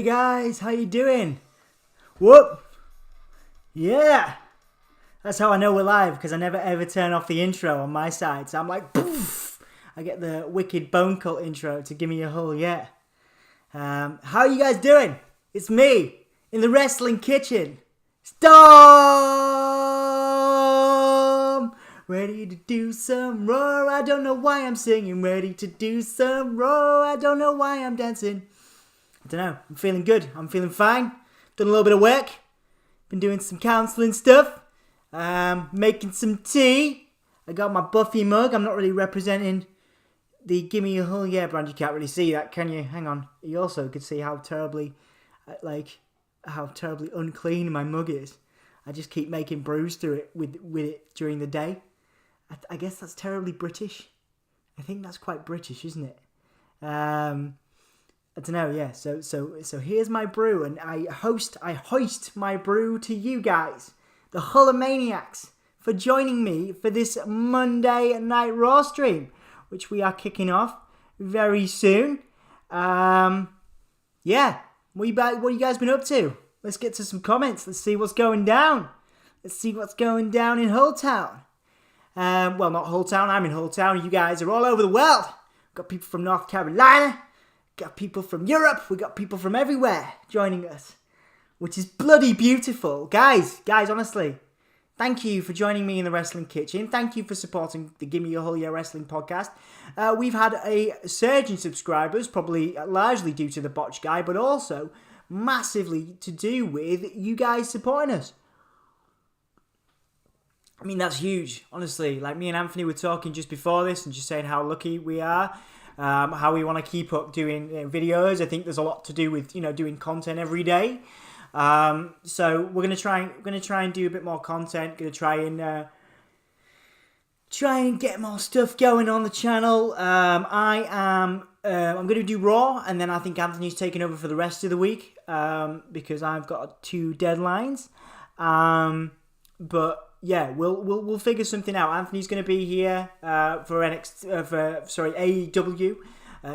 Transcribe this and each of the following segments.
Hey guys, how you doing? Whoop! Yeah! That's how I know we're live, because I never ever turn off the intro on my side. So I'm like, poof! I get the wicked Bone Cult intro to Gimme a Hole, yeah. How are you guys doing? It's me, in the wrestling kitchen. Storm! Ready to do some roar, I don't know why I'm singing. Ready to do some roar, I don't know why I'm dancing. I don't know, I'm feeling good, I'm feeling fine. Done a little bit of work. Been doing some counselling stuff. Making some tea. I got my Buffy mug. I'm not really representing the Gimme a Hole Yeah brand. You can't really see that, can you? Hang on. You also could see how terribly, unclean my mug is. I just keep making brews through it with it during the day. I guess that's terribly British. I think that's quite British, isn't it? I don't know, yeah. So here's my brew, and I hoist my brew to you guys, the Hullamaniacs, for joining me for this Monday Night Raw stream, which we are kicking off very soon. Yeah, what you guys been up to? Let's get to some comments. Let's see what's going down. Let's see what's going down in Hull Town. Well, not Hull Town. I'm in Hull Town. You guys are all over the world. We've got people from North Carolina. Got people from Europe. We got people from everywhere joining us, which is bloody beautiful. Guys, honestly, thank you for joining me in the Wrestling Kitchen. Thank you for supporting the Gimme a Hole Yeah Wrestling podcast. We've had a surge in subscribers, probably largely due to the Botch guy, but also massively to do with you guys supporting us. I mean, that's huge, honestly. Like, me and Anthony were talking just before this and just saying how lucky we are. How we want to keep up doing videos. I think there's a lot to do with doing content every day. So we're gonna try and do a bit more content. Gonna try and get more stuff going on the channel. I'm gonna do Raw, and then I think Anthony's taking over for the rest of the week because I've got 2 deadlines. But yeah, we'll figure something out. Anthony's going to be here for AEW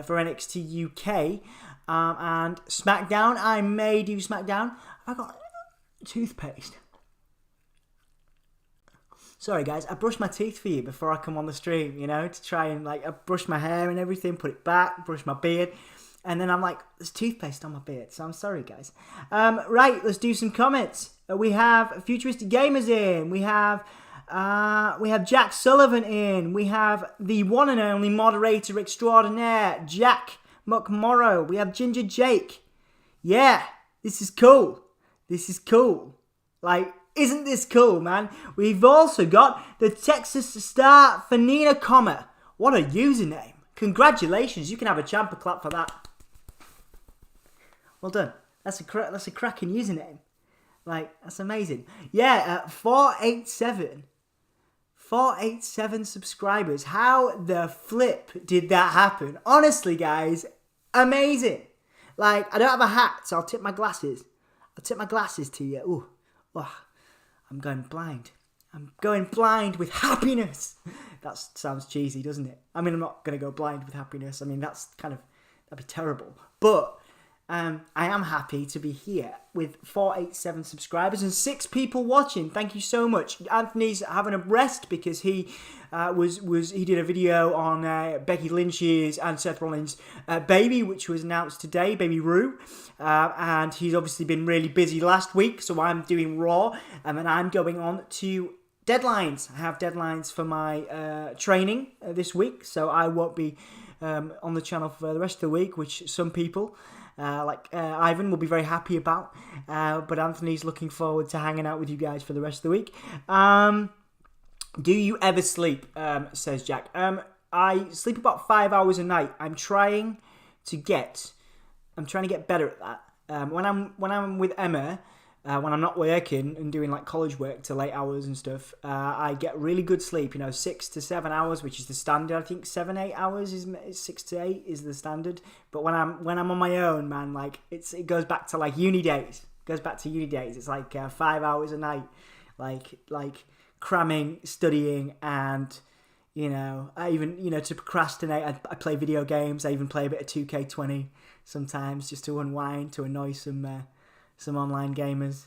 for NXT UK and SmackDown. I may do SmackDown. I got toothpaste. Sorry guys, I brushed my teeth for you before I come on the stream. To try and I brush my hair and everything, put it back, brush my beard. And then I'm like, there's toothpaste on my beard, so I'm sorry, guys. Right, let's do some comments. We have Futuristic Gamers in. We have Jack Sullivan in. We have the one and only moderator extraordinaire, Jack McMorrow. We have Ginger Jake. Yeah, this is cool. This is cool. Isn't this cool, man? We've also got the Texas Star Fanina Comma. What a username. Congratulations, you can have a champer clap for that. Well done. That's a cracking username. That's amazing. Yeah, 487 subscribers. How the flip did that happen? Honestly, guys, amazing. I don't have a hat, so I'll tip my glasses. I'll tip my glasses to you. Ooh, I'm going blind. I'm going blind with happiness. That sounds cheesy, doesn't it? I mean, I'm not going to go blind with happiness. I mean, that'd be terrible. But I am happy to be here with 487 subscribers and 6 people watching. Thank you so much. Anthony's having a rest because he he did a video on Becky Lynch's and Seth Rollins' baby, which was announced today, Baby Rue. And he's obviously been really busy last week, so I'm doing Raw, and then I'm going on to deadlines. I have deadlines for my training this week, so I won't be on the channel for the rest of the week, which some people Ivan will be very happy about, but Anthony's looking forward to hanging out with you guys for the rest of the week. Do you ever sleep? Says Jack. I sleep about 5 hours a night. I'm trying to get better at that. When I'm with Emma, when I'm not working and doing college work to late hours and stuff, I get really good sleep. 6 to 7 hours, which is the standard. I think 7-8 hours is 6 to 8 is the standard. But when I'm on my own, man, it goes back to uni days. It goes back to uni days. It's 5 hours a night, cramming, studying, and I even to procrastinate, I play video games. I even play a bit of 2K20. sometimes just to unwind, to annoy some online gamers.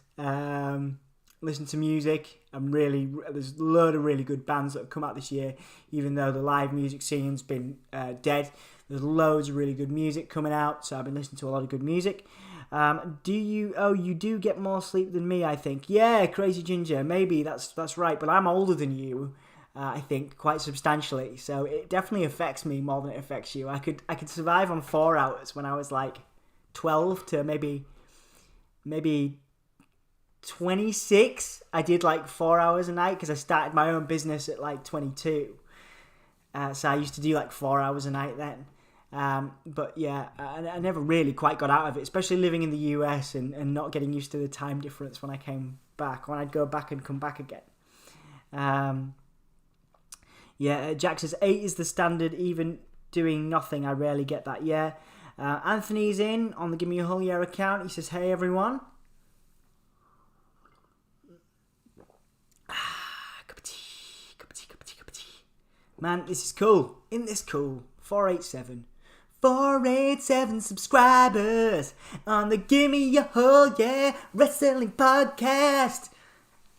Listen to music. There's a load of really good bands that have come out this year, even though the live music scene's been dead. There's loads of really good music coming out, so I've been listening to a lot of good music. You do get more sleep than me, I think. Yeah, Crazy Ginger, maybe that's right, but I'm older than you, I think, quite substantially, so it definitely affects me more than it affects you. I could survive on 4 hours when I was like 12 to maybe 26. I did like 4 hours a night because I started my own business at like 22. So I used to do like 4 hours a night then. But yeah, I never really quite got out of it, especially living in the US and not getting used to the time difference when I came back, when I'd go back and come back again. Jack says 8 is the standard, even doing nothing. I rarely get that. Yeah. Anthony's in on the Gimme a Whole Year account. He says, hey everyone. Cup of tea. Man, this is cool. Isn't this cool? 487 subscribers on the Gimme a Whole Year Wrestling Podcast.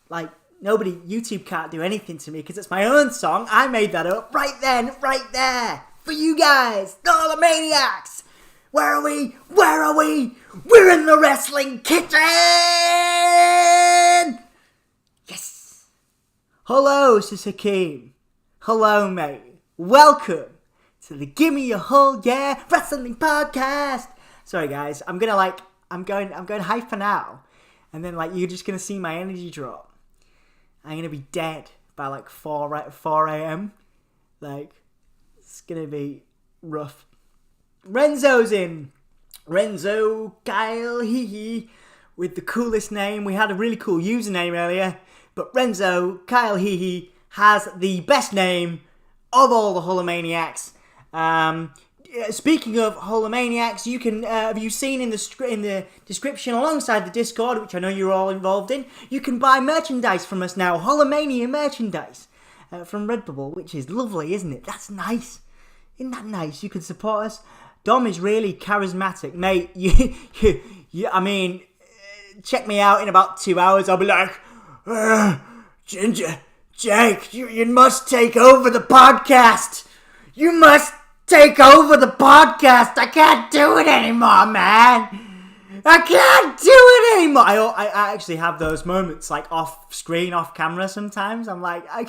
Like, nobody, YouTube can't do anything to me because it's my own song. I made that up right then, right there. For you guys, the Holomaniacs. Where are we? We're in the wrestling kitchen! Yes! Hello, says Hakeem. Hello, mate. Welcome to the Gimme a Whole Year Wrestling Podcast. Sorry, guys. I'm going hyper now. And then, like, you're just going to see my energy drop. I'm going to be dead by, like, 4 a.m. Like, it's going to be rough. Renzo's in. Renzo Kyle Hee with the coolest name. We had a really cool username earlier, but Renzo Kyle Hee has the best name of all the Holomaniacs. Speaking of Holomaniacs, you can have you seen in the description alongside the Discord, which I know you're all involved in, you can buy merchandise from us now, Holomania merchandise from Redbubble, which is lovely, isn't it? That's nice. Isn't that nice? You can support us. Dom is really charismatic, mate. I mean, check me out in about 2 hours. I'll be like, Ginger, Jake, you must take over the podcast. You must take over the podcast. I can't do it anymore, man. I can't do it anymore. I actually have those moments, like off screen, off camera. Sometimes I'm like, I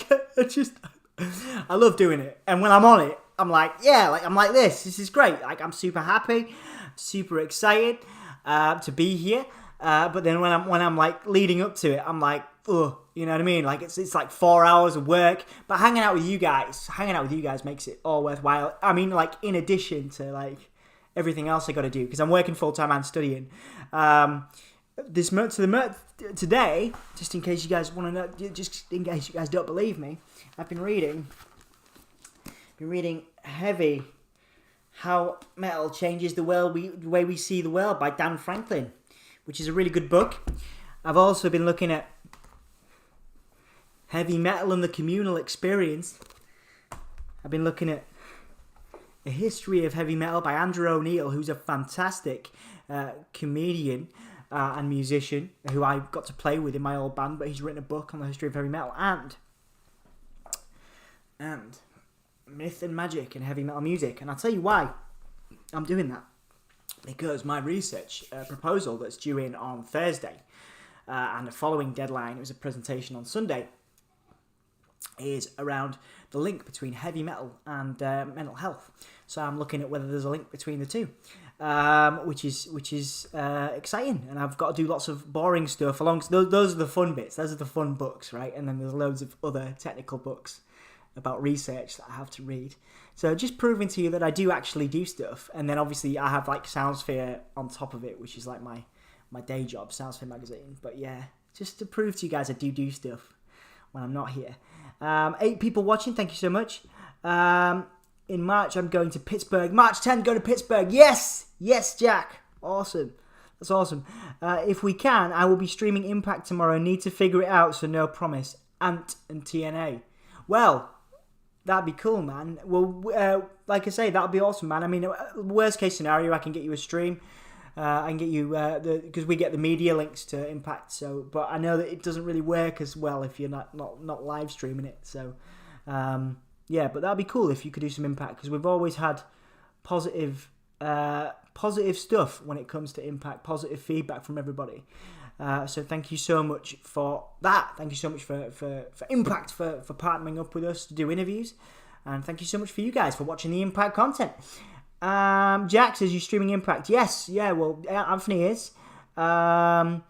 love doing it, and when I'm on it, I'm like, yeah, like I'm like this. This is great. Like I'm super happy, super excited to be here. But then when I'm like leading up to it, I'm like, oh, you know what I mean? Like it's like 4 hours of work. But hanging out with you guys makes it all worthwhile. I mean, like in addition to like everything else I got to do because I'm working full time and studying. Today, just in case you guys want to know, just in case you guys don't believe me, I've been reading Heavy, How Metal Changes the Way We See the World by Dan Franklin, which is a really good book. I've also been looking at Heavy Metal and the Communal Experience. I've been looking at A History of Heavy Metal by Andrew O'Neill, who's a fantastic comedian and musician who I got to play with in my old band, but he's written a book on the history of heavy metal and myth and magic and heavy metal music. And I'll tell you why I'm doing that. Because my research proposal that's due in on Thursday and the following deadline, it was a presentation on Sunday, is around the link between heavy metal and mental health. So I'm looking at whether there's a link between the two, which is exciting. And I've got to do lots of boring stuff along. Those are the fun bits. Those are the fun books, right? And then there's loads of other technical books about research that I have to read. So just proving to you that I do actually do stuff. And then obviously I have like Soundsphere on top of it, which is like my day job, Soundsphere magazine. But yeah, just to prove to you guys I do stuff when I'm not here. 8 people watching, thank you so much. In March I'm going to Pittsburgh. March 10th, go to Pittsburgh. Yes, Jack. Awesome. That's awesome. If we can, I will be streaming Impact tomorrow. Need to figure it out, so no promise. Ant and TNA. Well, That'd be cool, man. Well, like I say, that'd be awesome, man. I mean, worst case scenario, I can get you a stream. I can get you because we get the media links to Impact. So, but I know that it doesn't really work as well if you're not live streaming it. So, yeah, but that'd be cool if you could do some Impact because we've always had positive stuff when it comes to Impact, positive feedback from everybody. So thank you so much for that. Thank you so much for Impact for partnering up with us to do interviews, and thank you so much for you guys for watching the Impact content. Jack says, you streaming Impact? Yes, yeah, well, Anthony is. I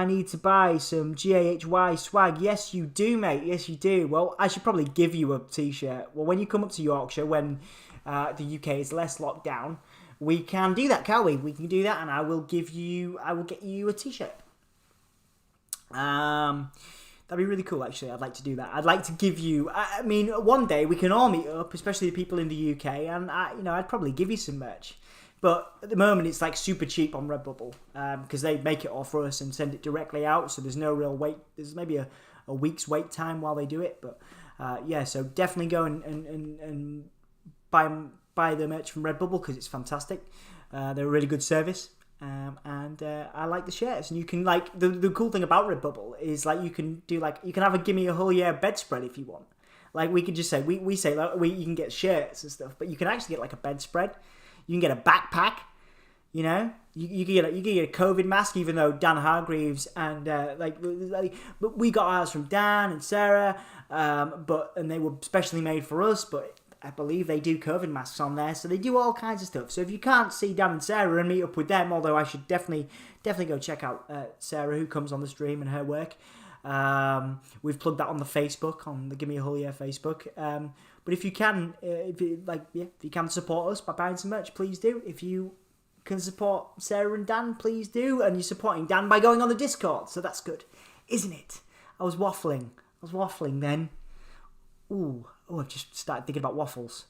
need to buy some GAHY swag. Yes, you do, mate. Yes, you do. Well, I should probably give you a t-shirt. Well, when you come up to Yorkshire, when the UK is less locked down, we can do that, can't we? We can do that, and I will get you a t-shirt. That'd be really cool, actually. I'd like to do that. I'd like to give you... I mean, one day we can all meet up, especially the people in the UK, and I'd probably give you some merch. But at the moment, it's like super cheap on Redbubble because they make it all for us and send it directly out, so there's no real wait. There's maybe a week's wait time while they do it. But yeah, so definitely go and buy the merch from Redbubble because it's fantastic. They're a really good service. And I like the shirts, and you can like the cool thing about Redbubble is like you can have a Gimme a whole year bedspread if you want. Like we could just say we say like you can get shirts and stuff, but you can actually get like a bedspread. You can get a backpack, you know. You can get a COVID mask, even though Dan Hargreaves and but we got ours from Dan and Sarah, and they were specially made for us, but I believe they do COVID masks on there, so they do all kinds of stuff. So if you can't see Dan and Sarah and meet up with them, although I should definitely go check out Sarah, who comes on the stream, and her work. We've plugged that on the Facebook, on the Gimme a Whole Year Facebook. But if you can, if you can support us by buying some merch, please do. If you can support Sarah and Dan, please do. And you're supporting Dan by going on the Discord, so that's good, isn't it? I was waffling then. Ooh. Oh, I've just started thinking about waffles.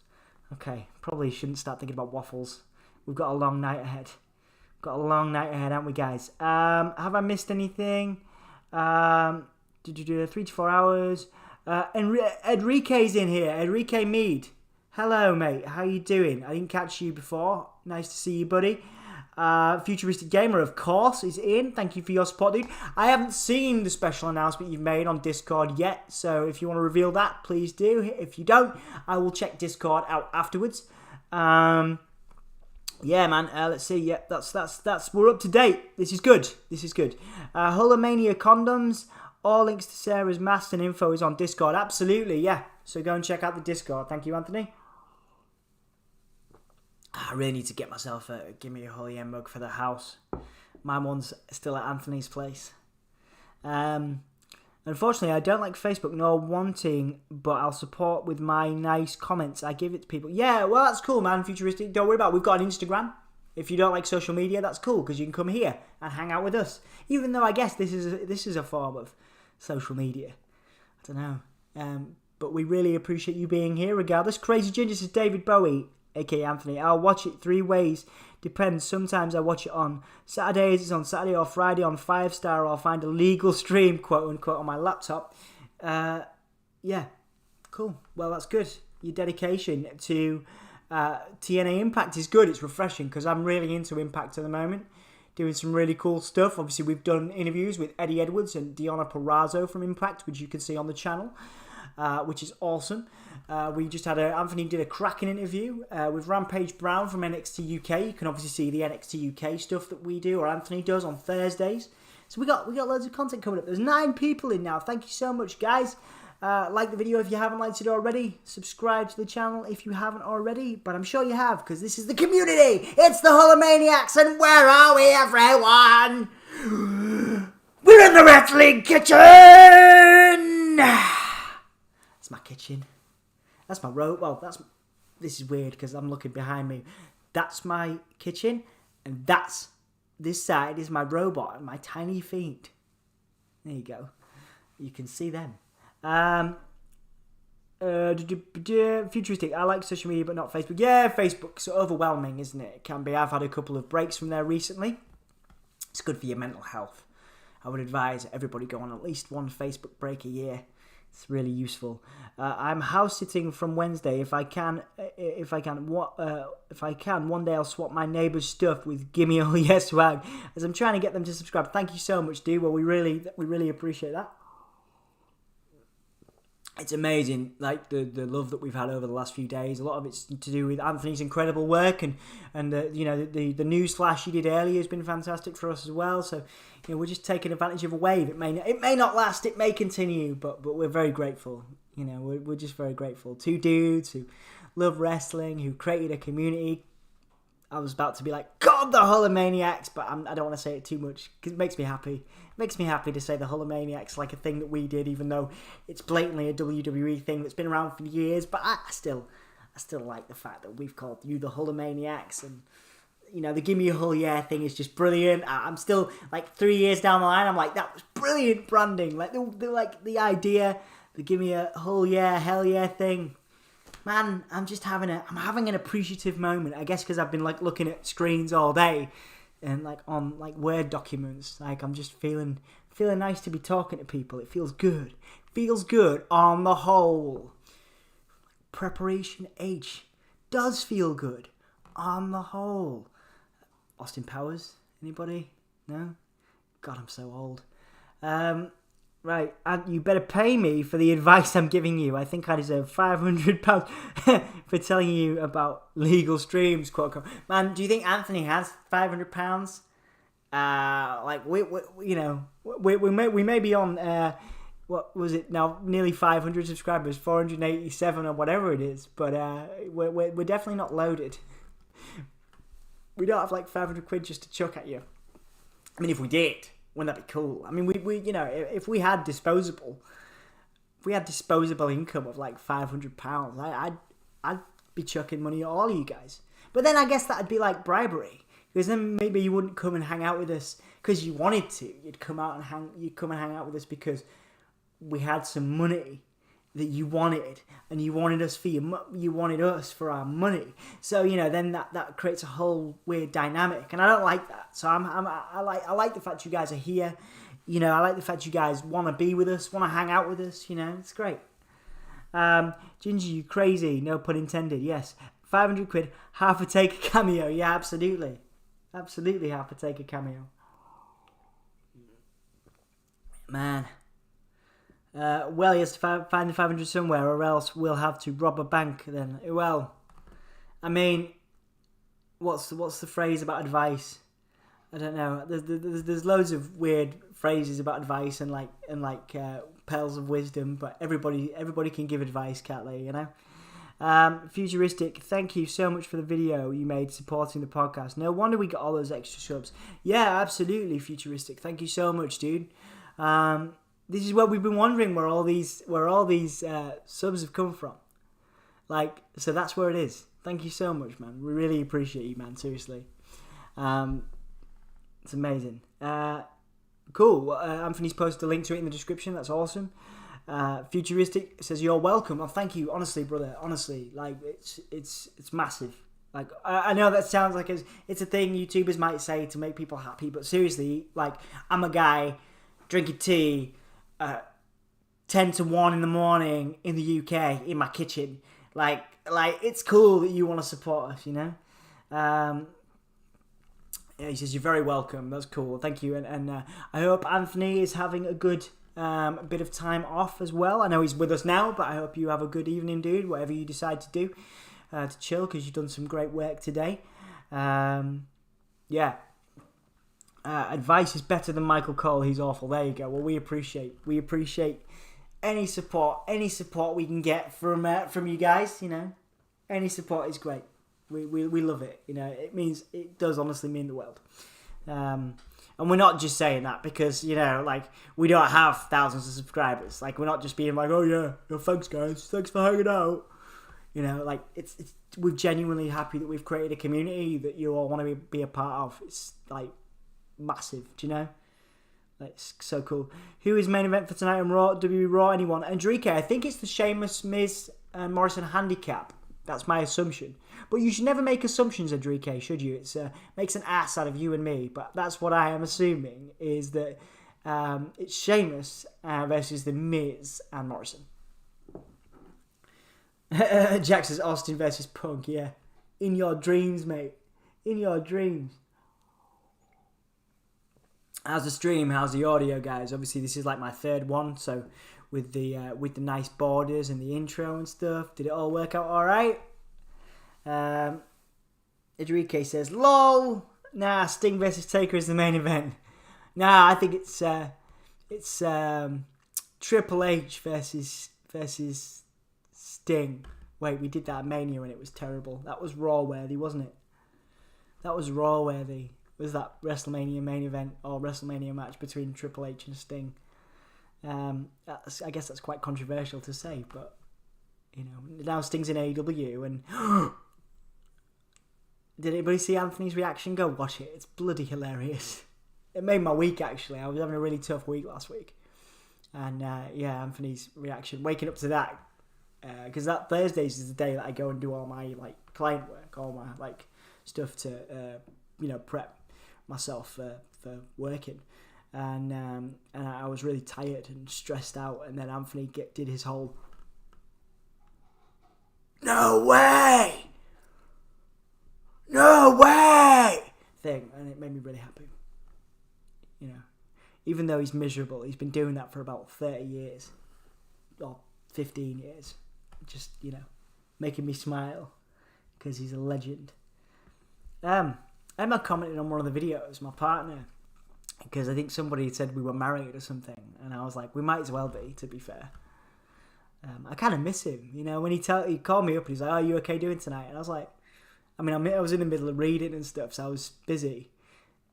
Okay, probably shouldn't start thinking about waffles. We've got a long night ahead. Haven't we, guys? Have I missed anything? 3 to 4 hours. Enrique's in here. Enrique Mead. Hello, mate. How you doing? I didn't catch you before. Nice to see you, buddy. Futuristic Gamer, of course, is in. Thank you for your support, dude. I haven't seen the special announcement you've made on Discord yet, so if you want to reveal that, please do. If you don't, I will check Discord out afterwards. Yeah, man. Let's see. Yeah, that's. We're up to date. This is good. Hulomania condoms. All links to Sarah's masks and info is on Discord. Absolutely, yeah. So go and check out the Discord. Thank you, Anthony. I really need to get myself a Gimme a Whole Year mug for the house. My one's still at Anthony's place. Unfortunately, I don't like Facebook nor wanting, but I'll support with my nice comments I give it to people. Yeah, well, that's cool, man. Futuristic. Don't worry about it. We've got an Instagram. If you don't like social media, that's cool because you can come here and hang out with us. Even though I guess this is a form of social media. I don't know. But we really appreciate you being here regardless. Crazy Ginger says David Bowie, aka Anthony. I'll watch it 3 ways. Depends. Sometimes I watch it on Saturdays. It's on Saturday or Friday on 5-star. Or I'll find a legal stream, quote unquote, on my laptop. Yeah, cool. Well, that's good. Your dedication to TNA Impact is good. It's refreshing because I'm really into Impact at the moment. Doing some really cool stuff. Obviously, we've done interviews with Eddie Edwards and Deonna Purrazzo from Impact, which you can see on the channel, which is awesome. We just had Anthony did a cracking interview with Rampage Brown from NXT UK. You can obviously see the NXT UK stuff that we do, or Anthony does, on Thursdays. So we got loads of content coming up. There's 9 people in now. Thank you so much, guys. Like the video if you haven't liked it already. Subscribe to the channel if you haven't already. But I'm sure you have, because this is the community. It's the Hulomaniacs, and where are we, everyone? We're in the wrestling kitchen! That's my kitchen. That's my robe. Well, this is weird because I'm looking behind me. That's my kitchen, and this side is my robot and my tiny feet. There you go. You can see them. Futuristic. I like social media, but not Facebook. Yeah, Facebook's overwhelming, isn't it? It can be. I've had a couple of breaks from there recently. It's good for your mental health. I would advise everybody go on at least one Facebook break a year. It's really useful. I'm house sitting from Wednesday. If I can, one day I'll swap my neighbour's stuff with Gimme Oh Yeah swag, as I'm trying to get them to subscribe. Thank you so much, dude. Well, we really appreciate that. It's amazing, like the love that we've had over the last few days. A lot of it's to do with Anthony's incredible work, and the news flash he did earlier has been fantastic for us as well. So, we're just taking advantage of a wave. It may not last, it may continue, but we're very grateful. We're just very grateful. Two dudes who love wrestling, who created a community. I was about to be like, God, the Hulkamaniacs, but I don't want to say it too much because it makes me happy. It makes me happy to say the Hulkamaniacs like a thing that we did, even though it's blatantly a WWE thing that's been around for years. But I still like the fact that we've called you the Hulkamaniacs, and the Gimme a Hull Yeah thing is just brilliant. I'm still like 3 years down the line. I'm like, that was brilliant branding. Like the idea, the Gimme a Hull Yeah, hell yeah thing. Man, I'm having an appreciative moment. I guess because I've been like looking at screens all day, and like on like Word documents. Like I'm just feeling nice to be talking to people. It feels good. Feels good on the whole. Preparation H does feel good on the whole. Austin Powers? Anybody? No? God, I'm so old. Right, and you better pay me for the advice I'm giving you. I think I deserve £500 for telling you about legal streams, quote unquote. Man, do you think Anthony has £500? We may be on what was it now? Nearly 500 subscribers, 487 or whatever it is. But we're definitely not loaded. We don't have like 500 quid just to chuck at you. I mean, if we did, wouldn't that be cool? I mean, we if we had disposable income of like £500, I'd be chucking money at all of you guys. But then I guess that'd be like bribery, because then maybe you wouldn't come and hang out with us because you wanted to. You'd come and hang out with us because we had some money that you wanted, and you wanted us for our money. So then that creates a whole weird dynamic, and I don't like that. So I like the fact you guys are here. I like the fact you guys want to be with us, want to hang out with us. It's great. Ginger, you crazy? No pun intended. Yes, 500 quid, half a take a cameo. Yeah, absolutely, half a take a cameo. Man. Well, he has to find the 500 somewhere, or else we'll have to rob a bank then. Well, I mean, what's the phrase about advice? I don't know. There's loads of weird phrases about advice and pearls of wisdom, but everybody can give advice, can't they? Futuristic, thank you so much for the video you made supporting the podcast. No wonder we got all those extra subs. Yeah, absolutely, Futuristic. Thank you so much, dude. This is what we've been wondering, where all these subs have come from. So that's where it is. Thank you so much, man. We really appreciate you, man. Seriously. It's amazing. Cool. Anthony's posted a link to it in the description. That's awesome. Futuristic says you're welcome. Oh, thank you. Honestly, brother. Honestly, it's massive. I know that sounds like it's a thing YouTubers might say to make people happy, but seriously, I'm a guy drinking tea 10 to 1 in the morning in the UK in my kitchen. It's cool that you want to support us, Yeah, he says you're very welcome. That's cool. Thank you. And I hope Anthony is having a good bit of time off as well. I know he's with us now, but I hope you have a good evening, dude, whatever you decide to do to chill, because you've done some great work today. Yeah. Advice is better than Michael Cole. He's awful. There you go. Well, we appreciate any support we can get from you guys. Any support is great. We love it. It does honestly mean the world. And we're not just saying that because we don't have thousands of subscribers. We're not just being like, oh yeah, thanks guys, thanks for hanging out. We're genuinely happy that we've created a community that you all want to be a part of. It's massive, do you know? It's so cool. Who is main event for tonight on Raw? WWE Raw? Anyone? Enrique, I think it's the Sheamus, Miz, and Morrison handicap. That's my assumption. But you should never make assumptions, Enrique, should you? It makes an ass out of you and me. But that's what I am assuming, is that it's Sheamus versus the Miz and Morrison. Jack says Austin versus Punk, yeah. In your dreams, mate. In your dreams. How's the stream? How's the audio, guys? Obviously, this is like my third one, so with the nice borders and the intro and stuff, did it all work out all right? Enrique says, "Lol, nah, Sting versus Taker is the main event. Nah, I think it's Triple H versus Sting. Wait, we did that at Mania and it was terrible. That was Raw worthy, wasn't it? That was Raw worthy. Was that WrestleMania main event or WrestleMania match between Triple H and Sting? I guess that's quite controversial to say, but you know, now Sting's in AEW and did anybody see Anthony's reaction? Go watch it. It's bloody hilarious. It made my week actually. I was having a really tough week last week, and yeah, Anthony's reaction, waking up to that, because that Thursdays is the day that I go and do all my like client work, all my like stuff to prep myself for working, and I was really tired and stressed out, and then Anthony did his whole no way thing, and it made me really happy. You know, even though he's miserable, he's been doing that for about 30 years or 15 years, just making me smile because he's a legend. Emma commented on one of the videos, my partner, because I think somebody said we were married or something, and I was like, we might as well be, to be fair. I kind of miss him, when he called me up and he's like, "Oh, are you okay doing tonight?" And I was like, I was in the middle of reading and stuff, so I was busy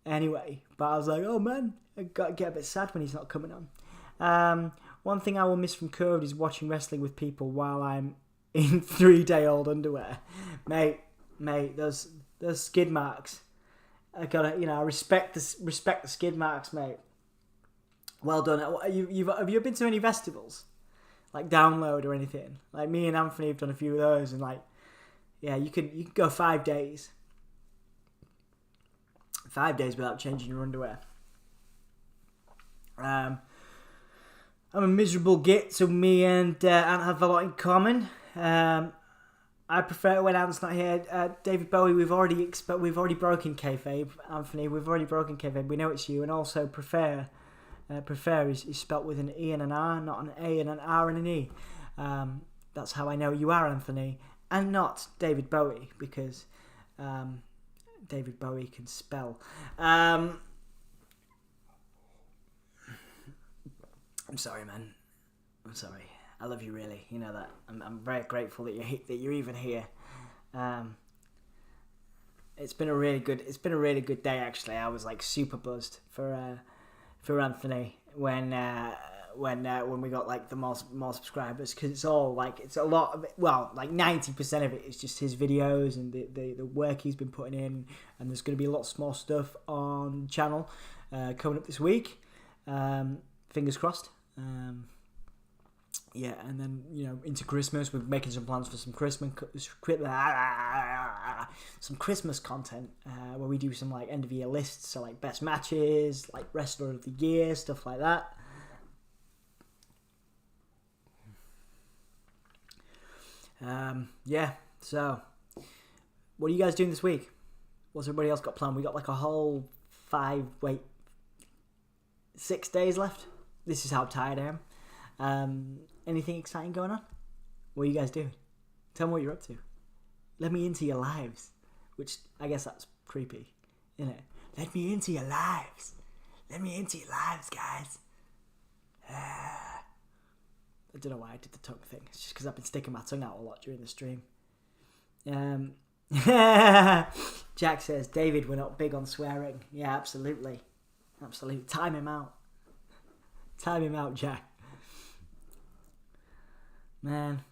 anyway, but I was like, oh man, I got to get a bit sad when he's not coming on. One thing I will miss from COVID is watching wrestling with people while I'm in 3-day-old underwear. Mate, those skid marks. I gotta, I respect the skid marks, mate. Well done. Have you been to any festivals? Like Download or anything? Like me and Anthony have done a few of those, and like, yeah, you could go 5 days. 5 days without changing your underwear. I'm a miserable git, so me and Ant have a lot in common. I prefer it when Ant's not here. David Bowie, we've already broken kayfabe. Anthony, we've already broken kayfabe. We know it's you. And also prefer is spelt with an E and an R, not an A and an R and an E. That's how I know you are Anthony, and not David Bowie, because David Bowie can spell. I'm sorry, man. I'm sorry. I love you, really. You know that. I'm very grateful that you're even here. It's been a really good day actually. I was like super buzzed for Anthony when we got like the more subscribers, because it's all like, it's a lot of it, well, like 90% of it is just his videos and the work he's been putting in, and there's going to be lots more stuff on the channel coming up this week. Fingers crossed. Yeah, and then into Christmas, we're making some plans for some Christmas content where we do some like end of year lists, so like best matches, like wrestler of the year, stuff like that. Yeah, so what are you guys doing this week? What's everybody else got planned? We got like a whole 6 days left. This is how tired I am. Anything exciting going on? What are you guys doing? Tell me what you're up to. Let me into your lives. Which, I guess that's creepy, isn't it? Let me into your lives. Let me into your lives, guys. I don't know why I did the tongue thing. It's just because I've been sticking my tongue out a lot during the stream. Jack says, David, we're not big on swearing. Yeah, absolutely. Absolutely. Time him out. Time him out, Jack. Man.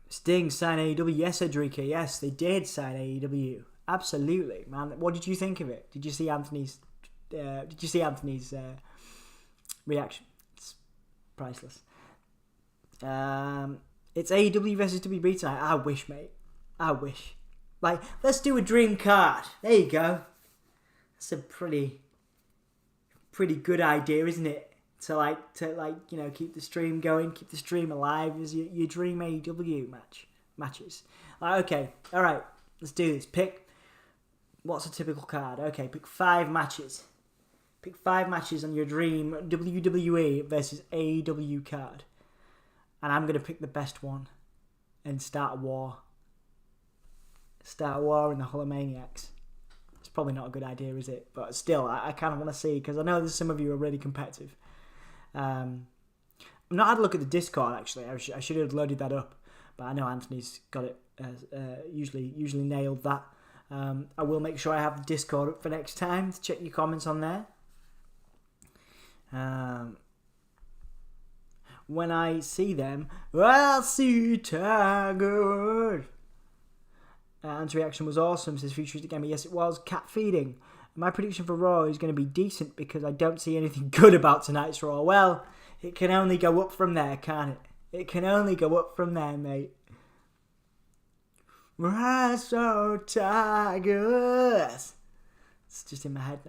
Sting signed AEW. Yes, Enrique. Yes, they did sign AEW. Absolutely, man. What did you think of it? Did you see Anthony's reaction? It's priceless. It's AEW versus WWE tonight. I wish, mate. I wish. Like, let's do a dream card. There you go. That's a pretty good idea, isn't it? to keep the stream going, keep the stream alive as your dream AEW matches. Okay, all right, let's do this. Pick what's a typical card. Okay, pick 5 matches. Pick 5 matches on your dream WWE versus AEW card, and I'm gonna pick the best one and start a war. Start a war in the Hall of Maniacs. It's probably not a good idea, is it? But still, I kind of want to see, because I know there's some of you are really competitive. I've not had a look at the Discord, actually. I should have loaded that up, but I know Anthony's got it. Usually nailed that. I will make sure I have the Discord up for next time to check your comments on there. When I see them, I'll see Tiger. Anne's reaction was awesome, says Futuristic Gamer. Yes, it was. Cat feeding. My prediction for Raw is going to be decent because I don't see anything good about tonight's Raw. Well, it can only go up from there, can't it? It can only go up from there, mate. We're so tigers. It's just in my head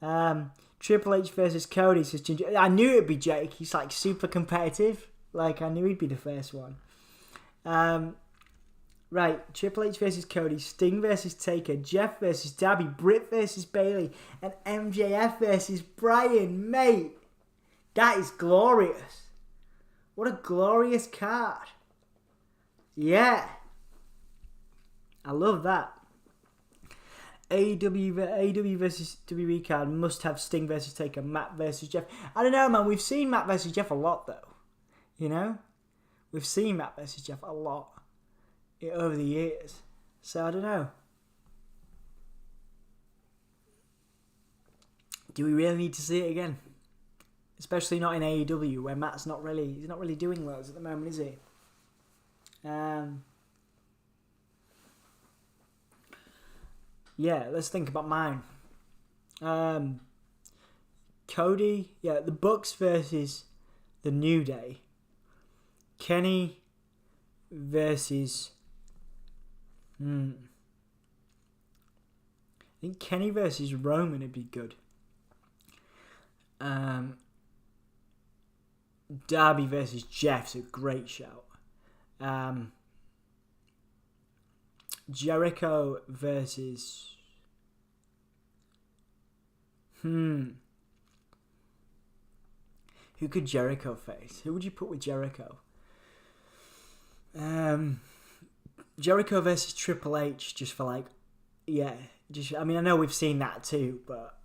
now. Triple H versus Cody, says Ginger. I knew it'd be Jake. He's like super competitive. Like, I knew he'd be the first one. Right, Triple H versus Cody, Sting versus Taker, Jeff versus Darby, Britt versus Bayley, and MJF versus Bryan, mate. That is glorious. What a glorious card. Yeah. I love that. AEW versus WWE card must have Sting versus Taker, Matt versus Jeff. I don't know, man. We've seen Matt versus Jeff a lot, though. You know? We've seen Matt versus Jeff a lot over the years. So, I don't know. Do we really need to see it again? Especially not in AEW, where Matt's not really doing loads at the moment, is he? Yeah, let's think about mine. Cody, the Bucks versus the New Day. Kenny versus... I think Kenny versus Roman would be good. Darby versus Jeff's a great shout. Jericho versus... Who could Jericho face? Who would you put with Jericho? Jericho versus Triple H, just for like... Yeah, I know we've seen that too, but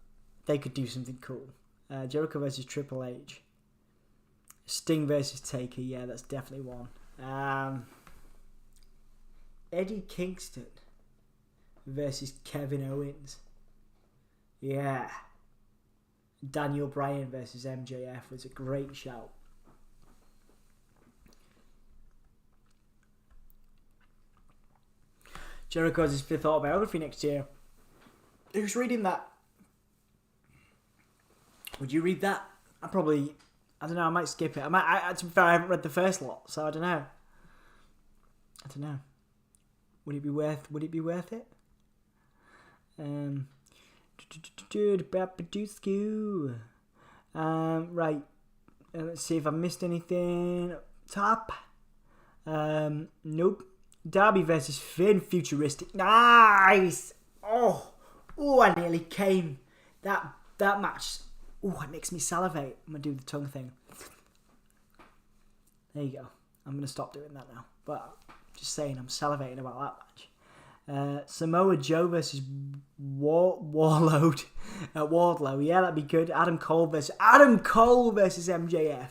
they could do something cool. Jericho versus Triple H. Sting versus Taker, yeah, that's definitely one. Eddie Kingston versus Kevin Owens. Yeah. Daniel Bryan versus MJF was a great shout. Jericho has his 5th autobiography next year. Who's reading that? Would you read that? I don't know, I might skip it. To be fair, I haven't read the first lot, so I don't know. Would it be worth it? Right. Let's see if I missed anything. Top. Nope. Darby versus Finn, futuristic. Nice. Oh, I nearly came. That match. Oh, it makes me salivate. I'm gonna do the tongue thing. There you go. I'm gonna stop doing that now. But just saying, I'm salivating about that match. Samoa Joe versus Wardlow. Yeah, that'd be good. Adam Cole versus MJF.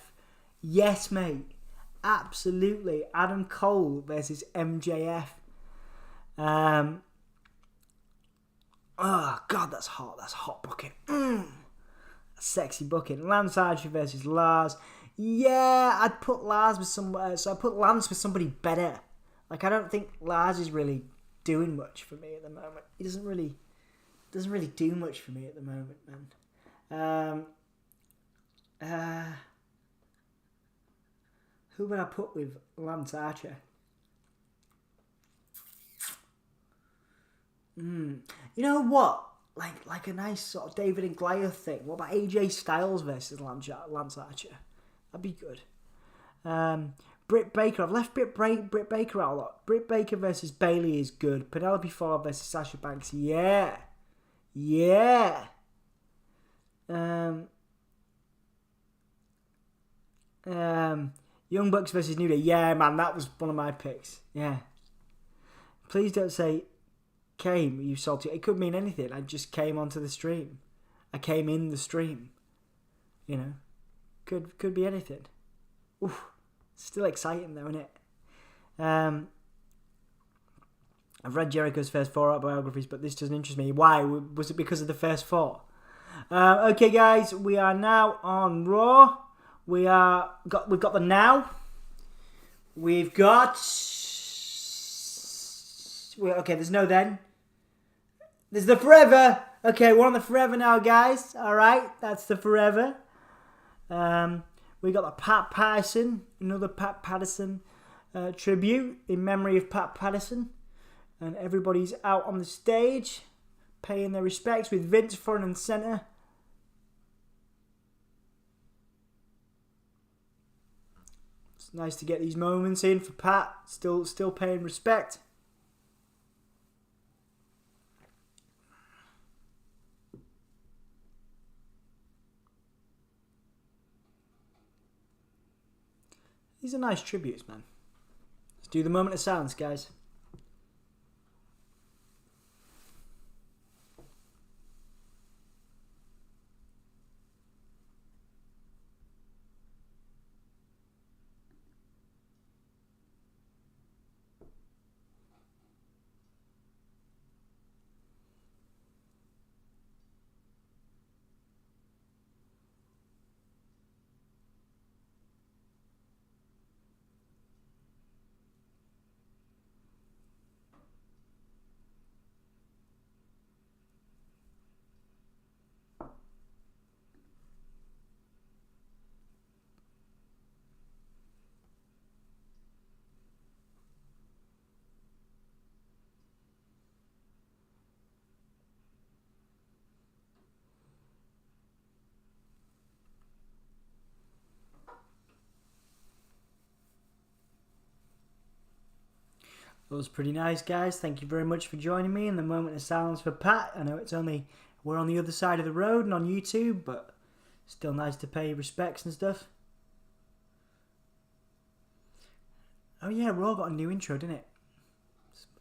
Yes, mate. Absolutely. Adam Cole versus MJF. Oh, God, that's hot. That's hot booking. Sexy booking. Lance Archer versus Lars. Yeah, I'd put Lars with somebody. So I put Lance with somebody better. Like, I don't think Lars is really doing much for me at the moment. He doesn't really do much for me at the moment, man. Who would I put with Lance Archer? You know what? like a nice sort of David and Goliath thing. What about AJ Styles versus Lance Archer? That'd be good. Britt Baker. I've left Britt Baker out a lot. Britt Baker versus Bayley is good. Penelope Ford versus Sasha Banks. Yeah. Young Bucks versus New Day. Yeah, man, that was one of my picks. Yeah. Please don't say came, you salty. It could mean anything. I just came onto the stream. I came in the stream. You know. Could be anything. Oof. Still exciting though, isn't it? I've read Jericho's first 4 autobiographies, but this doesn't interest me. Why? Was it because of the first 4? Okay, guys, we are now on Raw. We've got the now. We've got. Okay, there's no then. There's the forever. Okay, we're on the forever now, guys. All right, that's the forever. We got the Pat Patterson, another Pat Patterson tribute in memory of Pat Patterson, and everybody's out on the stage, paying their respects with Vince front and center. It's nice to get these moments in for Pat, still paying respect. These are nice tributes, man. Let's do the moment of silence, guys. That was pretty nice, guys. Thank you very much for joining me in the moment of silence for Pat. I know we're on the other side of the road and on YouTube, but still nice to pay respects and stuff. Oh yeah, Raw got a new intro, didn't it?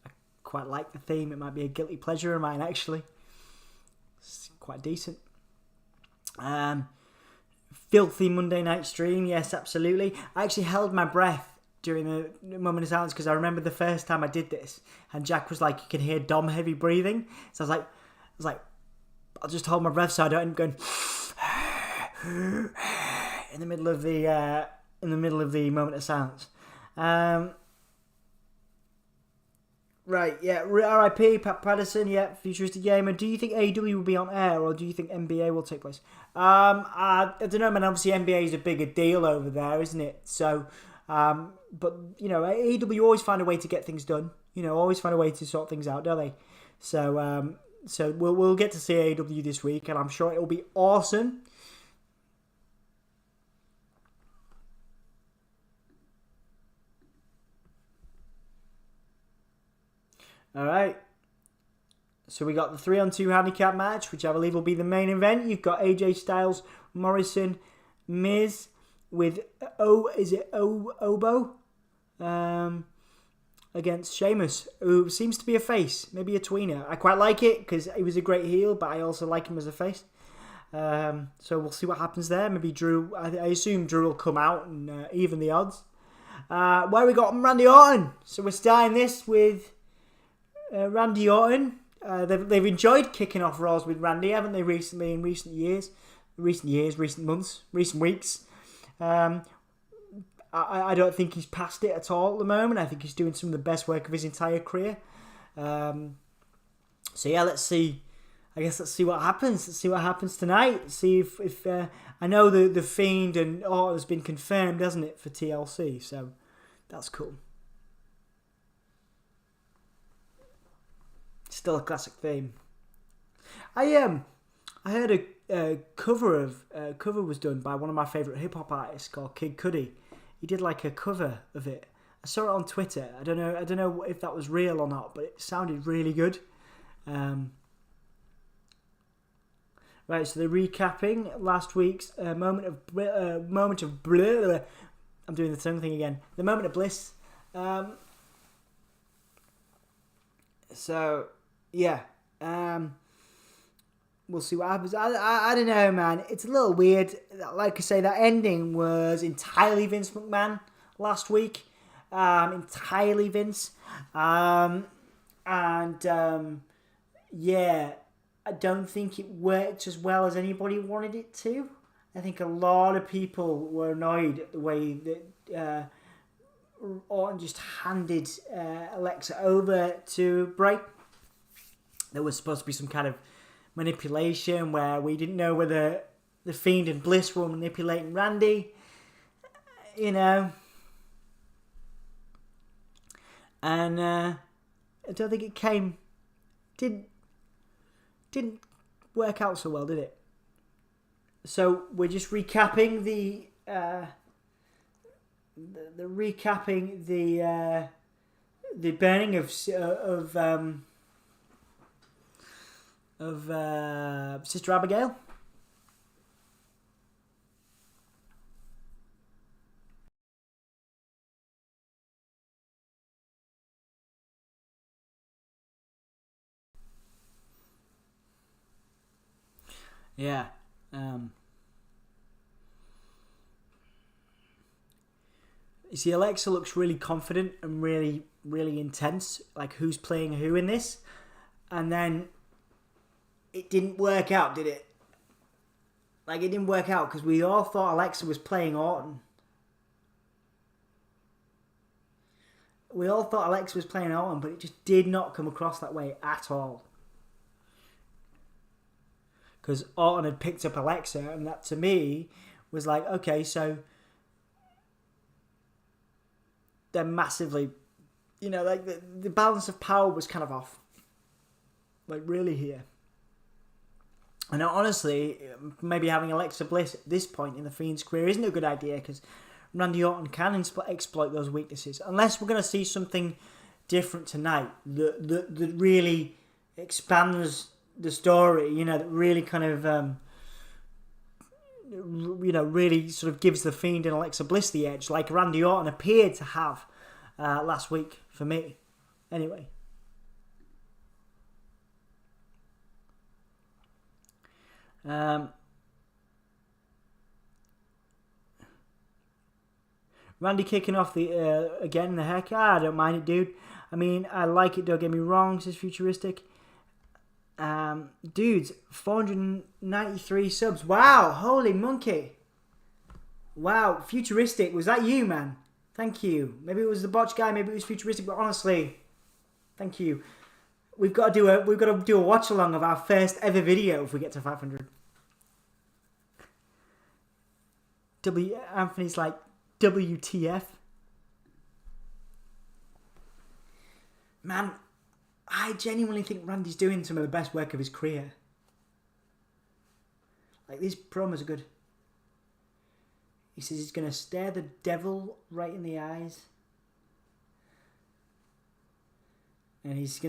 I quite like the theme. It might be a guilty pleasure of mine, actually. It's quite decent. Filthy Monday night stream. Yes, absolutely. I actually held my breath during the moment of silence because I remember the first time I did this and Jack was like, you can hear Dom heavy breathing, so I was like I'll just hold my breath so I don't end up going in the middle of the moment of silence. Right, yeah, R.I.P. Pat Patterson, yeah, futuristic gamer. Do you think AEW will be on air or do you think NBA will take place? I don't know, man. Obviously NBA is a bigger deal over there, isn't it? So but, you know, AEW always find a way to get things done. You know, always find a way to sort things out, don't they? So so we'll get to see AEW this week, and I'm sure it'll be awesome. All right. So we got the 3-on-2 handicap match, which I believe will be the main event. You've got AJ Styles, Morrison, Miz, with Obo against Sheamus, who seems to be a face, maybe a tweener. I quite like it because he was a great heel, but I also like him as a face. So we'll see what happens there. Maybe Drew, I assume Drew will come out and even the odds. Where we got Randy Orton. So we're starting this with Randy Orton. They've enjoyed kicking off Raws with Randy, haven't they, recently, in recent months, recent weeks. I don't think he's past it at all at the moment. I think he's doing some of the best work of his entire career. So yeah, let's see. I guess let's see what happens. Let's see what happens tonight. See if I know the Fiend and Orton has been confirmed, hasn't it, for TLC? So that's cool. Still a classic theme. I heard a cover was done by one of my favourite hip hop artists called Kid Cudi. He did like a cover of it. I saw it on Twitter. I don't know if that was real or not, but it sounded really good. Right, so they're recapping last week's moment of blah. I'm doing the same thing again. The moment of bliss. So yeah. We'll see what happens. I don't know, man. It's a little weird. Like I say, that ending was entirely Vince McMahon last week. Entirely Vince. Yeah, I don't think it worked as well as anybody wanted it to. I think a lot of people were annoyed at the way that Orton just handed Alexa over to Bray. There was supposed to be some kind of manipulation where we didn't know whether the Fiend and Bliss were manipulating Randy, you know. And I don't think it didn't work out so well, did it? So we're just recapping the burning of Sister Abigail. Yeah. You see, Alexa looks really confident and really, really intense, like who's playing who in this. And then it didn't work out, did it? Like, it didn't work out because we all thought Alexa was playing Orton. We all thought Alexa was playing Orton, but it just did not come across that way at all. Because Orton had picked up Alexa, and that to me was like, okay, so they're massively, you know, like the balance of power was kind of off. Like, really here. And honestly, maybe having Alexa Bliss at this point in the Fiend's career isn't a good idea because Randy Orton can exploit those weaknesses. Unless we're going to see something different tonight that really expands the story, you know, that really kind of, really sort of gives the Fiend and Alexa Bliss the edge, like Randy Orton appeared to have last week for me. Anyway. Randy kicking off the heck. I don't mind it, dude. I mean, I like it, don't get me wrong, says Futuristic. Dudes, 493 subs. Wow, holy monkey. Wow, Futuristic, was that you, man? Thank you. Maybe it was the botch guy, maybe it was Futuristic, but honestly, thank you. We've got to do a watch along of our first ever video if we get to 500. Anthony's like, WTF? Man, I genuinely think Randy's doing some of the best work of his career. Like, these promos are good. He says he's going to stare the devil right in the eyes. And he's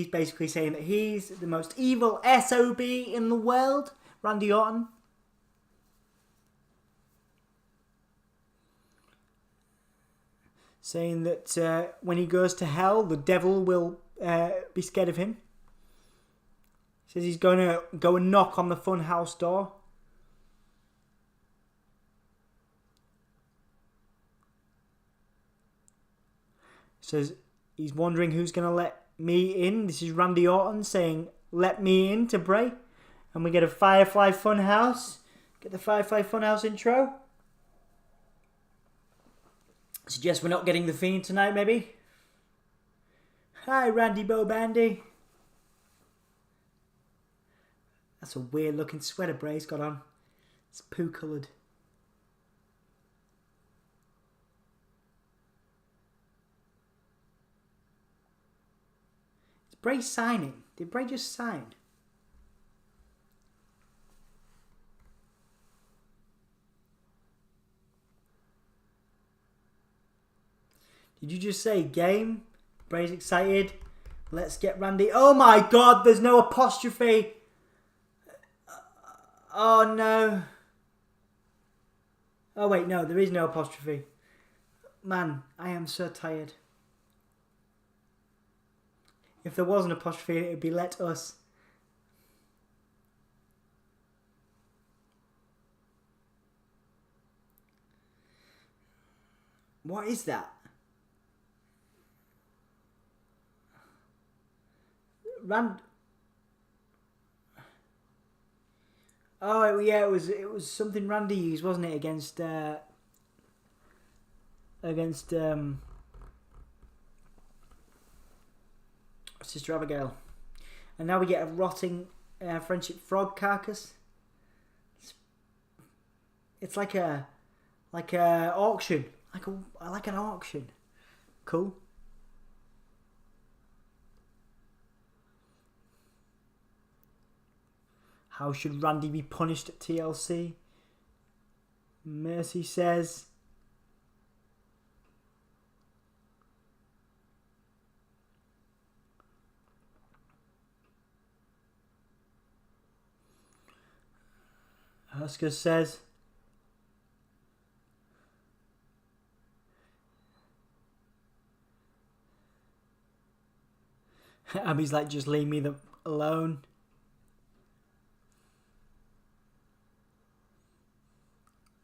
basically saying that he's the most evil SOB in the world, Randy Orton. Saying that when he goes to hell, the devil will be scared of him. Says he's going to go and knock on the Funhouse door. Says he's wondering who's going to let me in. This is Randy Orton saying, let me in to Bray. And we get a Firefly Funhouse. Get the Firefly Funhouse intro. Suggest we're not getting the Fiend tonight, maybe? Hi, Randy Bo Bandy. That's a weird looking sweater Bray's got on. It's poo coloured. Is Bray signing? Did Bray just sign? Did you just say game? Bray's excited. Let's get Randy. Oh my God, there's no apostrophe. Oh no. Oh wait, no, there is no apostrophe. Man, I am so tired. If there was an apostrophe, it would be let us. What is that? Oh yeah, it was something Randy used, wasn't it, against Sister Abigail. And now we get a rotting friendship frog carcass. It's like a auction, like an auction. Cool. How should Randy be punished at TLC? Mercy says. Husker says. Abby's like, just leave me alone.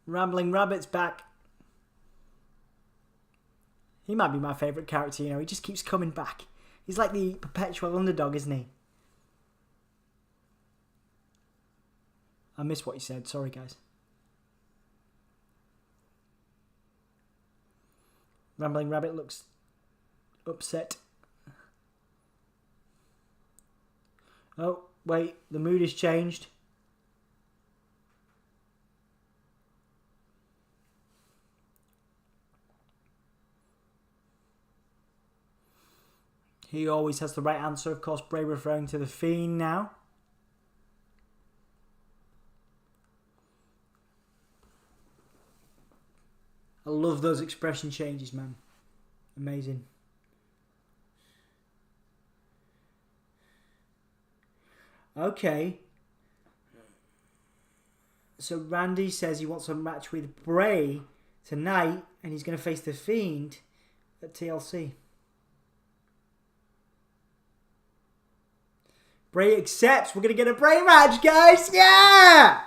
Rambling Rabbit's back. He might be my favourite character, you know. He just keeps coming back. He's like the perpetual underdog, isn't he? I missed what he said. Sorry, guys. Rambling Rabbit looks upset. Oh, wait. The mood has changed. He always has the right answer. Of course, Bray referring to the Fiend now. I love those expression changes, man. Amazing. Okay. So Randy says he wants a match with Bray tonight, and he's going to face the Fiend at TLC. Bray accepts. We're going to get a Bray match, guys. Yeah!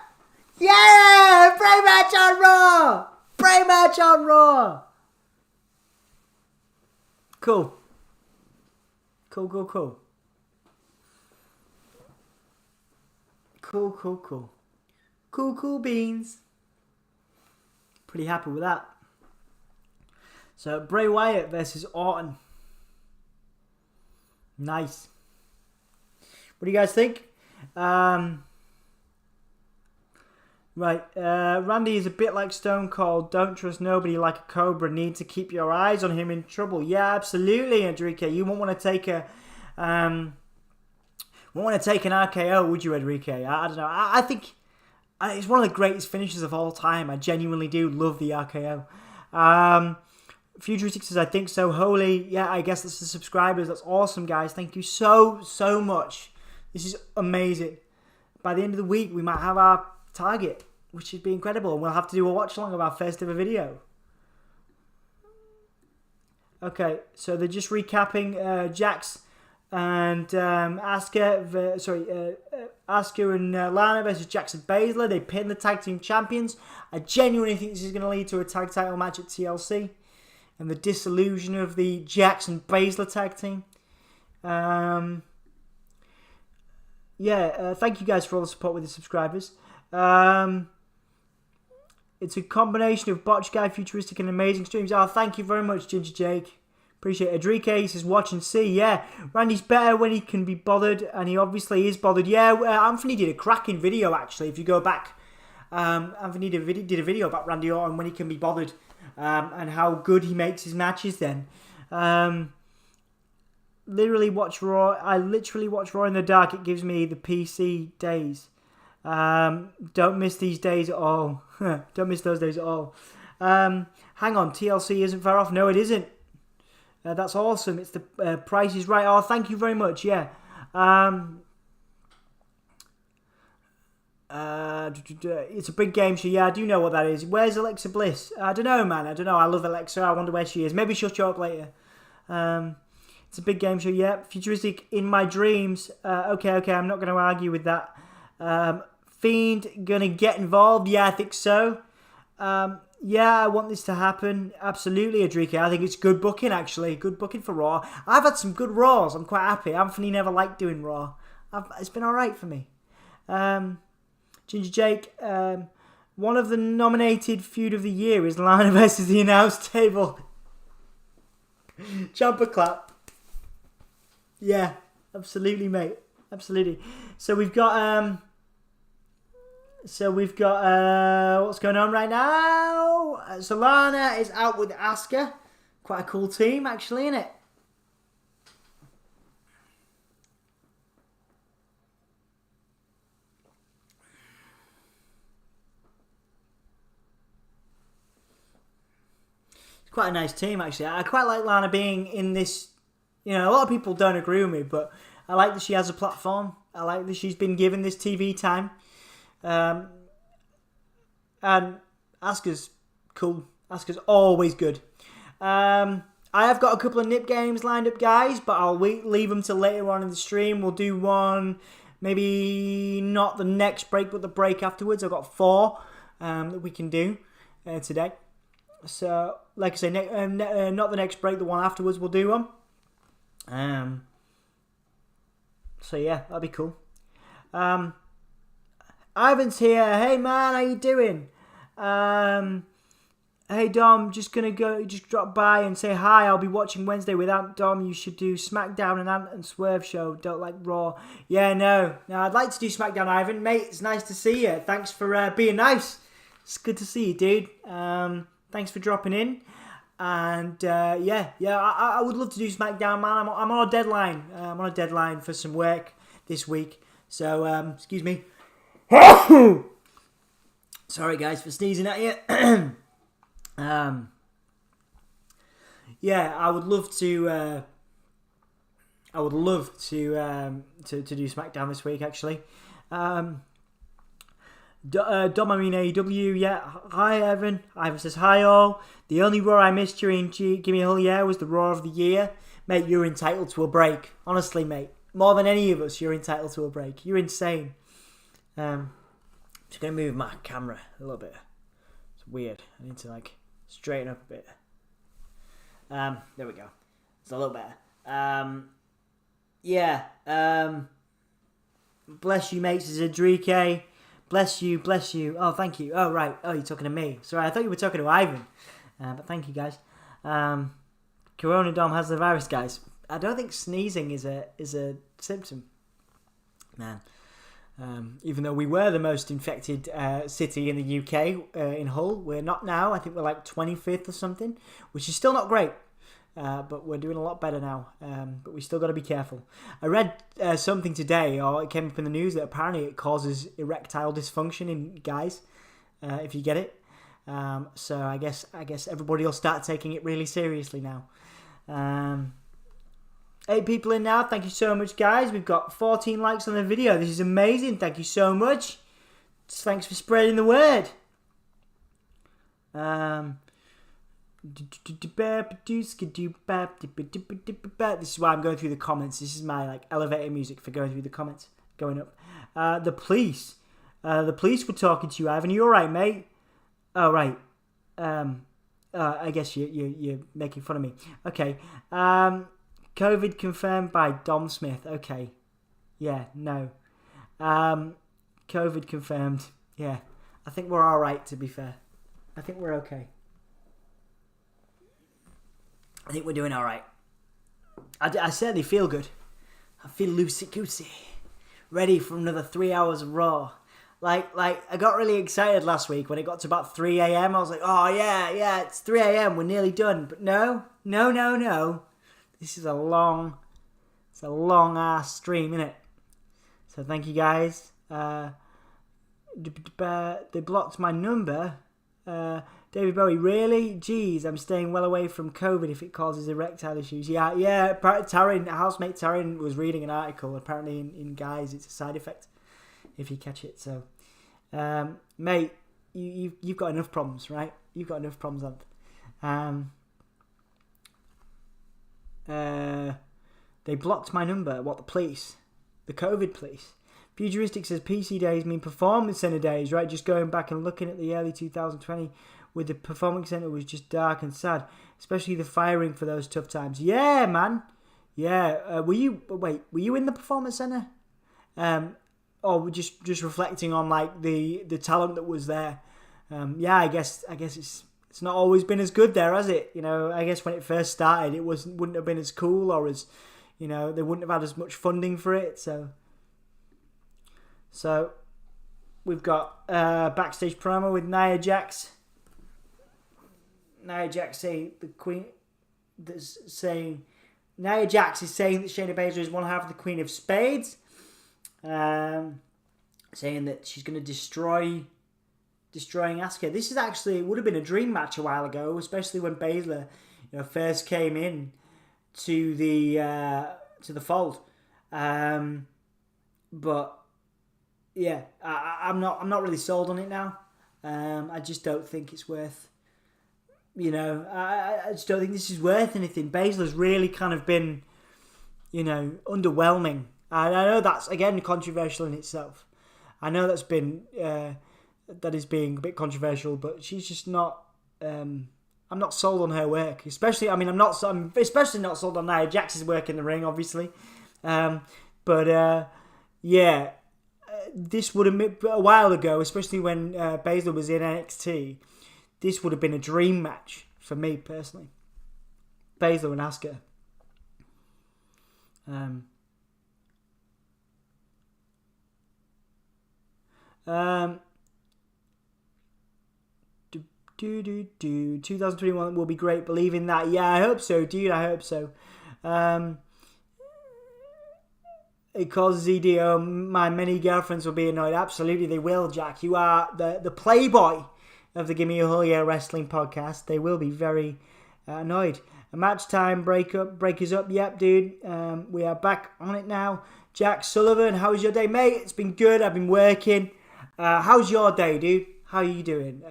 Yeah! Bray match on Raw! Bray match on Raw! Cool. Cool. Cool beans. Pretty happy with that. So, Bray Wyatt versus Orton. Nice. What do you guys think? Randy is a bit like Stone Cold. Don't trust nobody like a cobra. Need to keep your eyes on him in trouble. Yeah, absolutely, Enrique. You won't want to take an RKO, would you, Enrique? I don't know. I think it's one of the greatest finishes of all time. I genuinely do love the RKO. Futuristic says, I think so. Holy, yeah, I guess that's the subscribers. That's awesome, guys. Thank you so much. This is amazing. By the end of the week, we might have our target, which would be incredible. And we'll have to do a watch-along of our first ever video. Okay, so they're just recapping Jax and Asuka and Lana versus Jax and Baszler. They pinned the tag team champions. I genuinely think this is going to lead to a tag title match at TLC. And the disillusion of the Jax and Baszler tag team. Thank you guys for all the support with the subscribers. It's a combination of Botch Guy, Futuristic, and amazing streams. Oh, thank you very much, Ginger Jake. Appreciate it. Enrique says, watch and see. Yeah, Randy's better when he can be bothered, and he obviously is bothered. Yeah, Anthony did a cracking video, actually. If you go back, Anthony did a video about Randy Orton when he can be bothered, and how good he makes his matches then. Literally watch Raw. I literally watch Raw in the dark. It gives me the PC days. Don't miss these days at all. Don't miss those days at all. Hang on, TLC isn't far off. No, it isn't. That's awesome. It's the Price is Right. Oh, thank you very much. Yeah. It's a big game show. Yeah, I do know what that is. Where's Alexa Bliss? I don't know, man. I don't know. I love Alexa. I wonder where she is. Maybe she'll show up later. It's a big game show. Yeah, futuristic in my dreams. Okay. I'm not going to argue with that. Fiend gonna get involved? Yeah, I think so. Yeah, I want this to happen. Absolutely, Adrika. I think it's good booking, actually. Good booking for Raw. I've had some good Raws. I'm quite happy. Anthony never liked doing Raw. It's been alright for me. Ginger Jake, one of the nominated feud of the year is Lana versus the announce table. Jumper clap. Yeah, absolutely, mate. Absolutely. So we've got what's going on right now? Solana is out with Asuka. Quite a cool team, actually, isn't it? It's quite a nice team, actually. I quite like Lana being in this. You know, a lot of people don't agree with me, but I like that she has a platform. I like that she's been given this TV time. And Asuka's cool. Asuka's always good. I have got a couple of nip games lined up, guys, but I'll leave them till later on in the stream. We'll do one, maybe not the next break, but the break afterwards. I've got 4 that we can do today. So, like I say, not the next break, the one afterwards, we'll do one. So yeah, that'll be cool. Ivan's here. Hey man, how you doing? Hey Dom, just drop by and say hi. I'll be watching Wednesday with Ant. Dom, you should do SmackDown and Ant and Swerve show. Don't like Raw. Yeah, no, I'd like to do SmackDown, Ivan. Mate, it's nice to see you. Thanks for being nice. It's good to see you, dude. Thanks for dropping in. And I would love to do SmackDown, man. I'm on a deadline. I'm on a deadline for some work this week. So, excuse me. Sorry, guys, for sneezing at you. Yeah, I would love to. I would love to do SmackDown this week, actually. Dom, I mean AEW, yeah. Hi, Evan. Ivan says, hi, all. The only Raw I missed during Gimme Hell Yeah was the Raw of the Year. Mate, you're entitled to a break. Honestly, mate. More than any of us, you're entitled to a break. You're insane. Just going to move my camera a little bit. It's weird. I need to, straighten up a bit. There we go. It's a little better. Bless you, mates, is Adrike. Bless you. Oh, thank you. Oh, right. Oh, you're talking to me. Sorry, I thought you were talking to Ivan. But thank you, guys. Corona Dom has the virus, guys. I don't think sneezing is a symptom. Man. Even though we were the most infected city in the UK, in Hull, we're not now. I think we're 25th or something, which is still not great. But we're doing a lot better now. But we still got to be careful. I read something today, or it came up in the news, that apparently it causes erectile dysfunction in guys, if you get it. So I guess everybody will start taking it really seriously now. 8 people in now. Thank you so much, guys. We've got 14 likes on the video. This is amazing. Thank you so much. Thanks for spreading the word. This is why I'm going through the comments. This is my elevator music for going through the comments. Going up. The police were talking to you, Ivan. Are you alright, mate? Oh, right. I guess you're making fun of me. Okay. COVID confirmed by Dom Smith. Okay. Yeah, no. COVID confirmed. Yeah. I think we're alright, to be fair. I think we're okay. I think we're doing alright. I certainly feel good. I feel loosey-goosey. Ready for another 3 hours of Raw. I got really excited last week when it got to about 3 a.m. I was like, oh, yeah, it's 3 a.m. We're nearly done. But no. This is a long ass stream, innit? So thank you, guys. They blocked my number. David Bowie, really? Jeez, I'm staying well away from COVID if it causes erectile issues. Yeah. Housemate Taryn was reading an article. Apparently in guys, it's a side effect if you catch it. So, mate, you've got enough problems, right? You've got enough problems, they blocked my number. What, the police? The COVID police? Futuristic says PC days mean performance center days, right? Just going back and looking at the early 2020 with the performance center was just dark and sad, especially the firing for those tough times. Yeah, man. Yeah. Were you in the performance center? Or just reflecting on like the talent that was there? I guess it's not always been as good there, has it? You know, I guess when it first started, it wouldn't have been as cool, or as, you know, they wouldn't have had as much funding for it. So we've got backstage promo with Nia Jax. Nia Jax saying Nia Jax is saying that Shayna Baszler is one half of the Queen of Spades. Saying that she's going to destroying Asuka. This is actually, it would have been a dream match a while ago, especially when Baszler, you know, first came in to the fold. But yeah, I'm not really sold on it now. I just don't think it's worth. You know, I just don't think this is worth anything. Baszler's really kind of been, you know, underwhelming. And I know that's, again, controversial in itself. I know that's been, that is being a bit controversial, but she's just not, I'm not sold on her work. Especially, I'm especially not sold on Nia Jax's work in the ring, obviously. This would have been a while ago, especially when Baszler was in NXT. This would have been a dream match for me personally. Baszler and Asuka. Um, 2021 will be great. Believe in that. Yeah, I hope so, dude. I hope so. It causes EDO. My many girlfriends will be annoyed. Absolutely, they will, Jack. You are the playboy of the Gimme a Whole Year Wrestling podcast. They will be very annoyed. A match time breakers up. Yep, dude. We are back on it now. Jack Sullivan, how was your day, mate? It's been good. I've been working. How's your day, dude? How are you doing?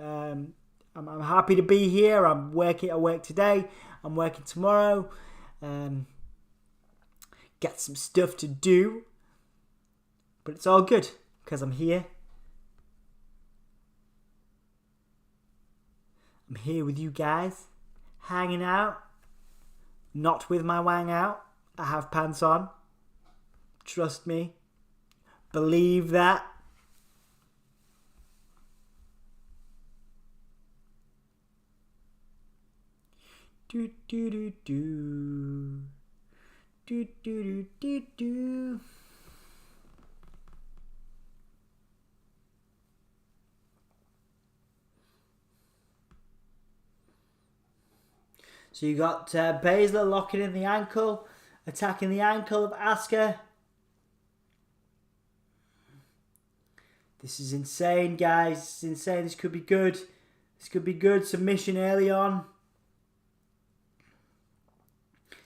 I'm happy to be here. I'm working. I work today. I'm working tomorrow. Got some stuff to do, but it's all good because I'm here. I'm here with you guys, hanging out, not with my wang out. I have pants on. Trust me. Believe that. Do do do do. Do do do do do. So you got Baszler locking in the ankle, attacking the ankle of Asuka. This is insane, guys. This is insane. This could be good. This could be good. Submission early on.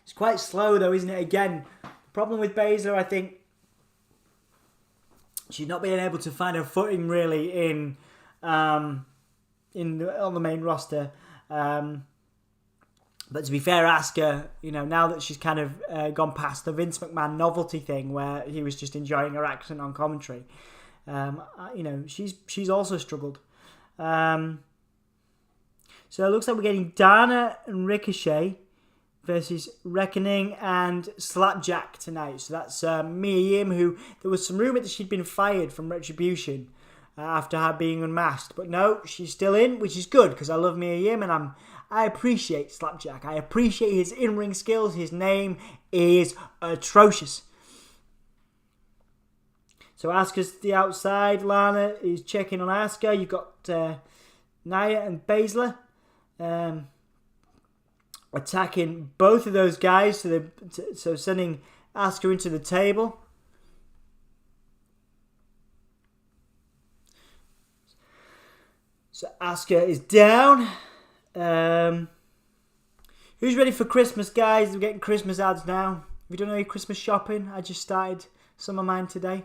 It's quite slow though, isn't it? Again, the problem with Baszler, I think, she's not being able to find her footing really on the main roster. But to be fair, Asuka, you know, now that she's kind of gone past the Vince McMahon novelty thing where he was just enjoying her accent on commentary, you know, she's also struggled. So it looks like we're getting Dana and Ricochet versus Reckoning and Slapjack tonight. So that's Mia Yim, who there was some rumour that she'd been fired from Retribution after her being unmasked. But no, she's still in, which is good because I love Mia Yim and I appreciate Slapjack. I appreciate his in-ring skills. His name is atrocious. So Asuka's to the outside. Lana is checking on Asuka. You've got Nia and Baszler. Attacking both of those guys, so sending Asuka into the table. So Asuka is down. Who's ready for Christmas, guys? We're getting Christmas ads now. If you don't know your Christmas shopping, I just started some of mine today.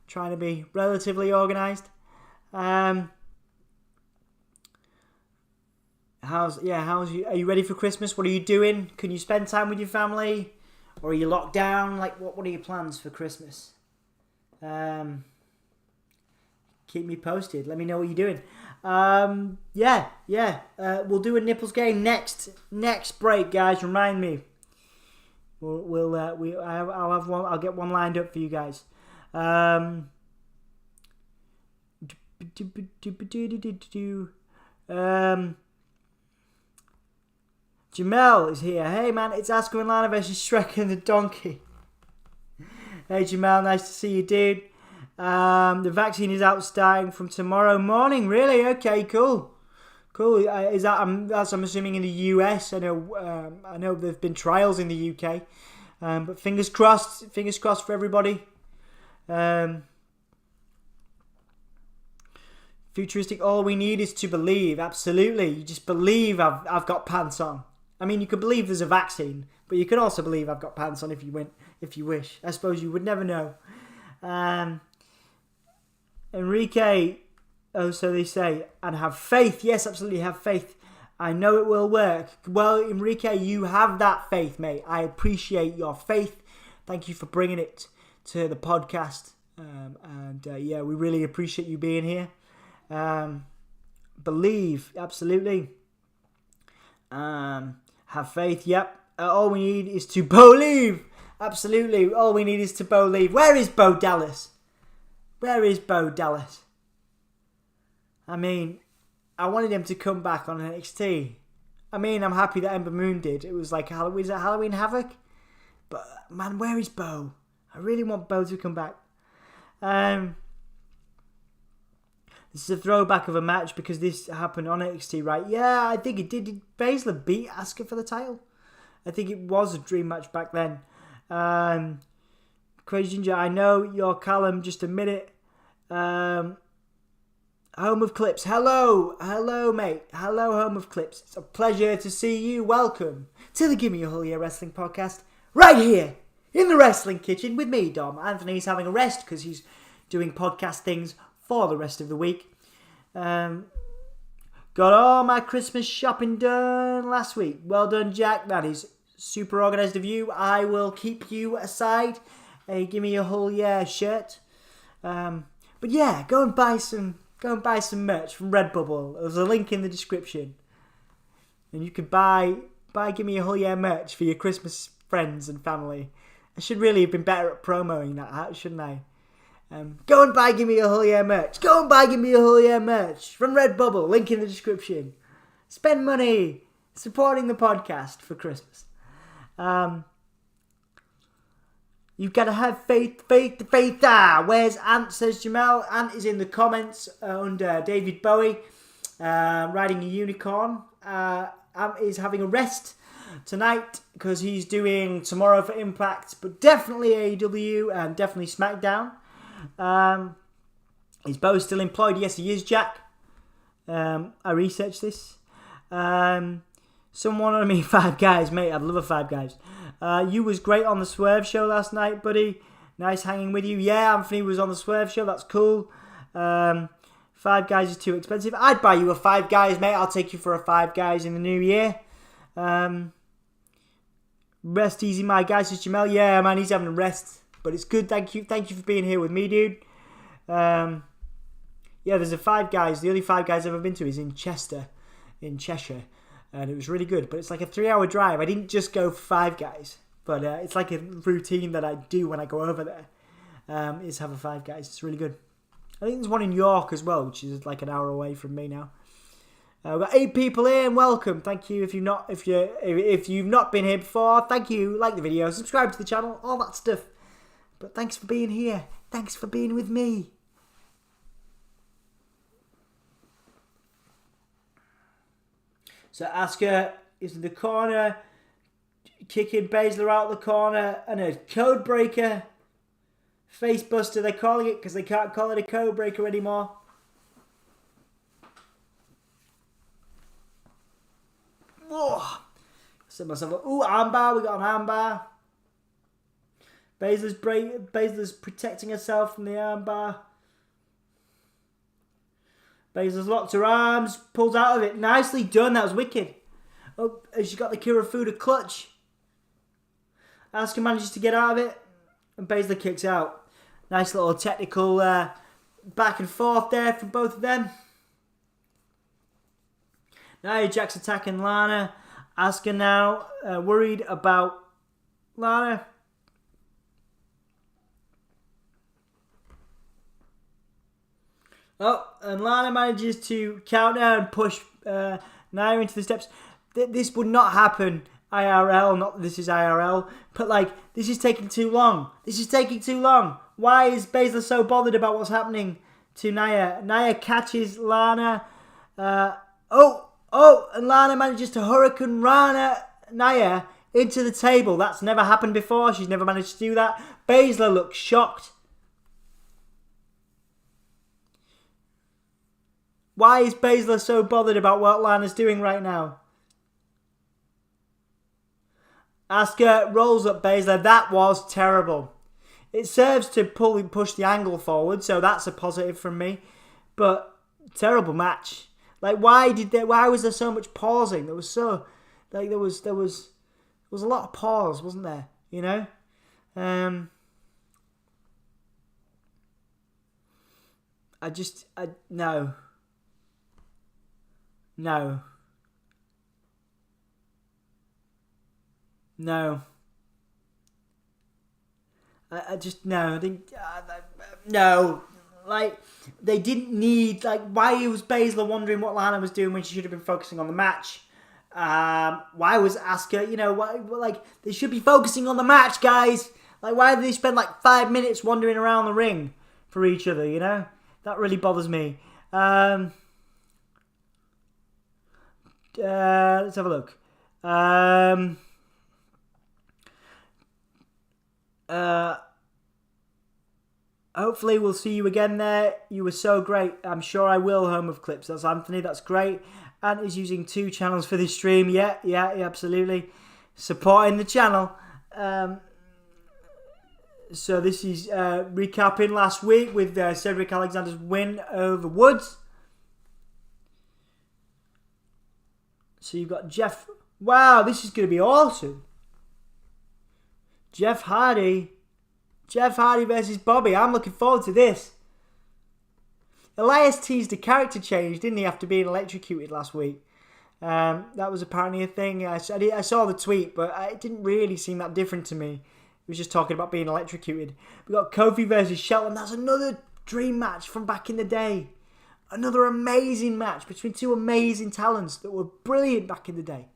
Trying to be relatively organised. Are you ready for Christmas? What are you doing? Can you spend time with your family? Or are you locked down? Like, what are your plans for Christmas? Keep me posted. Let me know what you're doing. We'll do a nipples game next break, guys. Remind me. I'll have one. I'll get one lined up for you guys. Jamel is here. Hey man, it's Asuka and Lana versus Shrek and the Donkey. Hey Jamel, nice to see you, dude. The vaccine is out starting from tomorrow morning. Really? Okay, cool. Is that that's I'm assuming in the US. I know there've been trials in the UK, but fingers crossed for everybody. Futuristic. All we need is to believe. Absolutely, you just believe. I've got pants on. I mean, you could believe there's a vaccine, but you can also believe I've got pants on if you wish. I suppose you would never know. Enrique, so they say, and have faith. Yes, absolutely, have faith. I know it will work. Well, Enrique, you have that faith, mate. I appreciate your faith. Thank you for bringing it to the podcast. We really appreciate you being here. Believe, absolutely. Have faith, yep. All we need is to believe. Absolutely, all we need is to believe. Where is Bo Dallas? I mean, I wanted him to come back on NXT. I mean, I'm happy that Ember Moon did. It was like Halloween Havoc? But, man, where is Bo? I really want Bo to come back. This is a throwback of a match because this happened on NXT, right? Yeah, I think it did. Did Baszler beat Asuka for the title? I think it was a dream match back then. Crazy Ginger, I know you're Callum. Just a minute. Home of Clips. Hello, mate. Hello, Home of Clips. It's a pleasure to see you. Welcome to the Gimme a Whole Year Wrestling podcast. Right here in the Wrestling Kitchen with me, Dom. Anthony's having a rest because he's doing podcast things for the rest of the week. Got all my Christmas shopping done last week. Well done, Jack. That is super organised of you. I will keep you aside. Give me a whole year shirt. But yeah, go and buy some merch from Redbubble. There's a link in the description, and you can buy Give Me a Whole Year merch for your Christmas friends and family. I should really have been better at promoting that, shouldn't I? Go and buy Give Me a Whole Year merch. Go and buy Give Me a Whole Year merch from Redbubble. Link in the description. Spend money supporting the podcast for Christmas. You've got to have faith. Where's Ant, says Jamel. Ant is in the comments under David Bowie, riding a unicorn. Ant is having a rest tonight because he's doing tomorrow for Impact, but definitely AEW and definitely SmackDown. Is Bo still employed? Yes, he is, Jack. I researched this. Someone on me, Five Guys, mate. I'd love a Five Guys. You was great on the Swerve show last night, buddy. Nice hanging with you. Yeah, Anthony was on the Swerve show. That's cool. Five Guys is too expensive. I'd buy you a Five Guys, mate. I'll take you for a Five Guys in the new year. Rest easy, my guy, says Jamel. Yeah, man, he's having a rest. But it's good. Thank you for being here with me, dude. Yeah, there's a Five Guys. The only Five Guys I've ever been to is in Chester, in Cheshire. And it was really good. But it's like a 3-hour drive. I didn't just go for Five Guys. But it's like a routine that I do when I go over there. Is have a Five Guys. It's really good. I think there's one in York as well, which is like an hour away from me now. We've got 8 people here, and welcome. Thank you. If you've not been here before, thank you. Like the video, subscribe to the channel, all that stuff. But thanks for being here. Thanks for being with me. So Asuka is in the corner, kicking Baszler out of the corner, and a code breaker. Face buster, they're calling it because they can't call it a code breaker anymore. Set myself up. Ooh, armbar. We got an armbar. Baszler's protecting herself from the armbar. Baszler's locked her arms. Pulls out of it. Nicely done. That was wicked. Oh, she got the Kirifuda clutch. Asuka manages to get out of it. And Baszler kicks out. Nice little technical back and forth there from both of them. Nia Jax attacking Lana. Asuka now worried about Lana. Oh, and Lana manages to counter and push Nia into the steps. This would not happen IRL, not that this is IRL, but like, this is taking too long. This is taking too long. Why is Baszler so bothered about what's happening to Nia? Nia catches Lana. And Lana manages to Hurricane Nia into the table. That's never happened before. She's never managed to do that. Baszler looks shocked. Why is Baszler so bothered about what Lana's doing right now? Asuka rolls up Baszler. That was terrible. It serves to push the angle forward, so that's a positive from me. But terrible match. Like, why was there so much pausing? There was a lot of pause, wasn't there? You know? No. No. No. I think... no. Like, they didn't need... Like, why was Baszler wondering what Lana was doing when she should have been focusing on the match? Why was Asuka... You know, like, they should be focusing on the match, guys. Like, why did they spend, like, 5 minutes wandering around the ring for each other, you know? That really bothers me. Let's have a look. Hopefully we'll see you again there. You were so great. I'm sure I will, Home of Clips. That's Anthony. That's great. And is using 2 channels for this stream. Yeah, absolutely. Supporting the channel. So this is recapping last week with Cedric Alexander's win over Woods. So you've got Jeff. Wow, this is going to be awesome. Jeff Hardy versus Bobby. I'm looking forward to this. Elias teased a character change, didn't he, after being electrocuted last week? That was apparently a thing. I saw the tweet, but it didn't really seem that different to me. He was just talking about being electrocuted. We got Kofi versus Shelton. That's another dream match from back in the day. Another amazing match between 2 amazing talents that were brilliant back in the day.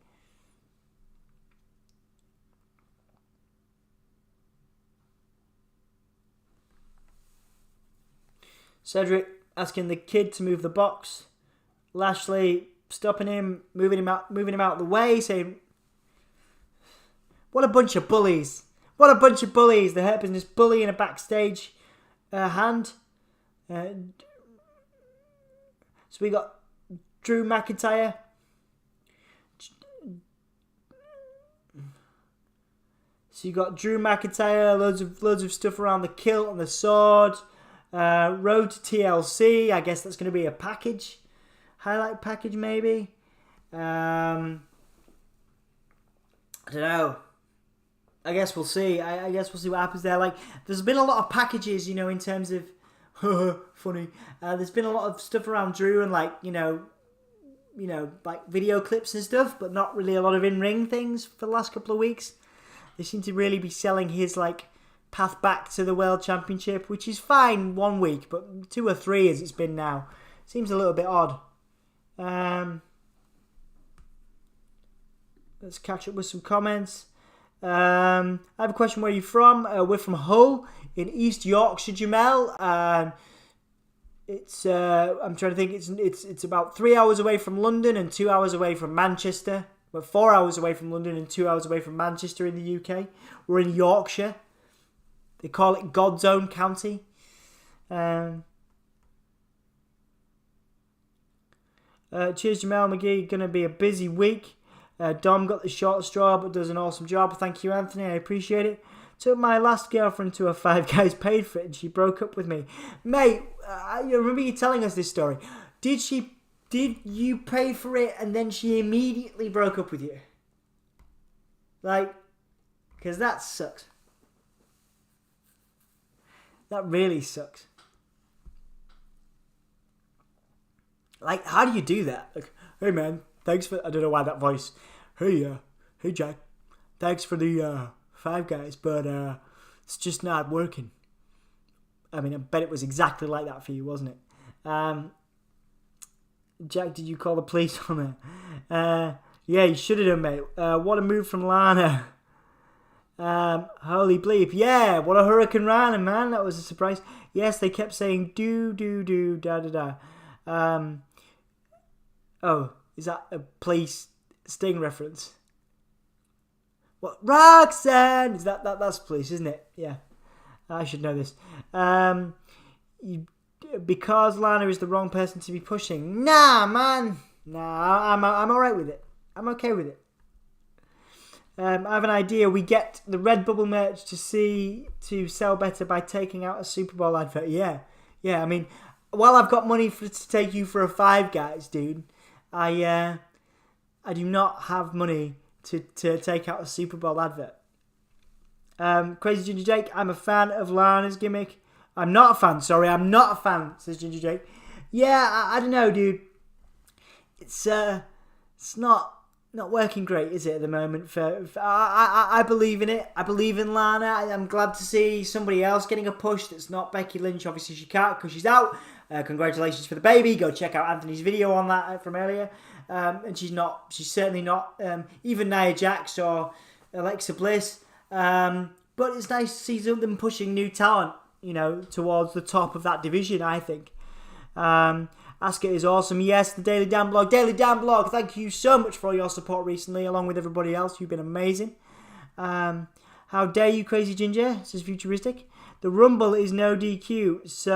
Cedric asking the kid to move the box. Lashley stopping him, moving him out of the way, saying, "What a bunch of bullies! What a bunch of bullies!" The Hurt Business bullying a backstage hand. So we got Drew McIntyre. So you got Drew McIntyre, loads of stuff around the kilt and the sword. Road to TLC. I guess that's going to be a package. Highlight package, maybe. I don't know. I guess we'll see. I guess we'll see what happens there. Like, there's been a lot of packages, you know, in terms of... funny. There's been a lot of stuff around Drew and, like, you know, like video clips and stuff, but not really a lot of in-ring things for the last couple of weeks. They seem to really be selling his, like, path back to the World Championship, which is fine 1 week, but 2 or 3 as it's been now. Seems a little bit odd. Let's catch up with some comments. I have a question. Where are you from? We're from Hull in East Yorkshire, Jamel. It's I'm trying to think. It's about 3 hours away from London and 2 hours away from Manchester. We're 4 hours away from London and 2 hours away from Manchester in the UK. We're in Yorkshire. They call it God's Own County. Cheers, Jamel McGee. Going to be a busy week. Dom got the short straw, but does an awesome job. Thank you, Anthony. I appreciate it. Took my last girlfriend to a Five Guys, paid for it, and she broke up with me. Mate, I remember you telling us this story. Did you pay for it and then she immediately broke up with you? Like, because that sucks. That really sucks. Like, how do you do that? Like, hey man, thanks for, I don't know why that voice. Hey Jack, thanks for the Five Guys, but it's just not working. I mean, I bet it was exactly like that for you, wasn't it? Jack, did you call the police on her? Yeah, you should have done, mate. What a move from Lana. Holy bleep. Yeah, what a Hurricane Rana, man. That was a surprise. Yes, they kept saying do, da. Oh, is that a police Sting reference? What? Roxanne! Is that's police, isn't it? Yeah. I should know this. Because Lana is the wrong person to be pushing. Nah, man. Nah, I'm alright with it. I'm okay with it. I have an idea. We get the Redbubble merch to sell better by taking out a Super Bowl advert. Yeah. I mean, while I've got money to take you for a Five Guys, dude, I do not have money to take out a Super Bowl advert. Crazy Ginger Jake, I'm a fan of Lana's gimmick. I'm not a fan, says Ginger Jake. Yeah, I don't know, dude. It's not working great, is it, at the moment? I believe in it. I believe in Lana. I'm glad to see somebody else getting a push that's not Becky Lynch. Obviously, she can't because she's out. Congratulations for the baby. Go check out Anthony's video on that from earlier. And she's certainly not even Nia Jax or Alexa Bliss. But it's nice to see them pushing new talent, towards the top of that division, I think. Asuka is awesome. Yes, the Daily Damn Blog. Daily Damn Blog, thank you so much for all your support recently, along with everybody else. You've been amazing. How dare you, Crazy Ginger, says Futuristic. The Rumble is no DQ, so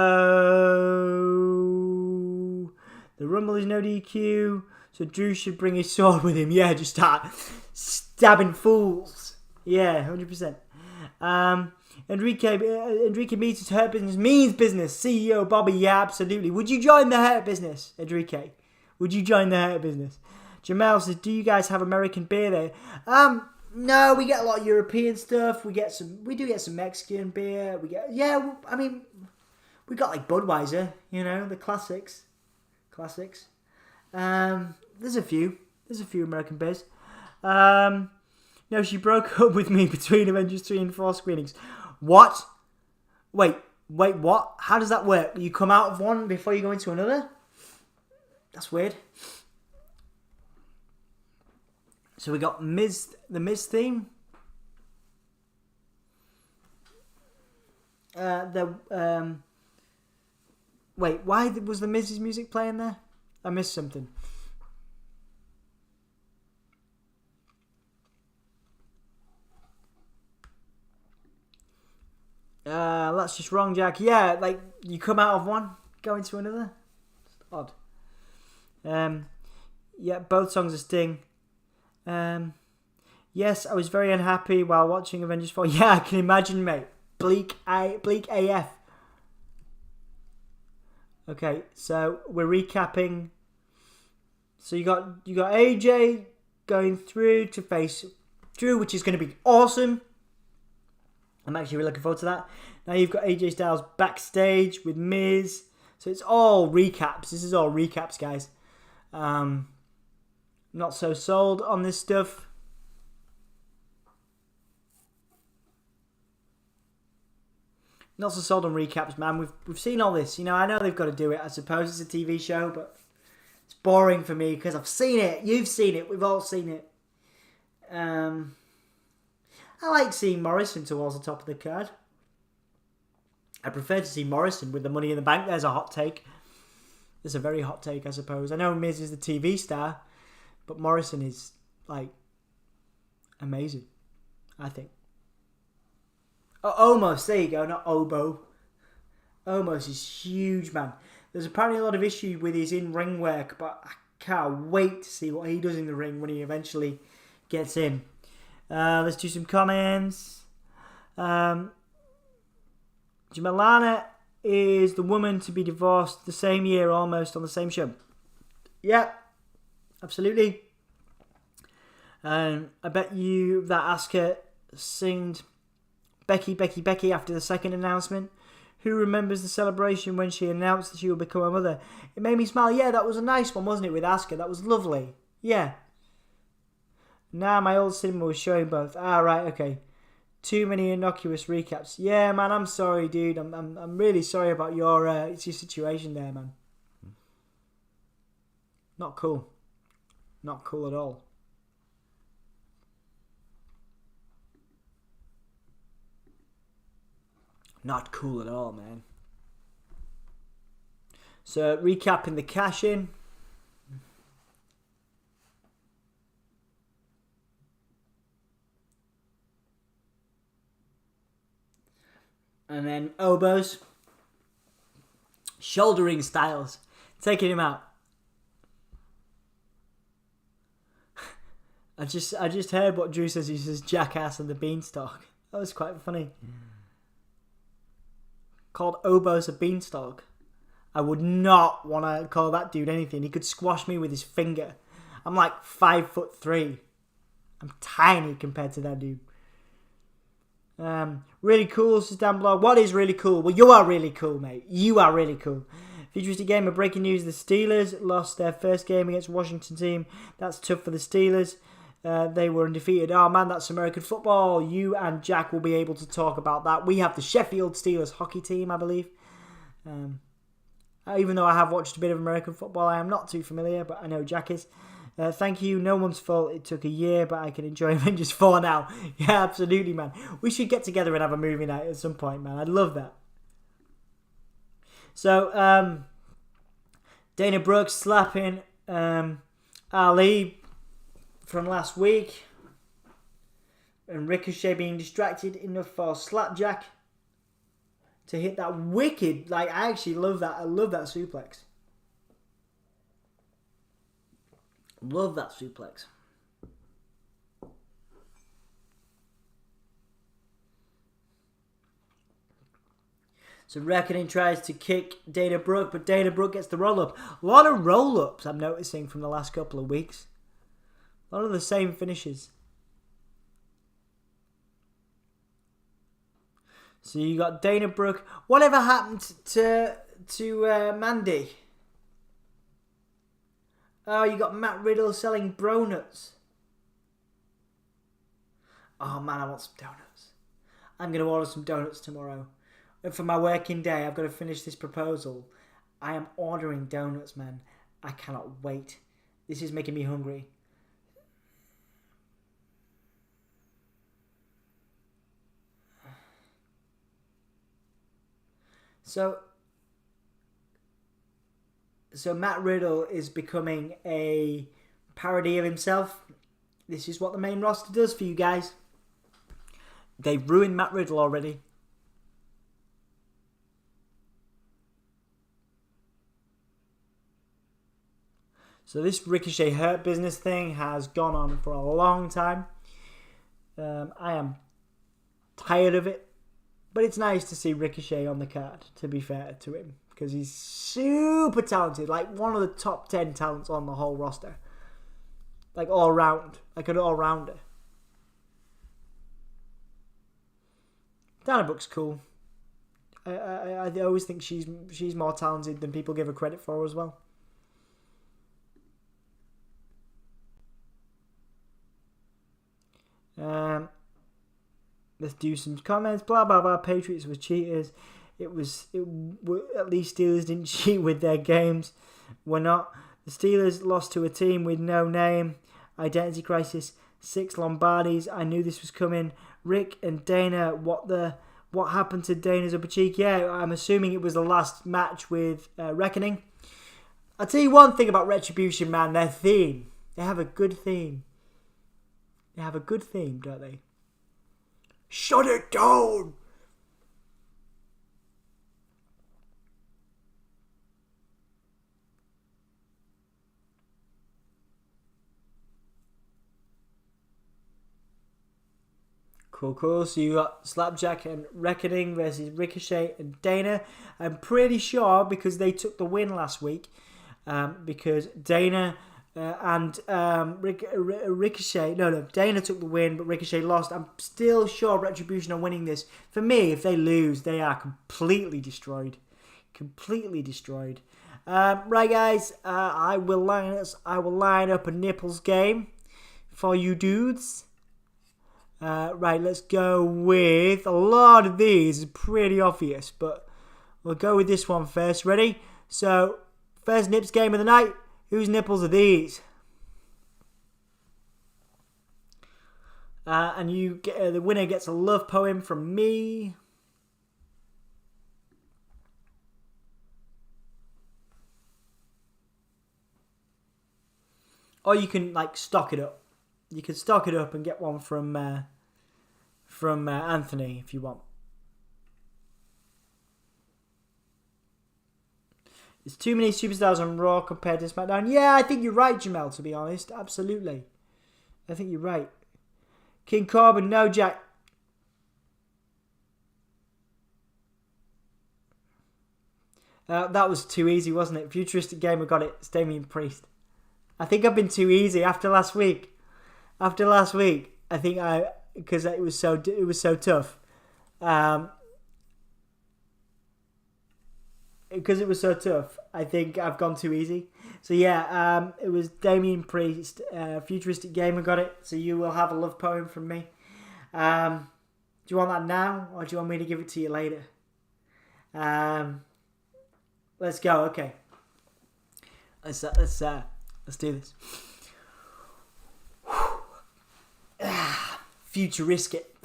Drew should bring his sword with him. Yeah, just start stabbing fools. Yeah, 100%. Enrique means Hurt Business means business. CEO Bobby, yeah, absolutely. Would you join the Hurt Business, Enrique? Would you join the Hurt Business? Jamel says, do you guys have American beer there? No, we get a lot of European stuff. We do get some Mexican beer. We got like Budweiser, the classics. There's a few American beers. No, she broke up with me between Avengers 3 and 4 screenings. What? Wait, what? How does that work? You come out of one before you go into another? That's weird. So we got the Miz theme. Wait, why was the Miz's music playing there? I missed something. That's just wrong, Jack. Yeah, like you come out of one, go into another. It's odd. Yeah, both songs are Sting. Yes, I was very unhappy while watching Avengers 4. Yeah, I can imagine, mate. Bleak AF. Okay, so we're recapping. So you got AJ going through to face Drew, which is going to be awesome. I'm actually really looking forward to that. Now you've got AJ Styles backstage with Miz. So it's all recaps. This is all recaps, guys. Not so sold on this stuff. Not so sold on recaps, man. We've seen all this. I know they've got to do it. I suppose it's a TV show, but it's boring for me because I've seen it. You've seen it. We've all seen it. I like seeing Morrison towards the top of the card. I prefer to see Morrison with the Money in the Bank. There's a hot take. There's a very hot take, I suppose. I know Miz is the TV star, but Morrison is, like, amazing, I think. Oh, Omos, there you go, not Obo. Omos is huge, man. There's apparently a lot of issue with his in-ring work, but I Can't wait to see what he does in the ring when he eventually gets in. Let's do some comments. Jamalana is the woman to be divorced the same year almost on the same show. Yeah, absolutely. I bet you that Asuka singed Becky after the second announcement. Who remembers the celebration when she announced that she would become a mother? It made me smile. Yeah, that was a nice one, wasn't it, with Asuka? That was lovely. Yeah. Nah, my old cinema was showing both. Ah, right, okay. Too many innocuous recaps. Yeah, man, I'm sorry, dude. I'm really sorry about your situation there, man. Not cool. Not cool at all. Not cool at all, man. So, recapping the cash-in. And then Obo's shouldering Styles, taking him out. I just heard what Drew says. He says jackass and the beanstalk. That was quite funny. Called Obo's a beanstalk. I would not want to call that dude anything. He could squash me with his finger. I'm like 5'3". I'm tiny compared to that dude. Really cool, says Dan Blog. What is really cool? Well, you are really cool, mate. You are really cool. Futuristic Gamer, breaking news. The Steelers lost their first game against Washington team. That's tough for the Steelers. They were undefeated. Oh, man, that's American football. You and Jack will be able to talk about that. We have the Sheffield Steelers hockey team, I believe. Even though I have watched a bit of American football, I am not too familiar, but I know Jack is. Thank you. No one's fault. It took a year, but I can enjoy Avengers 4 now. Yeah, absolutely, man. We should get together and have a movie night at some point, man. I'd love that. So, Dana Brooke slapping Ali from last week. And Ricochet being distracted enough for Slapjack to hit that wicked, I actually love that. I love that suplex. Love that suplex. So Reckoning tries to kick Dana Brooke, but Dana Brooke gets the roll-up. A lot of roll-ups I'm noticing from the last couple of weeks. A lot of the same finishes. So you got Dana Brooke. Whatever happened to Mandy? Oh, you got Matt Riddle selling Bronuts. Oh man, I want some donuts. I'm going to order some donuts tomorrow. And for my working day, I've got to finish this proposal. I am ordering donuts, man. I cannot wait. This is making me hungry. So Matt Riddle is becoming a parody of himself. This is what the main roster does for you guys. They've ruined Matt Riddle already. So this Ricochet Hurt Business thing has gone on for a long time. I am tired of it. But it's nice to see Ricochet on the card, to be fair to him. Because he's super talented. Like one of the top 10 talents on the whole roster. Like all round. Like an all-rounder. Dana Brooke's cool. I always think she's more talented than people give her credit for as well. Let's do some comments. Blah blah blah. Patriots were cheaters. At least Steelers didn't cheat with their games. We're not. The Steelers lost to a team with no name. Identity crisis. 6 Lombardis. I knew this was coming. Rick and Dana. What happened to Dana's upper cheek? Yeah, I'm assuming it was the last match with Reckoning. I'll tell you one thing about Retribution, man. Their theme. They have a good theme. They have a good theme, don't they? Shut it down! Cool. So you got Slapjack and Reckoning versus Ricochet and Dana. I'm pretty sure because they took the win last week. Because Dana and Ricochet... No, Dana took the win, but Ricochet lost. I'm still sure Retribution are winning this. For me, if they lose, they are completely destroyed. Right, guys. I will line up a nipples game for you dudes. Right, let's go with... A lot of these are pretty obvious, but we'll go with this one first. Ready? So, first nips game of the night. Whose nipples are these? And you get the winner gets a love poem from me. Or you can stock it up. You can stock it up and get one from Anthony if you want. There's too many superstars on Raw compared to SmackDown. Yeah, I think you're right, Jamel, to be honest. Absolutely. I think you're right. King Corbin, no, Jack. That was too easy, wasn't it? Futuristic Gamer got it. It's Damian Priest. I think I've been too easy after last week. I think because it was so tough. Because it was so tough, I think I've gone too easy. So yeah, it was Damian Priest. Futuristic Gamer got it. So you will have a love poem from me. Do you want that now, or do you want me to give it to you later? Let's go. Okay. Let's do this. Futuristic.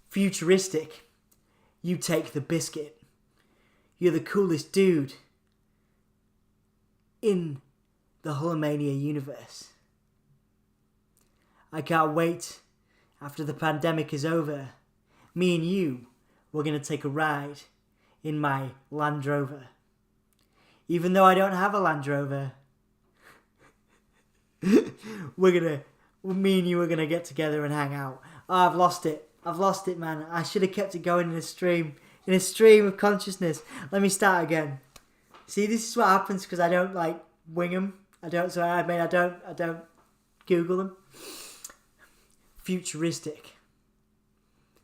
Futuristic. You take the biscuit. You're the coolest dude in the Hulkamania universe. I can't wait after the pandemic is over. Me and you, we're going to take a ride in my Land Rover. Even though I don't have a Land Rover, me and you are going to get together and hang out. Oh, I've lost it, man. I should have kept it going in a stream of consciousness. Let me start again. See, this is what happens because I don't wing them. I don't Google them. Futuristic.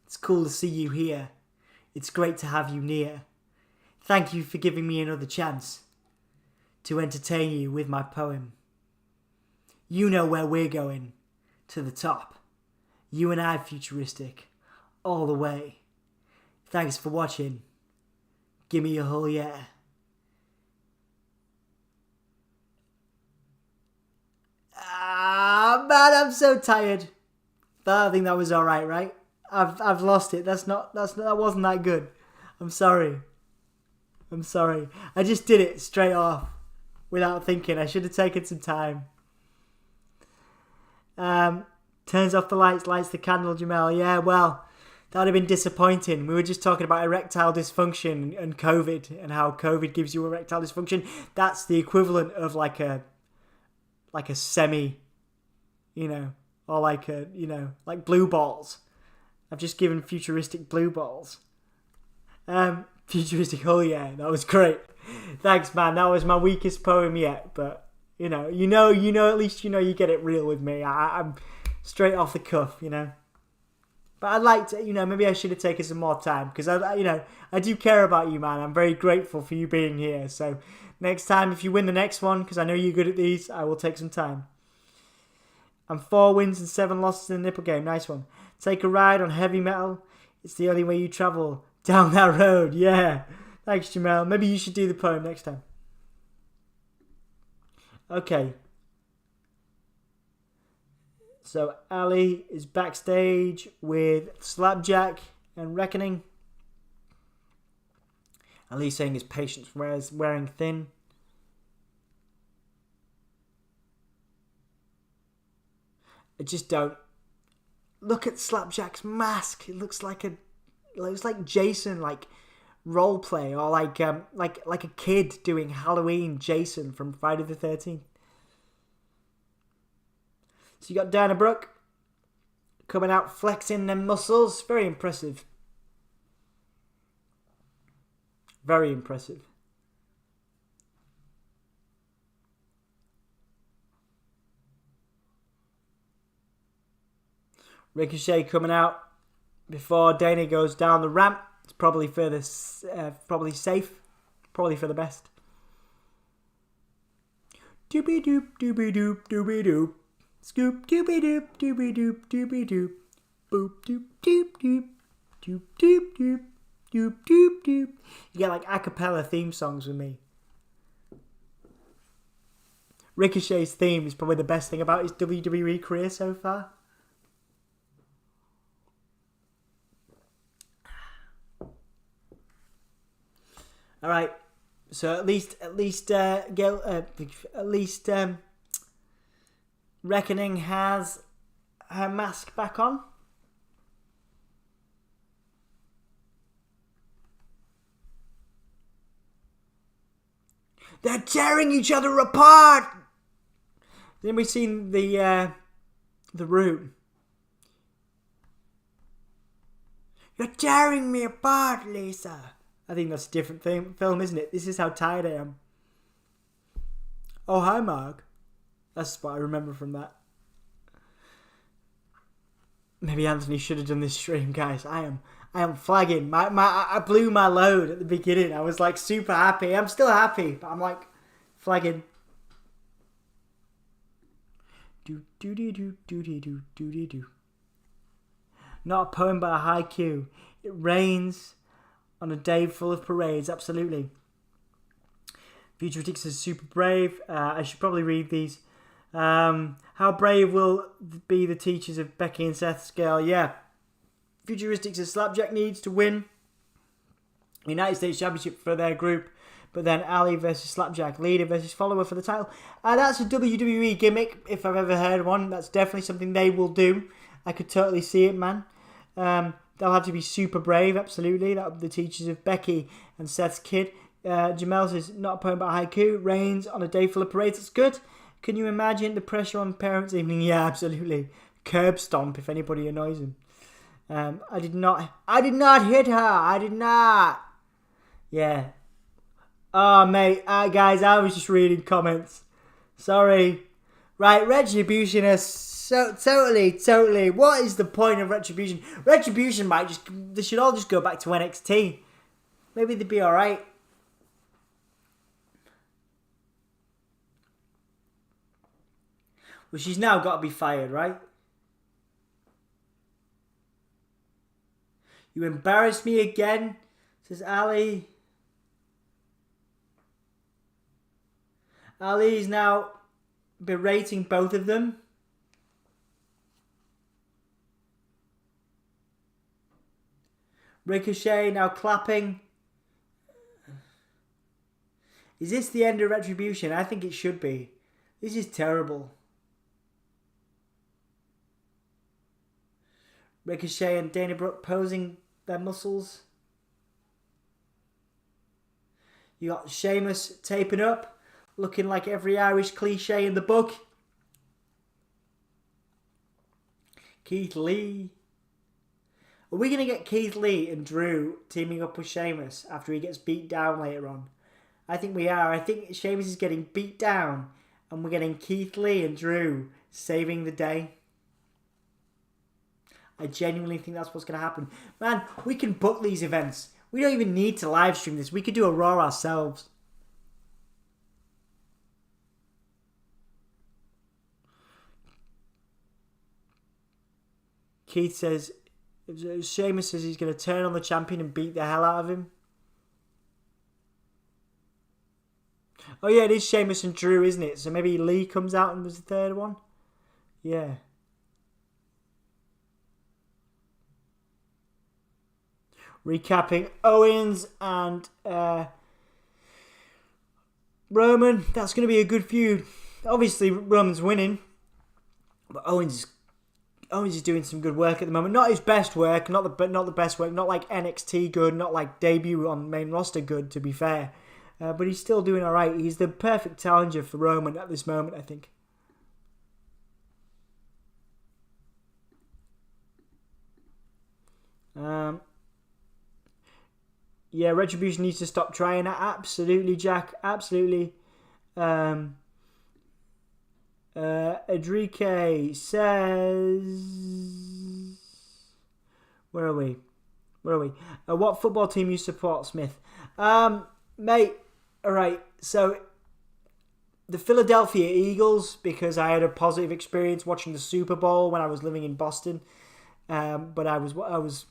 It's cool to see you here. It's great to have you near. Thank you for giving me another chance to entertain you with my poem. You know where we're going. To the top. You and I, futuristic. All the way. Thanks for watching. Gimme a whole yeah. Man, I'm so tired. But I think that was alright, right? I've lost it. That wasn't that good. I'm sorry. I just did it straight off. Without thinking. I should have taken some time. Turns off the lights, lights the candle, Jamel. Yeah, well, that would have been disappointing. We were just talking about erectile dysfunction and COVID and how COVID gives you erectile dysfunction. That's the equivalent of like a semi, or like blue balls. I've just given futuristic blue balls. Futuristic, oh yeah, that was great. Thanks, man. That was my weakest poem yet, but at least you get it real with me. I'm straight off the cuff, But I'd like to, maybe I should have taken some more time because I do care about you, man. I'm very grateful for you being here. So next time, if you win the next one, because I know you're good at these, I will take some time. And 4 wins and 7 losses in the nipple game. Nice one. Take a ride on heavy metal. It's the only way you travel down that road. Yeah. Thanks, Jamel. Maybe you should do the poem next time. Okay. So Ali is backstage with Slapjack and Reckoning. Ali saying his patience wearing thin. I just don't look at Slapjack's mask. It looks like Jason, role play, or like a kid doing Halloween Jason from Friday the 13th. So you got Dana Brooke, coming out flexing them muscles. Very impressive. Very impressive. Ricochet coming out before Dana goes down the ramp. It's probably further, probably safe, probably for the best. Doobie doop, doobie doop, doobie doop. Scoop, doobie doop, doobie doop, doobie doop. Boop, doop, doop, doop. Doop, doop, doop. Doop, doop, doop. You get like a cappella theme songs with me. Ricochet's theme is probably the best thing about his WWE career so far. All right, so at least, Reckoning has her mask back on. They're tearing each other apart. Then we've seen the room. You're tearing me apart, Lisa. I think that's a different film, isn't it? This is how tired I am. Oh, hi, Mark. That's what I remember from that. Maybe Anthony should have done this stream, guys. I am flagging. I blew my load at the beginning. I was like super happy. I'm still happy, but I'm like flagging. Do do do do do do do do do. Not a poem, but a haiku. It rains on a day full of parades. Absolutely. Futuristics is super brave. I should probably read these. How brave will be the teachers of Becky and Seth Scale? Yeah. Futuristics says Slapjack needs to win United States Championship for their group, but then Ali versus Slapjack, leader versus follower for the title. That's a WWE gimmick, if I've ever heard one. That's definitely something they will do. I could totally see it, man. They'll have to be super brave, absolutely. That'll be the teachers of Becky and Seth's kid. Jamel says, not a poem but haiku. Rains on a day full of parades. That's good. Can you imagine the pressure on parents' evening? Yeah, absolutely. Curb stomp if anybody annoys him. I did not hit her. I did not. Yeah. Oh, mate. Guys, I was just reading comments. Sorry. Right, Retribution is so totally. What is the point of Retribution? Retribution they should all just go back to NXT. Maybe they'd be alright. Well, she's now got to be fired, right? You embarrassed me again, says Ali. Ali is now berating both of them. Ricochet now clapping. Is this the end of Retribution? I think it should be. This is terrible. Ricochet and Dana Brooke posing their muscles. You got Sheamus taping up, looking like every Irish cliche in the book. Keith Lee. Are we going to get Keith Lee and Drew teaming up with Sheamus after he gets beat down later on? I think we are. I think Sheamus is getting beat down and we're getting Keith Lee and Drew saving the day. I genuinely think that's what's going to happen. Man, we can book these events. We don't even need to live stream this. We could do a Raw ourselves. Keith says, Sheamus says he's going to turn on the champion and beat the hell out of him. Oh yeah, it is Sheamus and Drew, isn't it? So maybe Lee comes out and was the third one? Yeah. Recapping Owens and Roman. That's going to be a good feud. Obviously, Roman's winning, but Owens is doing some good work at the moment. Not his best work, not the best work. Not like NXT good, not like debut on main roster good. To be fair, but he's still doing all right. He's the perfect challenger for Roman at this moment, I think. Yeah, Retribution needs to stop trying. Absolutely, Jack. Absolutely. Enrique says... Where are we? What football team you support, Smith? Mate, alright, so the Philadelphia Eagles, because I had a positive experience watching the Super Bowl when I was living in Boston. But I was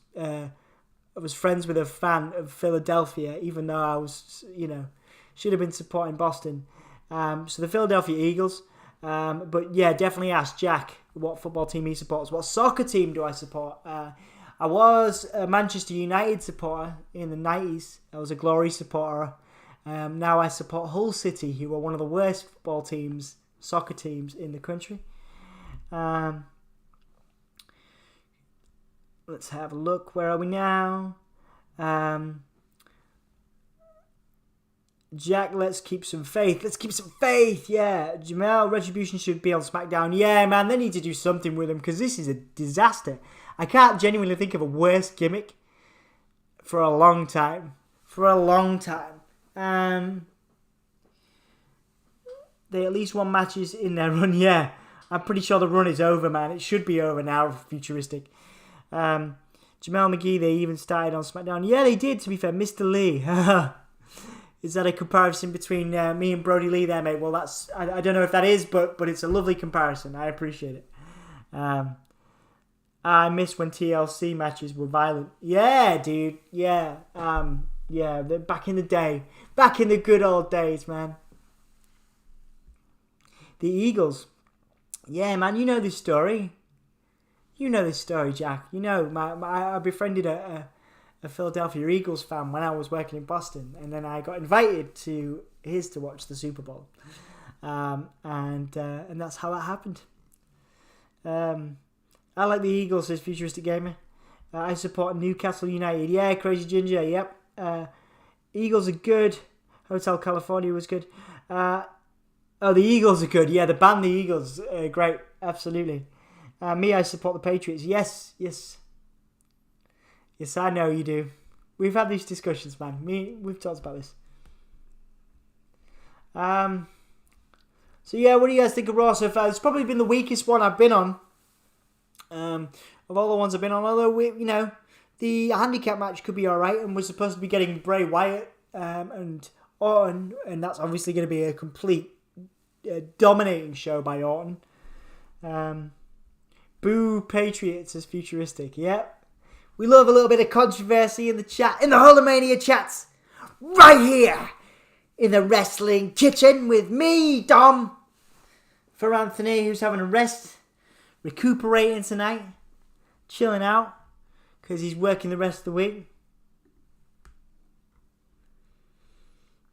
friends with a fan of Philadelphia, even though I was, should have been supporting Boston. So the Philadelphia Eagles. But yeah, definitely ask Jack what football team he supports. What soccer team do I support? I was a Manchester United supporter in the 90s. I was a Glory supporter. Now I support Hull City, who are one of the worst soccer teams in the country. Let's have a look. Where are we now? Jack, let's keep some faith. Yeah. Jamel, Retribution should be on SmackDown. Yeah, man, they need to do something with him because this is a disaster. I can't genuinely think of a worse gimmick for a long time. They at least won matches in their run. Yeah, I'm pretty sure the run is over, man. It should be over now, Futuristic. Jamel McGee, they even started on SmackDown. Yeah, they did, to be fair. Mr. Lee. Is that a comparison between me and Brody Lee there, mate? Well, that's... I don't know if that is, but it's a lovely comparison. I appreciate it. I miss when TLC matches were violent. Yeah, dude. Yeah. Yeah, back in the day. Back in the good old days, man. The Eagles. Yeah, man, you know this story. Jack. I befriended a Philadelphia Eagles fan when I was working in Boston, and then I got invited to watch the Super Bowl, and that's how it happened. I like the Eagles, says Futuristic Gamer. I support Newcastle United. Yeah, Crazy Ginger. Yep. Eagles are good. Hotel California was good. The Eagles are good. Yeah, the band the Eagles are great. Absolutely. Me, I support the Patriots. Yes, I know you do. We've had these discussions, man. We've talked about this. So yeah, what do you guys think of Raw so far? It's probably been the weakest one I've been on. Of all the ones I've been on, although the handicap match could be alright, and we're supposed to be getting Bray Wyatt and Orton, and that's obviously going to be a complete dominating show by Orton. Boo Patriots as Futuristic. Yep. We love a little bit of controversy in the chat, in the Hulkamania chats, right here in the wrestling kitchen with me, Dom, for Anthony, who's having a rest, recuperating tonight, chilling out, because he's working the rest of the week.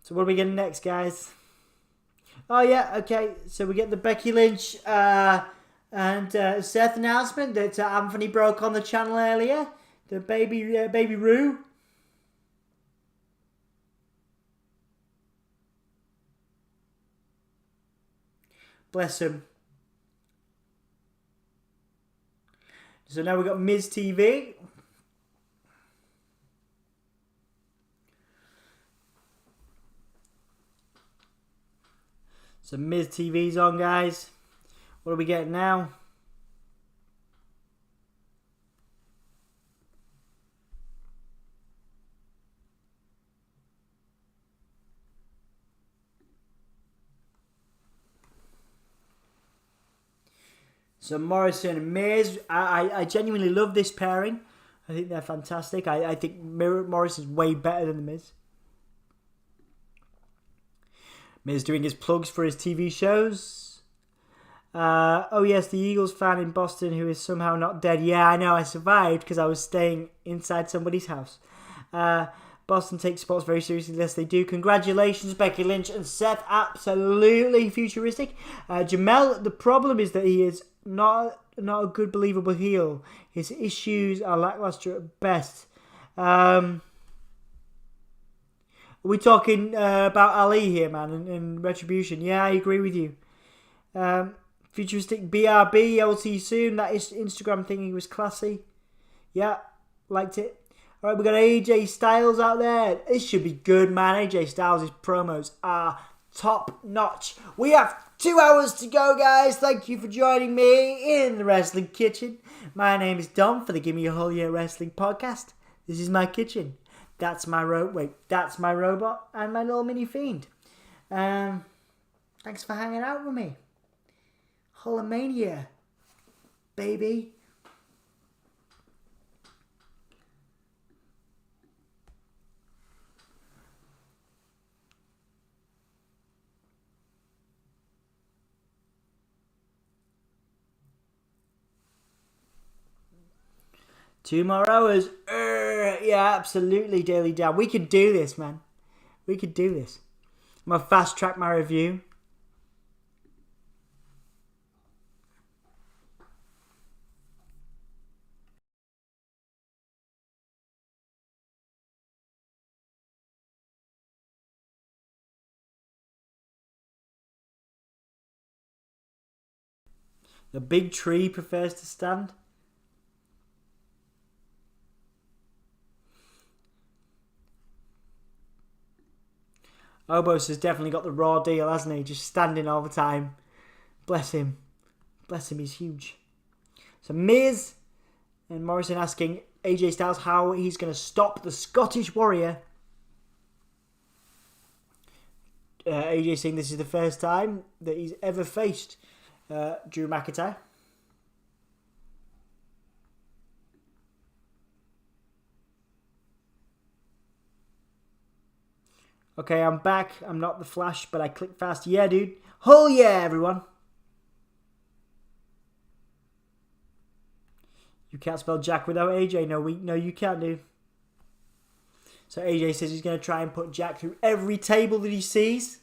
So what are we getting next, guys? Oh yeah, okay. So we get the Becky Lynch and Seth announcement that Anthony broke on the channel earlier. The baby Roo. Bless him. So now we've got Miz TV. So Miz TV's on, guys. What are we getting now? So Morrison and Miz, I genuinely love this pairing. I think they're fantastic. I think Morrison's way better than the Miz. Miz doing his plugs for his TV shows. Oh yes, the Eagles fan in Boston who is somehow not dead. Yeah, I know, I survived because I was staying inside somebody's house. Boston takes sports very seriously. Yes, they do. Congratulations, Becky Lynch and Seth. Absolutely Futuristic. Jamel, the problem is that he is not a good, believable heel. His issues are lackluster at best. Are we talking about Ali here, man, and Retribution? Yeah, I agree with you. Futuristic BRB, LT soon. That is Instagram thingy was classy. Yeah, Liked it. All right, we got AJ Styles out there. This should be good, man. AJ Styles' promos are top notch. We have 2 hours to go, guys. Thank you for joining me in the Wrestling Kitchen. My name is Dom for the Gimme a Whole Year Wrestling podcast. This is my kitchen. That's my that's my robot and my little mini fiend. Thanks for hanging out with me. Hulkamania, baby. Two more hours. Yeah, absolutely, Daily Dad. We could do this, man. We could do this. I'm going to fast track my review. The big tree prefers to stand. Obos has definitely got the raw deal, hasn't he? Just standing all the time. Bless him. Bless him, he's huge. So Miz and Morrison asking AJ Styles how he's going to stop the Scottish Warrior. AJ saying this is the first time that he's ever faced Drew McIntyre. Okay, I'm back. I'm not the Flash, but I click fast. Yeah, dude. Oh, yeah, everyone. You can't spell Jack without AJ. No, you can't, dude. So AJ says he's going to try and put Jack through every table that he sees.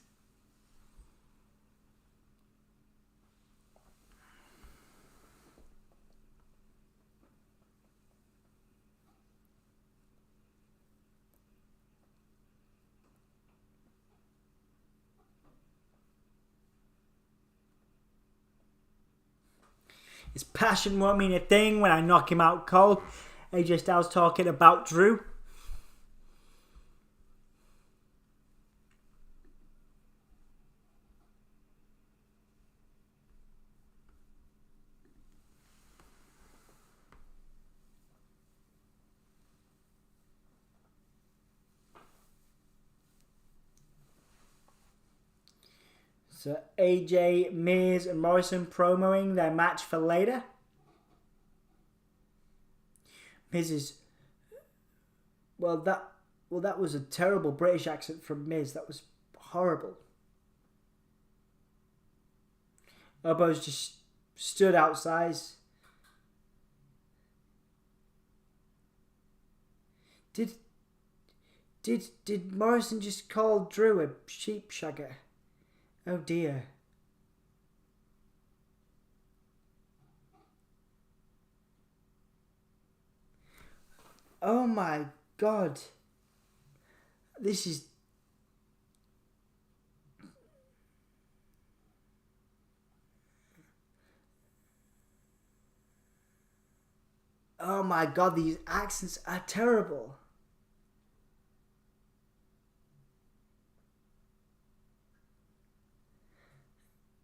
His passion won't mean a thing when I knock him out cold. AJ Styles talking about Drew. So AJ, Miz and Morrison promoing their match for later. Miz is... Well, that was a terrible British accent from Miz. That was horrible. Obos just stood outside. Did Morrison just call Drew a sheep shagger? Oh dear. Oh my god. This is... Oh my god, these accents are terrible.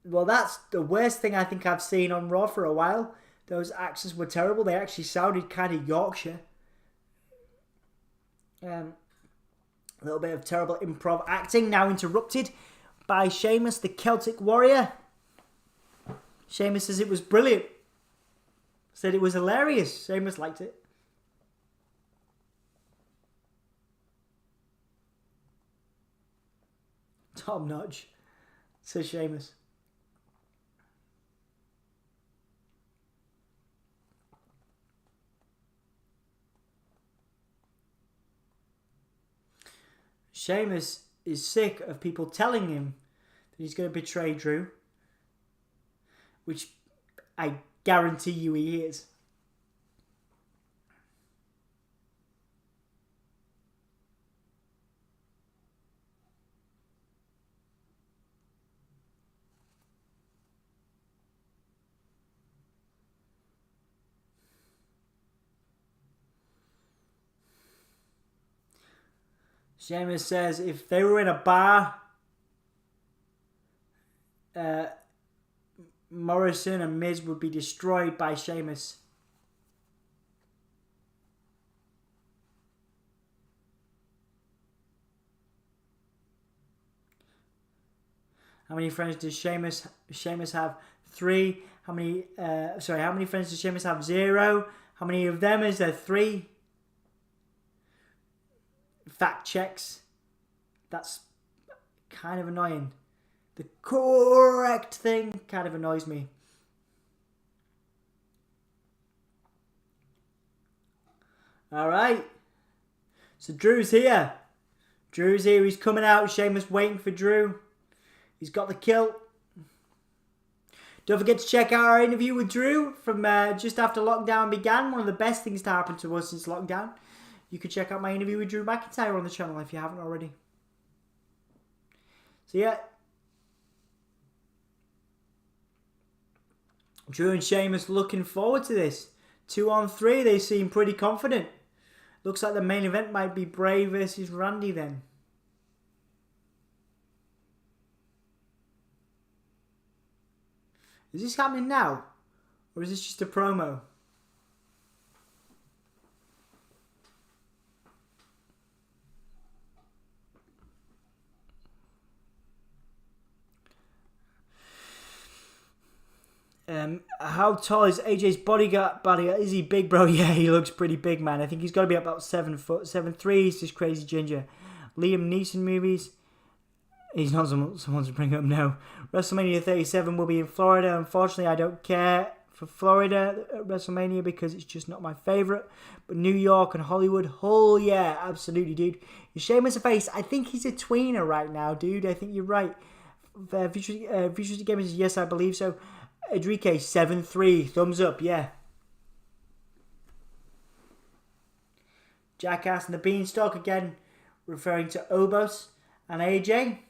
Well, that's the worst thing I think I've seen on Raw for a while. Those accents were terrible. They actually sounded kind of Yorkshire. A little bit of terrible improv acting. Now interrupted by Sheamus, the Celtic Warrior. Sheamus says it was brilliant. Said it was hilarious. Sheamus liked it. Top notch, says Sheamus. Sheamus is sick of people telling him that he's going to betray Drew, which I guarantee you he is. Sheamus says if they were in a bar, Morrison and Miz would be destroyed by Sheamus. How many friends does Sheamus have? 3. How many friends does Sheamus have? 0. How many of them is there? 3. Fact checks. That's kind of annoying. The correct thing kind of annoys me. Alright. So Drew's here. He's coming out. Sheamus waiting for Drew. He's got the kill. Don't forget to check out our interview with Drew from just after lockdown began. One of the best things to happen to us since lockdown. You can check out my interview with Drew McIntyre on the channel if you haven't already. So yeah. Drew and Sheamus looking forward to this. 2-on-3, they seem pretty confident. Looks like the main event might be Bray versus Randy then. Is this happening now? Or is this just a promo? How tall is AJ's bodyguard? Is he big, bro? Yeah, he looks pretty big, man. I think he's got to be about 7 foot. 7'3". He's just crazy ginger. Liam Neeson movies. He's not someone to bring up now. WrestleMania 37 will be in Florida. Unfortunately, I don't care for Florida at WrestleMania because it's just not my favourite. But New York and Hollywood, oh yeah, absolutely, dude. Is Sheamus a face? I think he's a tweener right now, dude. I think you're right. Futuristic Gamer says, yes, I believe so. Enrique, 7'3", thumbs up, yeah. Jackass and the Beanstalk again, referring to Obos and AJ.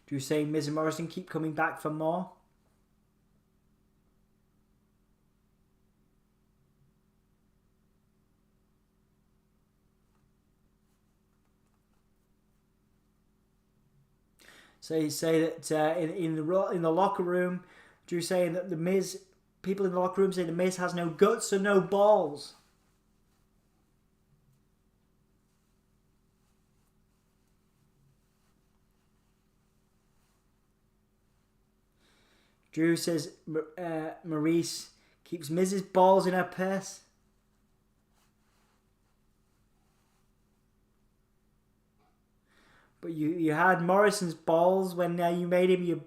Drew saying Miz and Morrison keep coming back for more. So you say that in the locker room, Drew saying that the Miz, people in the locker room say the Miz has no guts and no balls. Drew says Maurice keeps Miz's balls in her purse. But you had Morrison's balls when you made him your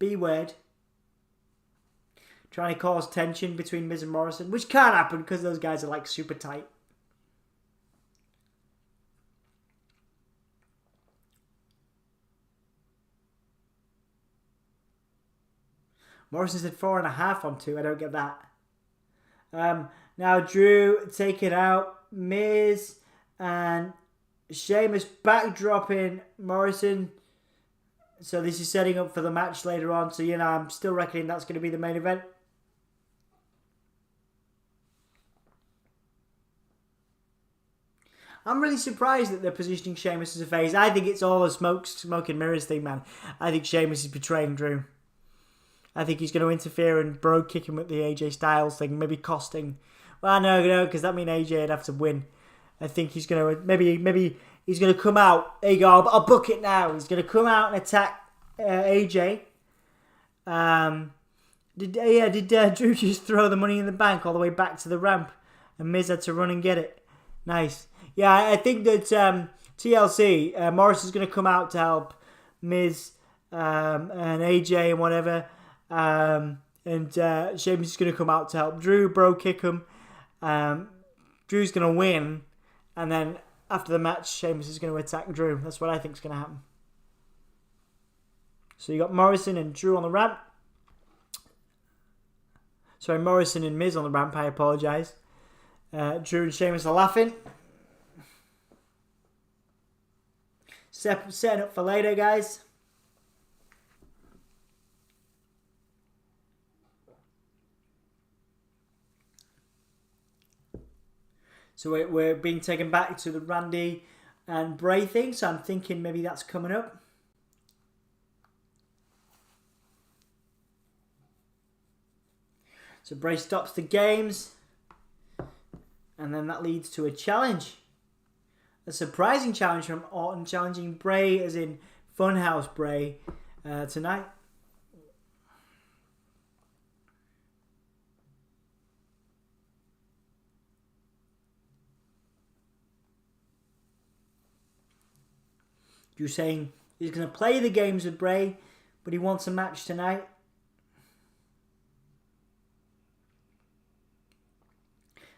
B-word. Trying to cause tension between Miz and Morrison, which can't happen because those guys are like super tight. Morrison said 4.5 on 2. I don't get that. Now Drew taking out Miz and Sheamus backdropping Morrison. So this is setting up for the match later on. So, I'm still reckoning that's going to be the main event. I'm really surprised that they're positioning Sheamus as a face. I think it's all a smoke and mirrors thing, man. I think Sheamus is betraying Drew. I think he's going to interfere and bro kick him with the AJ Styles thing, maybe costing. Well, no, because that means AJ would have to win. I think he's going to maybe he's going to come out. There you go. I'll book it now. He's going to come out and attack AJ. Did Drew just throw the Money in the Bank all the way back to the ramp, and Miz had to run and get it? Nice. Yeah, I think that TLC Morris is going to come out to help Miz and AJ and whatever. And Sheamus is going to come out to help Drew, bro kick him. Drew's going to win, and then after the match, Sheamus is going to attack Drew. That's what I think is going to happen. So you got Morrison and Drew on the ramp. Sorry, Morrison and Miz on the ramp. I apologise. Drew and Sheamus are laughing. Setting up for later, guys. So we're being taken back to the Randy and Bray thing. So I'm thinking maybe that's coming up. So Bray stops the games. And then that leads to a challenge. A surprising challenge from Orton, challenging Bray, as in Funhouse Bray, tonight. You're saying he's going to play the games with Bray, but he wants a match tonight.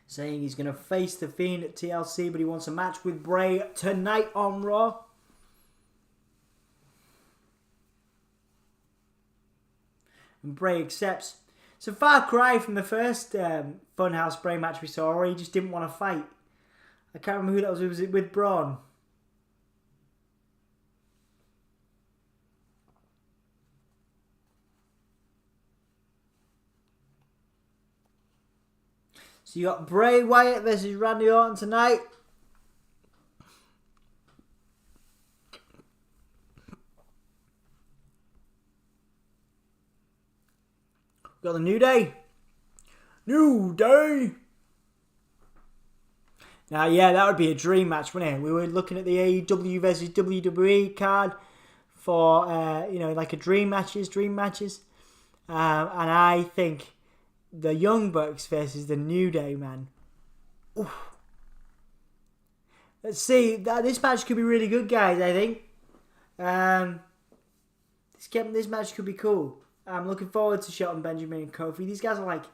Saying he's going to face The Fiend at TLC, but he wants a match with Bray tonight on Raw. And Bray accepts. It's a far cry from the first Funhouse Bray match we saw, where he just didn't want to fight. I can't remember who that was. Was it with Braun? So you got Bray Wyatt versus Randy Orton tonight. Got the New Day. New Day. Now, yeah, that would be a dream match, wouldn't it? We were looking at the AEW versus WWE card for, like a dream matches. And I think the Young Bucks versus the New Day, man. Oof. Let's see. This match could be really good, guys, I think. This match could be cool. I'm looking forward to Shelton Benjamin and Kofi. These guys are like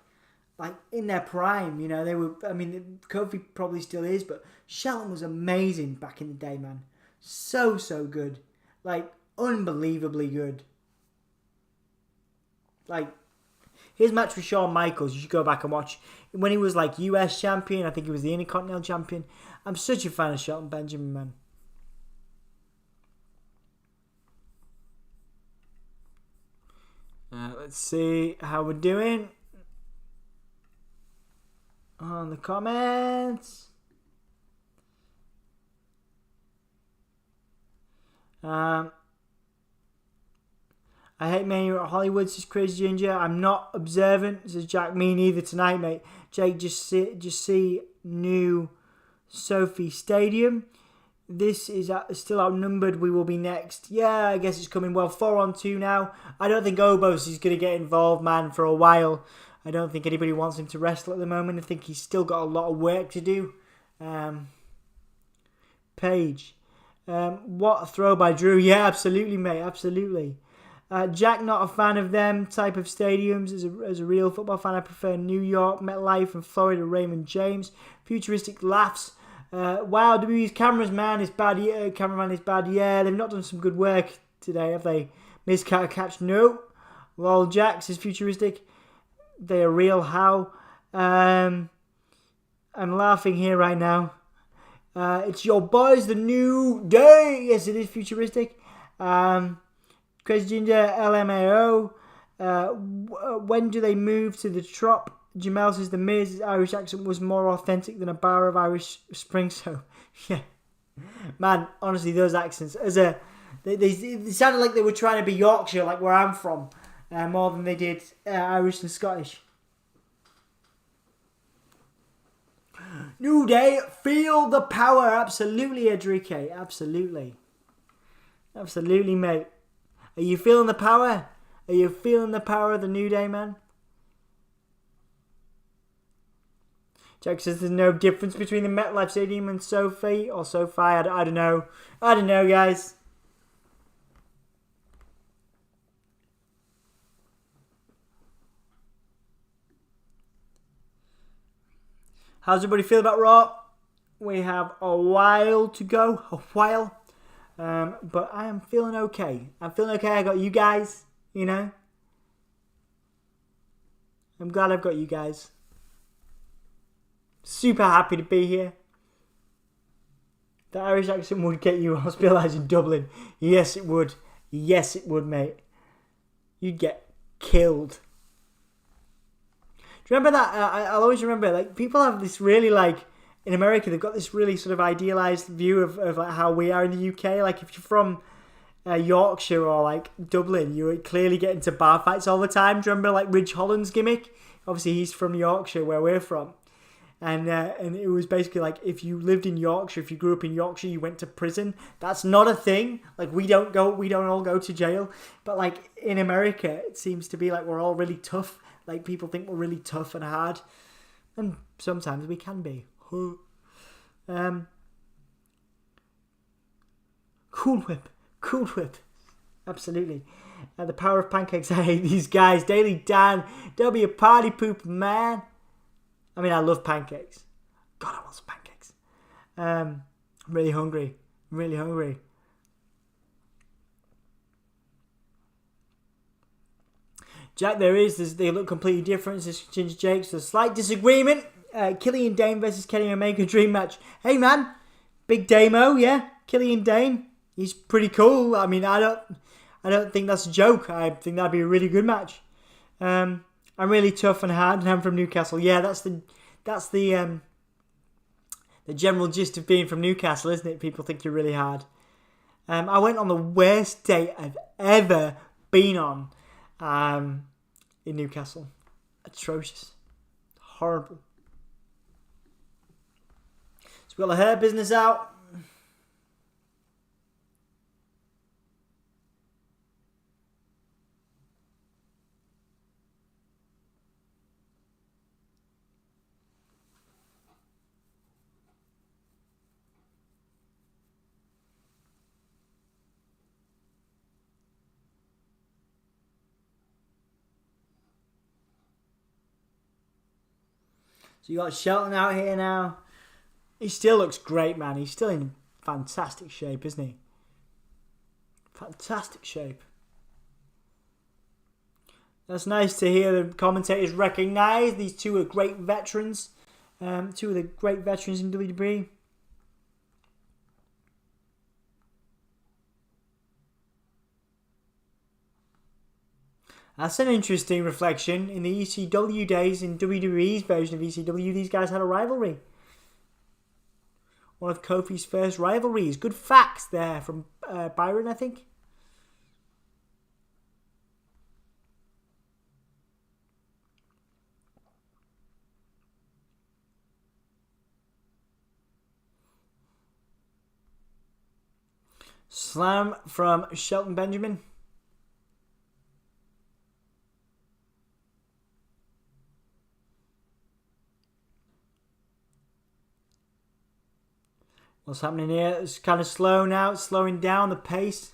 in their prime, you know. They were. I mean, Kofi probably still is, but Shelton was amazing back in the day, man. So good, like unbelievably good. Like his match with Shawn Michaels, you should go back and watch when he was like US champion. I think he was the Intercontinental champion. I'm such a fan of Shelton Benjamin, man. Let's see how we're doing on the comments. I hate Mania at Hollywood, says Crazy Ginger. I'm not observant, says Jack. Me neither tonight, mate. Jake, just see new Sophie Stadium. This is still outnumbered. We will be next. Yeah, I guess it's coming. Well, 4-on-2 now. I don't think Obos is going to get involved, man, for a while. I don't think anybody wants him to wrestle at the moment. I think he's still got a lot of work to do. Paige. What a throw by Drew. Yeah, absolutely, mate. Absolutely. Jack, not a fan of them type of stadiums. As a real football fan, I prefer New York, MetLife, and Florida, Raymond James. Futuristic laughs. Wow, WWE's cameraman is bad. Yeah, they've not done some good work today, have they? Miss Catch, no. Lol, Jax is futuristic. They are real. How? I'm laughing here right now. It's your boys, the New Day. Yes, it is futuristic. Crazy Ginger, LMAO. When do they move to the Trop? Jamel says the Miz's Irish accent was more authentic than a bar of Irish Spring. So, yeah. Man, honestly, those accents, they sounded like they were trying to be Yorkshire, like where I'm from, more than they did Irish and Scottish. New Day, feel the power. Absolutely, Enrique. Absolutely. Absolutely, mate. Are you feeling the power? Are you feeling the power of the New Day, man? Jack says there's no difference between the MetLife Stadium and SoFi or SoFi. I don't know. I don't know, guys. How's everybody feel about Raw? We have a while to go. A while. But I am feeling okay. I'm feeling okay. I got you guys, you know. I'm glad I've got you guys. Super happy to be here. The Irish accent would get you hospitalised in Dublin. Yes, it would. Yes, it would, mate. You'd get killed. Do you remember that? I'll always remember, like, people have this really, like, in America, they've got this really sort of idealised view of like, how we are in the UK. Like, if you're from Yorkshire or, like, Dublin, you would clearly get into bar fights all the time. Do you remember, like, Ridge Holland's gimmick? Obviously, he's from Yorkshire, where we're from. And it was basically like, if you lived in Yorkshire, if you grew up in Yorkshire, you went to prison. That's not a thing. Like, we don't all go to jail. But, like, in America, it seems to be like we're all really tough. Like, people think we're really tough and hard. And sometimes we can be. Cool Whip. Absolutely. The power of pancakes. I hate these guys. Daily Dan, they'll be a party pooper, man. I mean, I love pancakes. God, I want some pancakes. I'm really hungry. Jack, they look completely different. This Ginger Jakes. There's a slight disagreement. Killian Dane versus Kenny Omega dream match. Hey, man. Big Damo, yeah. Killian Dane. He's pretty cool. I mean, I don't think that's a joke. I think that'd be a really good match. I'm really tough and hard, and I'm from Newcastle. Yeah, that's the general gist of being from Newcastle, isn't it? People think you're really hard. I went on the worst date I've ever been on in Newcastle. Atrocious. Horrible. So we got the hair business out. So you got Shelton out here now. He still looks great, man. He's still in fantastic shape, isn't he? Fantastic shape. That's nice to hear the commentators recognise these two are great veterans. Two of the great veterans in WWE. That's an interesting reflection. In the ECW days, in WWE's version of ECW, these guys had a rivalry. One of Kofi's first rivalries. Good facts there from Byron, I think. Slam from Shelton Benjamin. What's happening here? It's kind of slow now. It's slowing down the pace.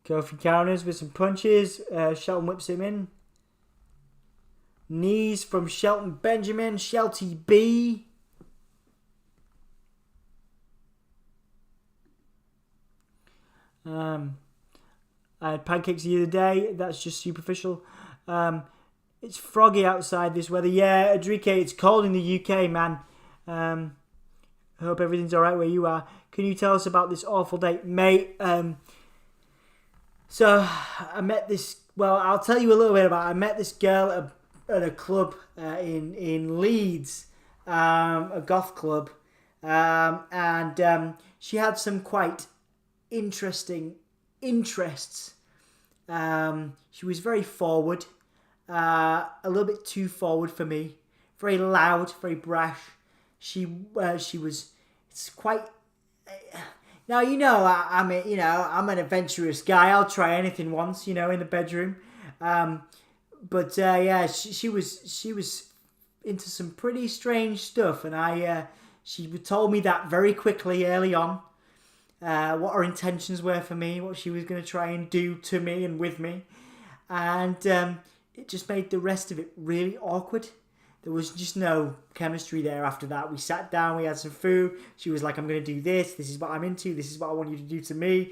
Kofi counters with some punches. Shelton whips him in. Knees from Shelton Benjamin. Shelty B. I had pancakes the other day. That's just superficial. It's froggy outside this weather. Yeah, Adrike, it's cold in the UK, man. I hope everything's alright where you are. Can you tell us about this awful date? Mate, so I met this... Well, I'll tell you a little bit about it. I met this girl at a club in Leeds, a goth club. And she had some quite interesting interests. She was very forward. A little bit too forward for me. Very loud, very brash. She was. It's quite. Now I'm an adventurous guy. I'll try anything once, in the bedroom. But she was into some pretty strange stuff, and she told me that very quickly early on. What her intentions were for me, what she was going to try and do to me and with me, and it just made the rest of it really awkward. There was just no chemistry there after that. We sat down, we had some food. She was like, I'm going to do this. This is what I'm into. This is what I want you to do to me.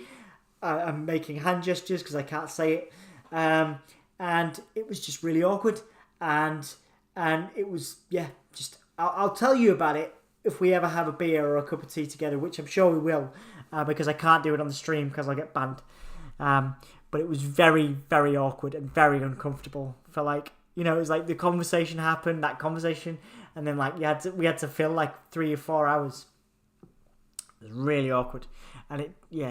I'm making hand gestures because I can't say it. And it was just really awkward. And it was, just... I'll tell you about it if we ever have a beer or a cup of tea together, which I'm sure we will, because I can't do it on the stream because I'll get banned. But it was very, very awkward and very uncomfortable. For like, you know, it was like the conversation happened, that conversation, and then like we had to fill like 3 or 4 hours. It was really awkward, and we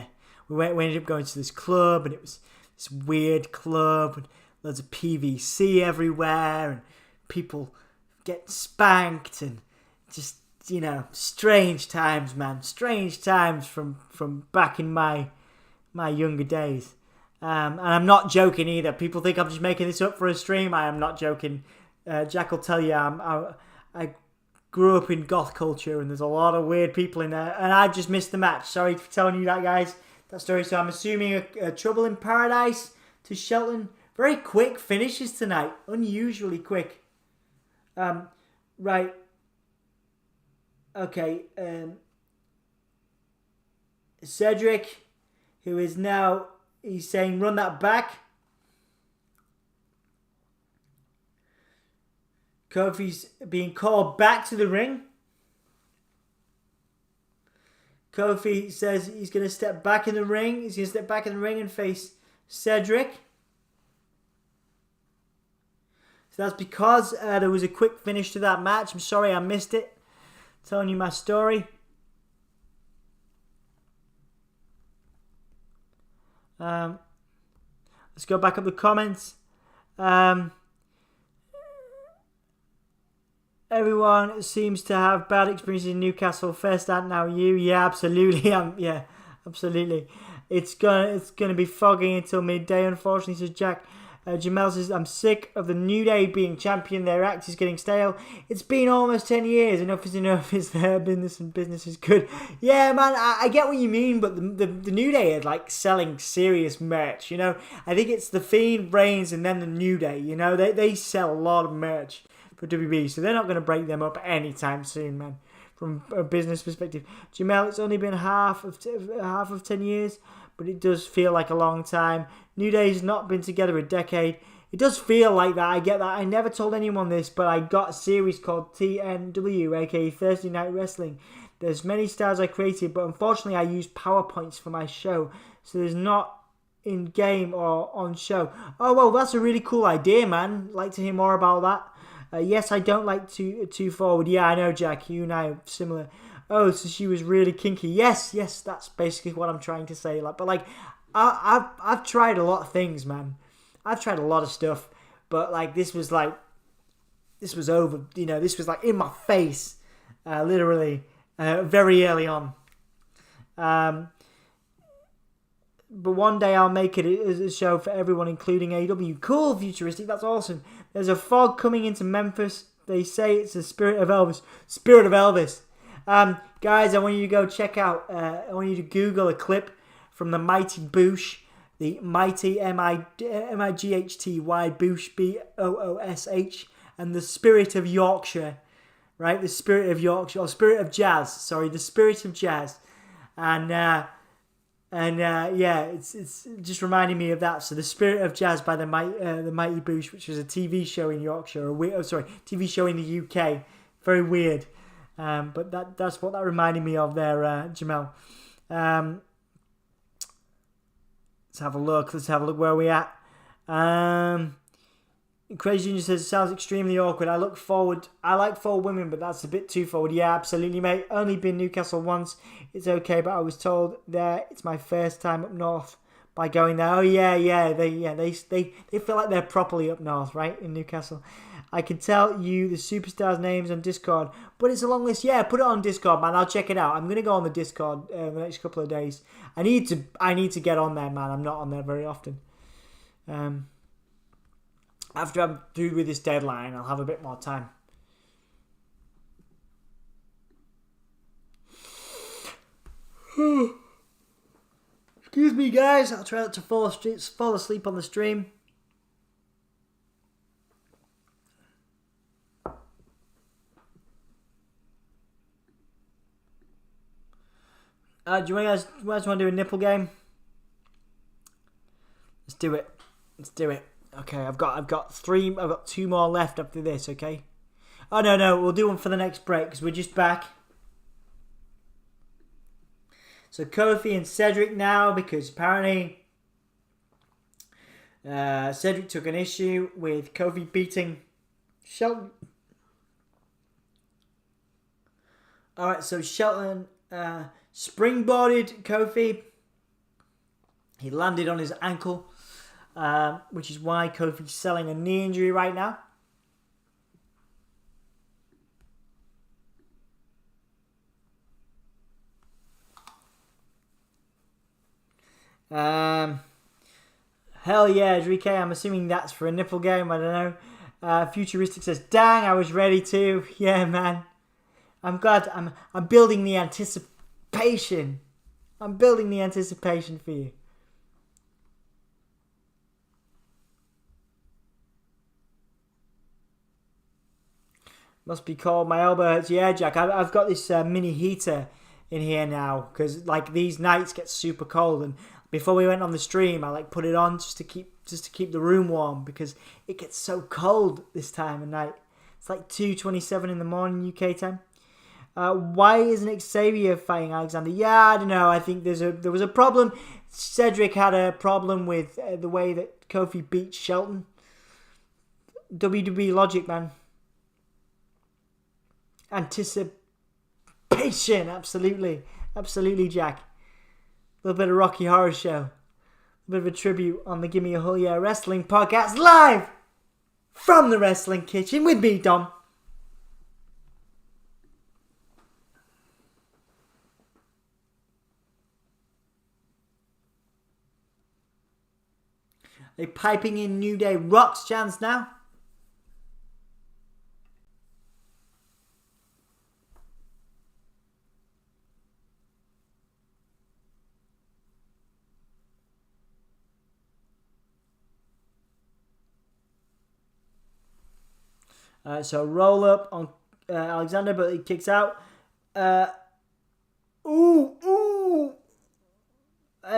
ended up going to this club, and it was this weird club, and loads of PVC everywhere, and people get spanked, and just, you know, strange times, man. Strange times from back in my younger days. And I'm not joking either. People think I'm just making this up for a stream. I am not joking. Jack will tell you I grew up in goth culture, and there's a lot of weird people in there, and I just missed the match. Sorry for telling you that, guys. That story. So I'm assuming a Trouble in Paradise to Shelton. Very quick finishes tonight. Unusually quick. Right. Okay. Cedric, who is now, he's saying, run that back. Kofi's being called back to the ring. Kofi says he's going to step back in the ring. He's going to step back in the ring and face Cedric. So that's because there was a quick finish to that match. I'm sorry I missed it. Telling you my story. Let's go back up the comments. Everyone seems to have bad experiences in Newcastle. Fair start now. You, yeah, absolutely. Yeah, absolutely. It's gonna be foggy until midday. Unfortunately, says Jack. Jamel says, I'm sick of the New Day being champion. Their act is getting stale. It's been almost 10 years. Enough is enough. It's their business, and business is good. Yeah, man, I get what you mean, but the New Day are like selling serious merch, you know? I think it's The Fiend, Reigns, and then the New Day, you know? They sell a lot of merch for WB, so they're not going to break them up anytime soon, man. From a business perspective. Jamel, it's only been half of 10 years, but it does feel like a long time. New Day's not been together a decade. It does feel like that. I get that. I never told anyone this, but I got a series called TNW, aka Thursday Night Wrestling. There's many styles I created, but unfortunately I use PowerPoints for my show, so there's not in game or on show. Oh, well, that's a really cool idea, man. Like to hear more about that. Yes, I don't like too forward. Yeah, I know, Jack. You and I are similar. Oh, so she was really kinky. Yes, that's basically what I'm trying to say. Like, but like, I've tried a lot of things, man. I've tried a lot of stuff, but like this was over. You know, this was like in my face, literally, very early on. But one day I'll make it as a show for everyone, including AW. Cool, futuristic. That's awesome. There's a fog coming into Memphis. They say it's the spirit of Elvis. Spirit of Elvis. Guys, I want you to go check out. I want you to Google a clip from the Mighty Boosh, the Mighty Mighty Boosh Boosh, and the Spirit of Yorkshire, right? The Spirit of Yorkshire, or Spirit of Jazz. Sorry, the Spirit of Jazz, and yeah, it's just reminding me of that. So the Spirit of Jazz by the Mighty Boosh, which was a TV show in Yorkshire, TV show in the UK. Very weird, but that's what that reminded me of there, Jamel. Let's have a look. Where we at. Crazy Junior says, sounds extremely awkward. I like forward women, but that's a bit too forward. Yeah, absolutely, mate. Only been Newcastle once. It's okay, but I was told there it's my first time up north by going there. Oh yeah. They feel like they're properly up north, right, in Newcastle. I can tell you the superstars' names on Discord, but it's a long list. Yeah, put it on Discord, man. I'll check it out. I'm gonna go on the Discord the next couple of days. I need to get on there, man. I'm not on there very often. After I'm through with this deadline, I'll have a bit more time. Excuse me, guys. I'll try not to fall asleep on the stream. Do you guys want to do a nipple game? Let's do it. Okay, I've got 2 more left after this. Okay. Oh no, we'll do one for the next break because we're just back. So Kofi and Cedric now, because apparently Cedric took an issue with Kofi beating Shelton. Alright, so Shelton springboarded Kofi. He landed on his ankle, which is why Kofi's selling a knee injury right now. Hell yeah, Enrique. I'm assuming that's for a nipple game. I don't know. Futuristic says, "Dang, I was ready to." Yeah, man. I'm glad. I'm building the anticipation. I'm building the anticipation for you. Must be cold. My elbow hurts. Yeah, Jack. I've got this mini heater in here now because like these nights get super cold, and before we went on the stream, I like put it on just to keep the room warm because it gets so cold this time of night. It's like 2:27 in the morning UK time. Why isn't Xavier fighting Alexander? Yeah, I don't know. I think there was a problem. Cedric had a problem with the way that Kofi beat Shelton. WWE logic, man. Anticipation, absolutely, Jack. A little bit of Rocky Horror Show, a bit of a tribute on the Gimme a Hull Yeah Wrestling podcast live from the Wrestling Kitchen with me, Dom. They piping in New Day Rocks chants now. So roll up on Alexander, but he kicks out.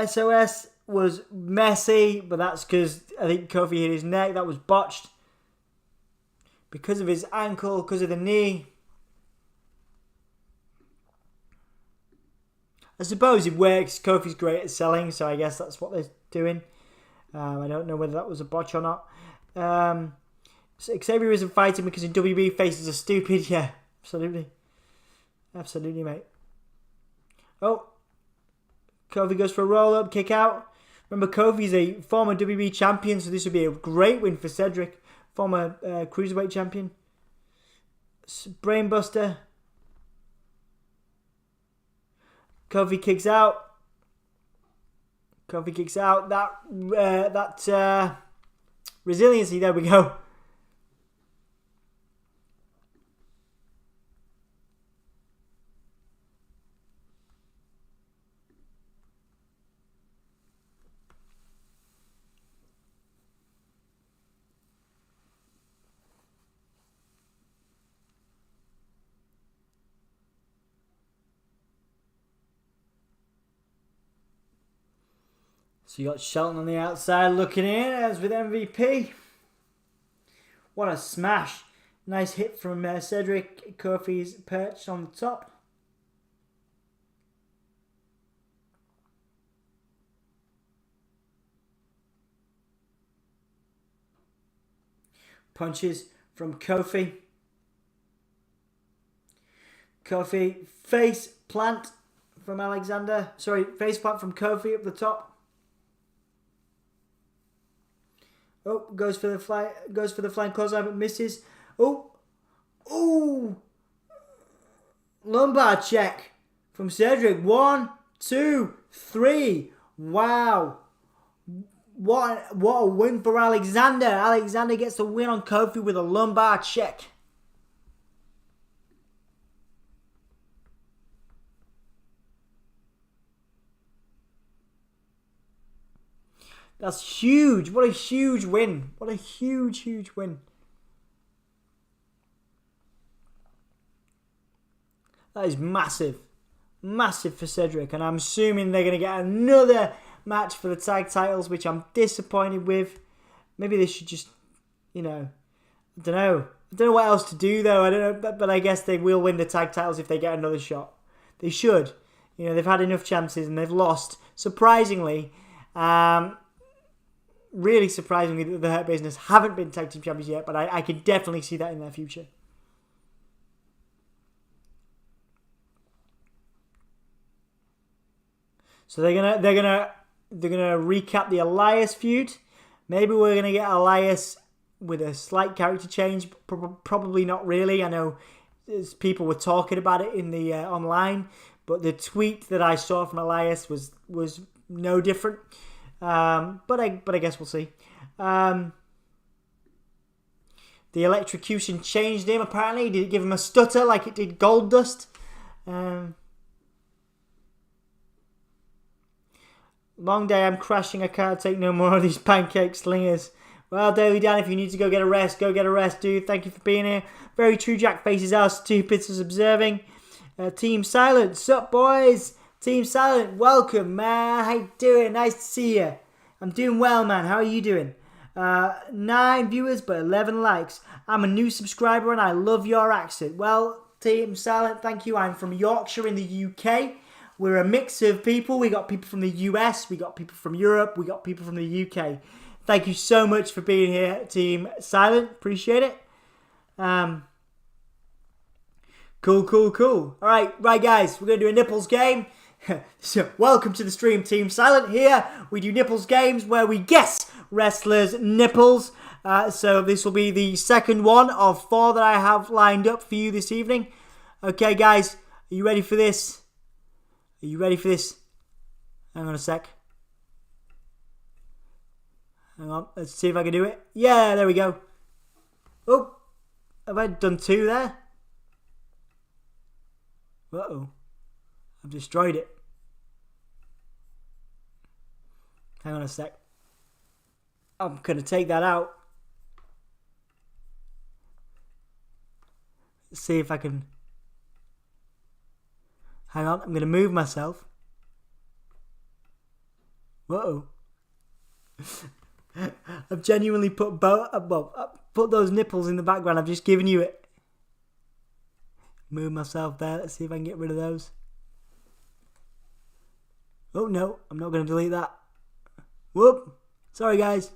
SOS was messy, but that's because I think Kofi hit his neck. That was botched. Because of his ankle, because of the knee. I suppose it works. Kofi's great at selling, so I guess that's what they're doing. I don't know whether that was a botch or not. So Xavier isn't fighting because in WB faces are stupid. Yeah, absolutely. Absolutely, mate. Oh. Kofi goes for a roll-up, kick out. Remember, Kofi's a former WB champion, so this would be a great win for Cedric. Former Cruiserweight champion. Brainbuster. Kofi kicks out. That resiliency, there we go. So you got Shelton on the outside looking in, as with MVP. What a smash. Nice hit from Cedric. Kofi's perched on the top. Punches from Kofi. Kofi face plant from Alexander. Sorry, face plant from Kofi up the top. Oh, goes for the flying clothesline but misses. Oh, lumbar check from Cedric. 1, 2, 3. Wow. What a win for Alexander. Alexander gets the win on Kofi with a lumbar check. That's huge. What a huge win. What a huge win. That is massive. Massive for Cedric. And I'm assuming they're going to get another match for the tag titles, which I'm disappointed with. Maybe they should just, I don't know. I don't know what else to do, though. I don't know. But I guess they will win the tag titles if they get another shot. They should. You know, they've had enough chances and they've lost. Surprisingly, really surprisingly, that the Hurt Business haven't been tag team champions yet, but I can definitely see that in their future. So they're gonna recap the Elias feud. Maybe we're gonna get Elias with a slight character change. Probably not really. I know people were talking about it in the online, but the tweet that I saw from Elias was no different. But I guess we'll see. The electrocution changed him. Apparently, did it give him a stutter like it did Goldust? Long day, I'm crashing. I can't take no more of these pancake slingers. Well, Daily Dan, if you need to go get a rest, dude. Thank you for being here. Very true, Jack faces are stupid as observing. Team Silent, sup, boys? Team Silent, welcome, man. How you doing? Nice to see you. I'm doing well, man. How are you doing? 9 viewers, but 11 likes. I'm a new subscriber and I love your accent. Well, Team Silent, thank you. I'm from Yorkshire in the UK. We're a mix of people. We got people from the US, we got people from Europe, we got people from the UK. Thank you so much for being here, Team Silent. Appreciate it. Cool. All right, guys. We're going to do a nipples game. So, welcome to the stream, Team Silent. Here, we do nipples games where we guess wrestlers' nipples. So, this will be the second one of 4 that I have lined up for you this evening. Okay, guys. Are you ready for this? Hang on a sec. Hang on. Let's see if I can do it. Yeah, there we go. Oh, have I done 2 there? Uh-oh. I've destroyed it. Hang on a sec. I'm going to take that out. Let's see if I can... Hang on, I'm going to move myself. Whoa. I've genuinely put put those nipples in the background. I've just given you it. Move myself there. Let's see if I can get rid of those. Oh, no. I'm not going to delete that. Whoop. Sorry, guys.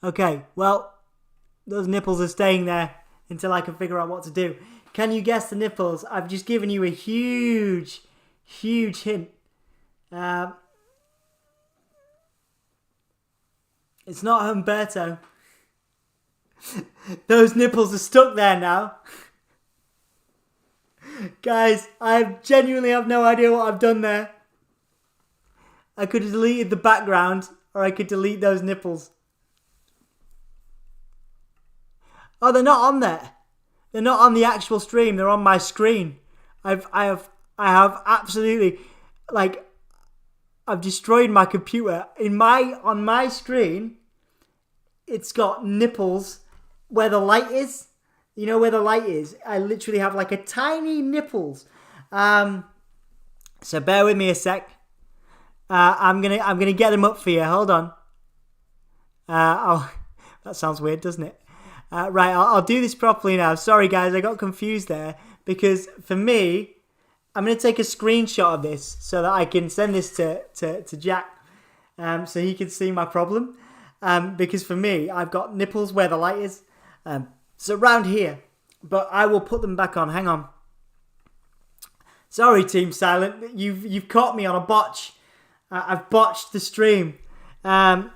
Okay, well, those nipples are staying there until I can figure out what to do. Can you guess the nipples? I've just given you a huge hint. It's not Humberto. Those nipples are stuck there now. Guys, I genuinely have no idea what I've done there. I could have deleted the background, or I could delete those nipples. Oh, they're not on there. They're not on the actual stream. They're on my screen. I have absolutely, like, I've destroyed my computer. On my screen, it's got nipples where the light is. You know where the light is? I literally have like a tiny nipples. So bear with me a sec. I'm gonna get them up for you. Hold on. That sounds weird, doesn't it? Right, I'll do this properly now. Sorry, guys, I got confused there because for me, I'm gonna take a screenshot of this so that I can send this to Jack, so he can see my problem. Because for me, I've got nipples where the light is. So around here, but I will put them back on. Hang on. Sorry, Team Silent, you've caught me on a botch. I've botched the stream. So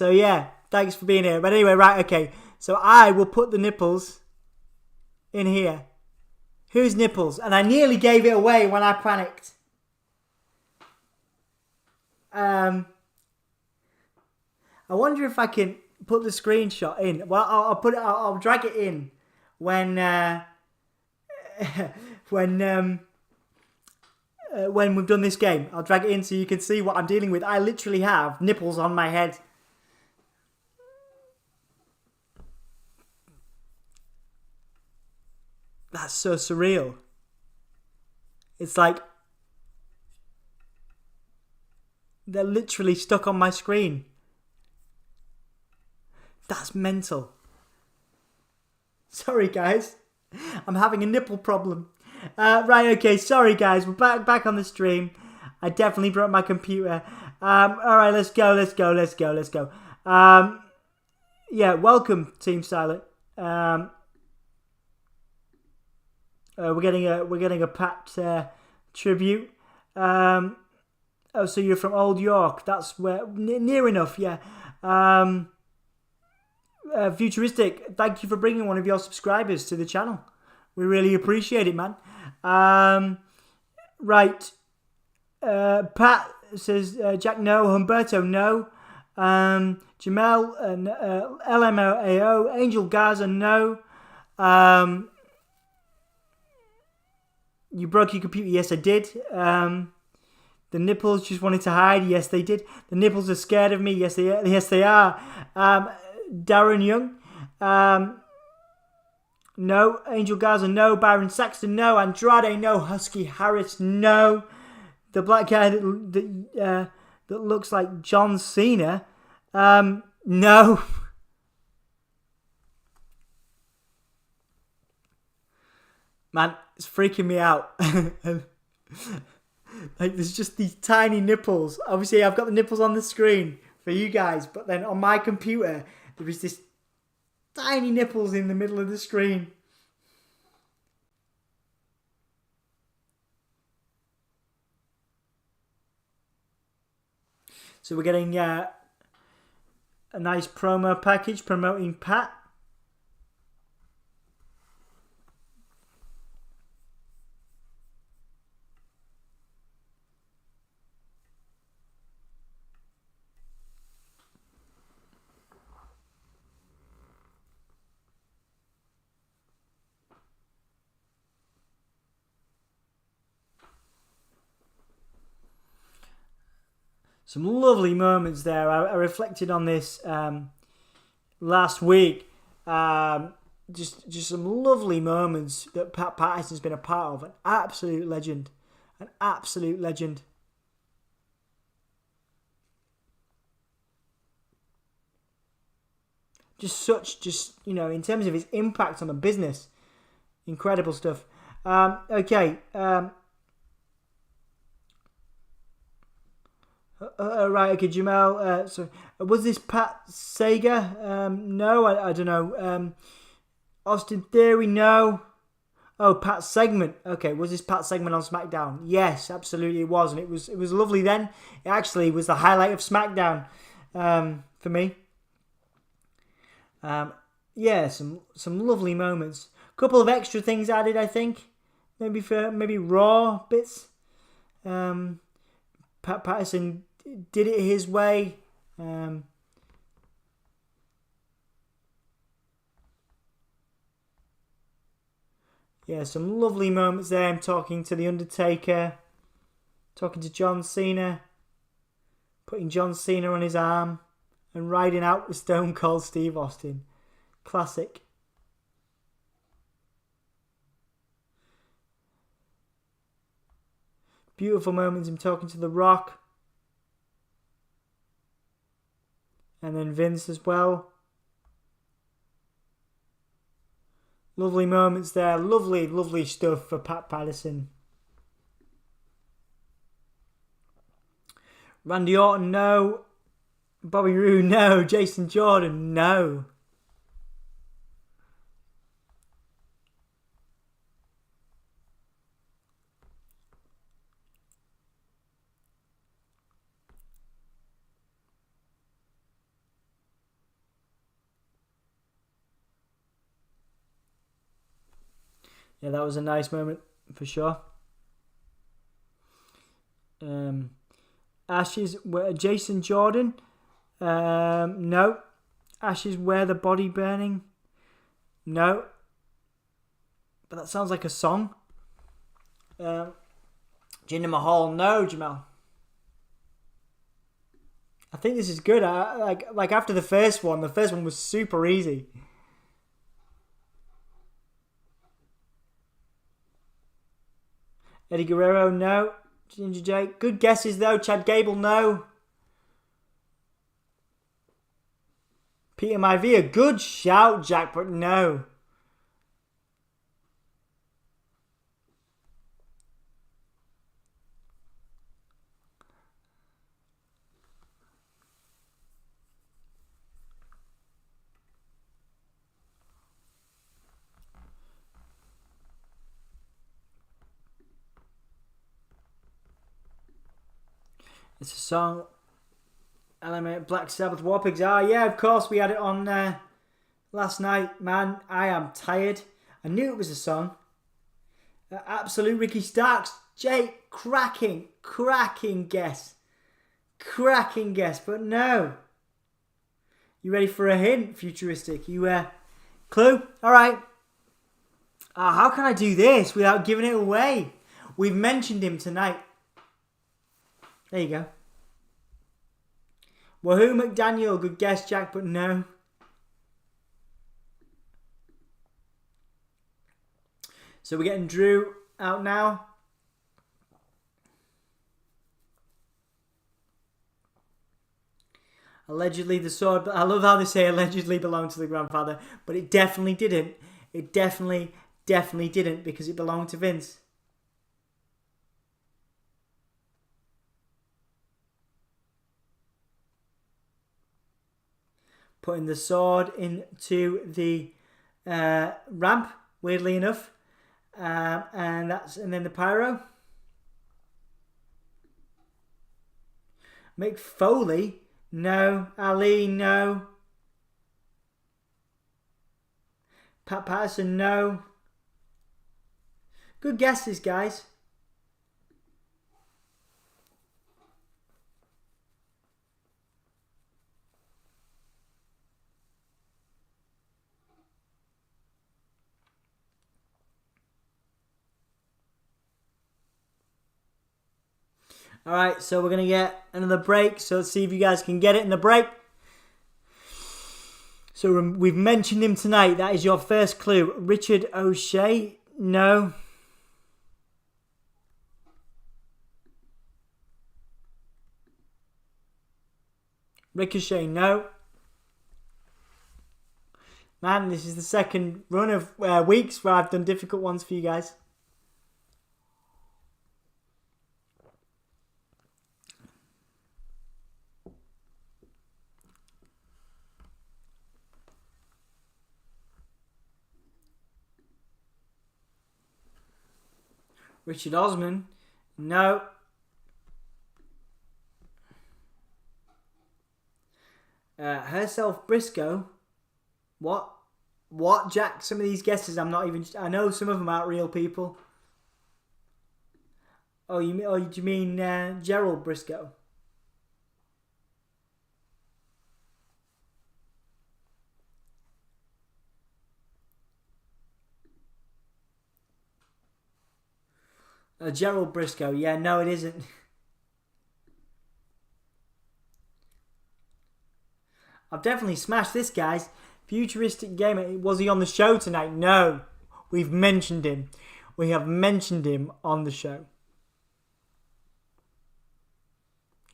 yeah, thanks for being here. But anyway, right, okay. So I will put the nipples in here. Whose nipples? And I nearly gave it away when I panicked. I wonder if I can put the screenshot in. Well, I'll drag it in when we've done this game. I'll drag it in so you can see what I'm dealing with. I literally have nipples on my head. That's so surreal. It's like they're literally stuck on my screen. That's mental. Sorry, guys. I'm having a nipple problem. Right, okay, sorry guys, we're back on the stream. I definitely broke my computer. Alright, let's go. Yeah, welcome, Team Silent. We're getting a Pat tribute. Oh, so you're from Old York. That's where near enough, yeah. Futuristic, thank you for bringing one of your subscribers to the channel. We really appreciate it, man. Right. Pat says, Jack, no. Humberto, no. Jamel, LMAO, Angel Gaza, no. You broke your computer. Yes, I did. The nipples just wanted to hide. Yes, they did. The nipples are scared of me. Yes, they are. Darren Young, no. Angel Gaza, no. Byron Saxton, no. Andrade, no. Husky Harris, no. The black guy that looks like John Cena, no. Man, it's freaking me out. Like, there's just these tiny nipples. Obviously, I've got the nipples on the screen for you guys, but then on my computer, there is this tiny nipples in the middle of the screen. So we're getting a nice promo package promoting Pat. Some lovely moments there. I reflected on this last week. Just some lovely moments that Pat Patterson's been a part of. An absolute legend. An absolute legend. Just in terms of his impact on the business, incredible stuff. Okay. Right, okay, Jamel. So was this Pat Sager? No, I don't know. Austin Theory, no. Oh, Pat Segment. Okay, was this Pat Segment on SmackDown? Yes, absolutely it was, and it was lovely then. It actually was the highlight of SmackDown for me. Yeah, some lovely moments. A couple of extra things added, I think. Maybe Raw bits. Pat Patterson did it his way. Yeah, some lovely moments there. I'm talking to The Undertaker, talking to John Cena, putting John Cena on his arm, and riding out with Stone Cold Steve Austin. Classic. Beautiful moments. I'm talking to The Rock. And then Vince as well. Lovely moments there. Lovely, lovely stuff for Pat Patterson. Randy Orton, no. Bobby Roode, no. Jason Jordan, no. Yeah, that was a nice moment for sure. Ashes, Jason Jordan, no. Ashes, where the body burning, no. But that sounds like a song. Jinder Mahal, no. Jamel, I think this is good. Like after the first one was super easy. Eddie Guerrero, no. Ginger Jake, good guesses though. Chad Gable, no. Peter Maivia, good shout, Jack, but no. It's a song. Element Black Sabbath War Pigs. Yeah, of course we had it on last night. Man, I am tired. I knew it was a song. Absolute Ricky Starks. Jake, cracking guess. Cracking guess, but no. You ready for a hint, Futuristic? You clue? Alright. How can I do this without giving it away? We've mentioned him tonight. There you go. Wahoo McDaniel, good guess, Jack, but no. So we're getting Drew out now. Allegedly the sword, but I love how they say allegedly belonged to the grandfather, but it definitely didn't. It definitely didn't, because it belonged to Vince. Putting the sword into the ramp, weirdly enough, and then the pyro. Mick Foley, no. Ali, no. Pat Patterson, no. Good guesses, guys. Alright, so we're going to get another break. So let's see if you guys can get it in the break. So we've mentioned him tonight. That is your first clue. Richard O'Shea? No. Ricochet? No. Man, this is the second run of weeks where I've done difficult ones for you guys. Richard Osman? No. Herself Briscoe? What? What, Jack? Some of these guesses I'm not even... I know some of them aren't real people. Oh, do you mean Gerald Briscoe? Gerald Briscoe. Yeah, no, it isn't. I've definitely smashed this, guys. Futuristic Gamer. Was he on the show tonight? No. We've mentioned him. We have mentioned him on the show.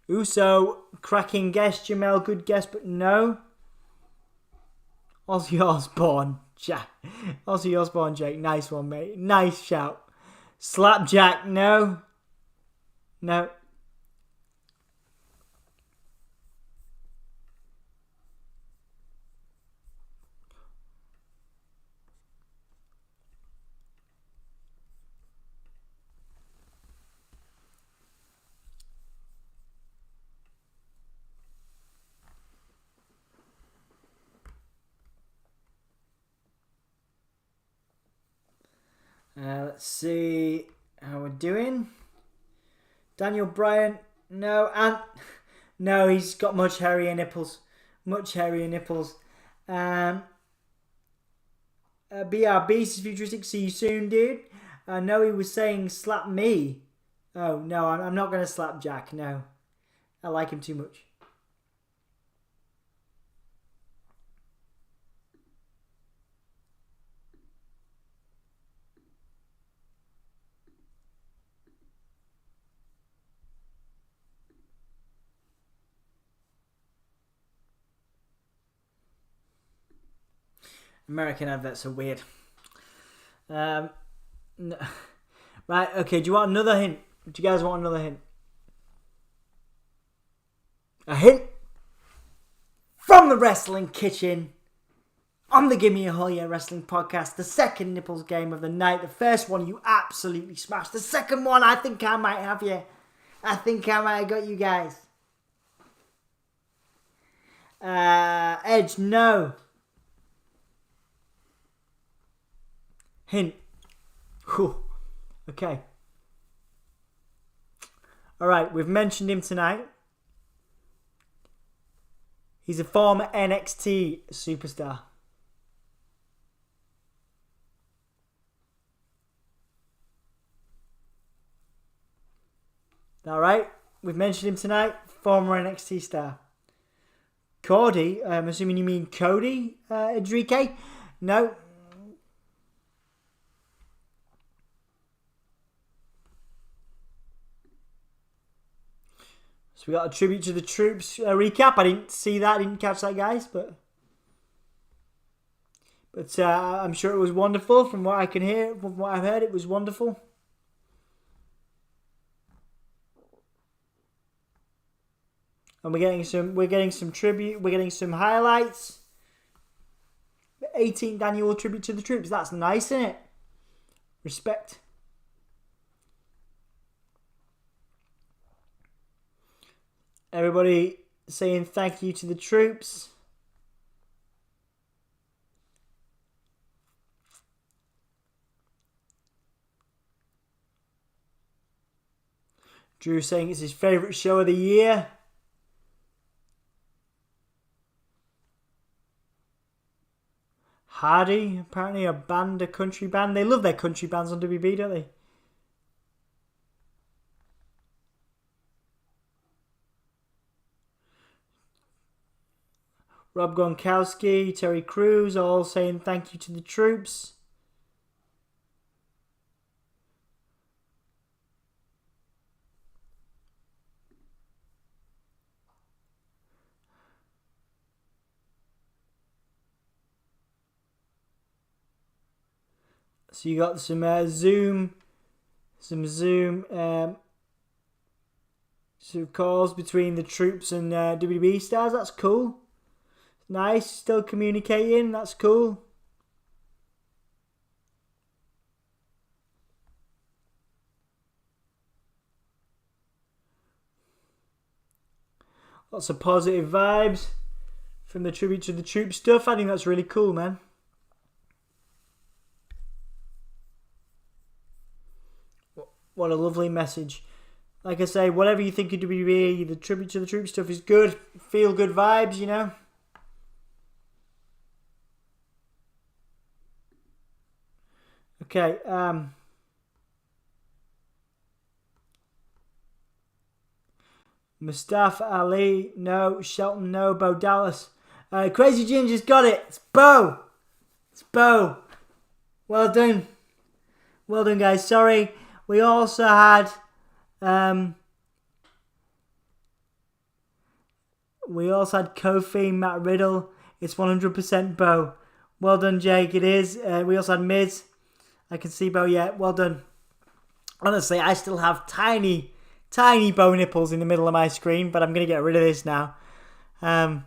Uso, cracking guess. Jamel, good guess, but no. Ozzy Osbourne. Jack. Ozzy Osbourne, Jake. Nice one, mate. Nice shout. Slapjack, no. No. Let's see how we're doing. Daniel Bryan, no. And no, he's got much hairier nipples. Much hairier nipples. BRB says Futuristic, see you soon, dude. I know he was saying slap me. Oh, no, I'm not going to slap Jack, no. I like him too much. American adverts are weird. No. Right, okay, do you want another hint? Do you guys want another hint? A hint from the Wrestling Kitchen on the Gimme a Hell Yeah Wrestling Podcast. The second Nipples game of the night. The first one you absolutely smashed. The second one I think I might have you. I think I might have got you guys. Edge, no. Hint. Whew. Okay. Alright, we've mentioned him tonight. He's a former NXT superstar. Alright, we've mentioned him tonight. Former NXT star. Cody, I'm assuming you mean Cody Enrique? No. So we got a tribute to the troops recap. I didn't see that, didn't catch that, guys, but I'm sure it was wonderful. From what I can hear, from what I've heard, it was wonderful. And we're getting some tribute. We're getting some highlights. The 18th annual tribute to the troops. That's nice, isn't it? Respect. Everybody saying thank you to the troops. Drew saying it's his favourite show of the year. Hardy, apparently a country band. They love their country bands on WB, don't they? Rob Gronkowski, Terry Crews, all saying thank you to the troops. So you got some Zoom calls between the troops and WWE stars. That's cool. Nice, still communicating. That's cool. Lots of positive vibes from the tribute to the troops stuff. I think that's really cool, man. What a lovely message. Like I say, whatever you think of WWE, the tribute to the troops stuff is good. Feel good vibes, you know. Okay, Mustafa Ali, no. Shelton, no. Bo Dallas. Crazy Ginger's got it. It's Bo. It's Bo. Well done. Well done, guys. Sorry. We also had Kofi, Matt Riddle. It's 100% Bo. Well done, Jake. It is. We also had Miz. I can see Bo. Yeah, well done. Honestly, I still have tiny Bo nipples in the middle of my screen, but I'm gonna get rid of this now. I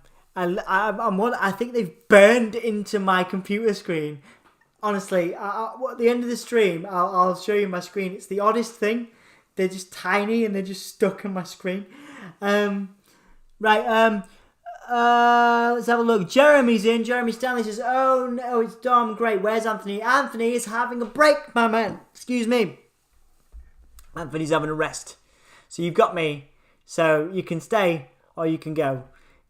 think they've burned into my computer screen. Honestly, at the end of the stream, I'll show you my screen. It's the oddest thing. They're just tiny and they're just stuck on my screen. Right. Let's have a look. Jeremy's in. Jeremy Stanley says, "Oh no, it's Dom. Great. Where's Anthony? Anthony is having a break, my man. Excuse me. Anthony's having a rest. So you've got me. So you can stay or you can go.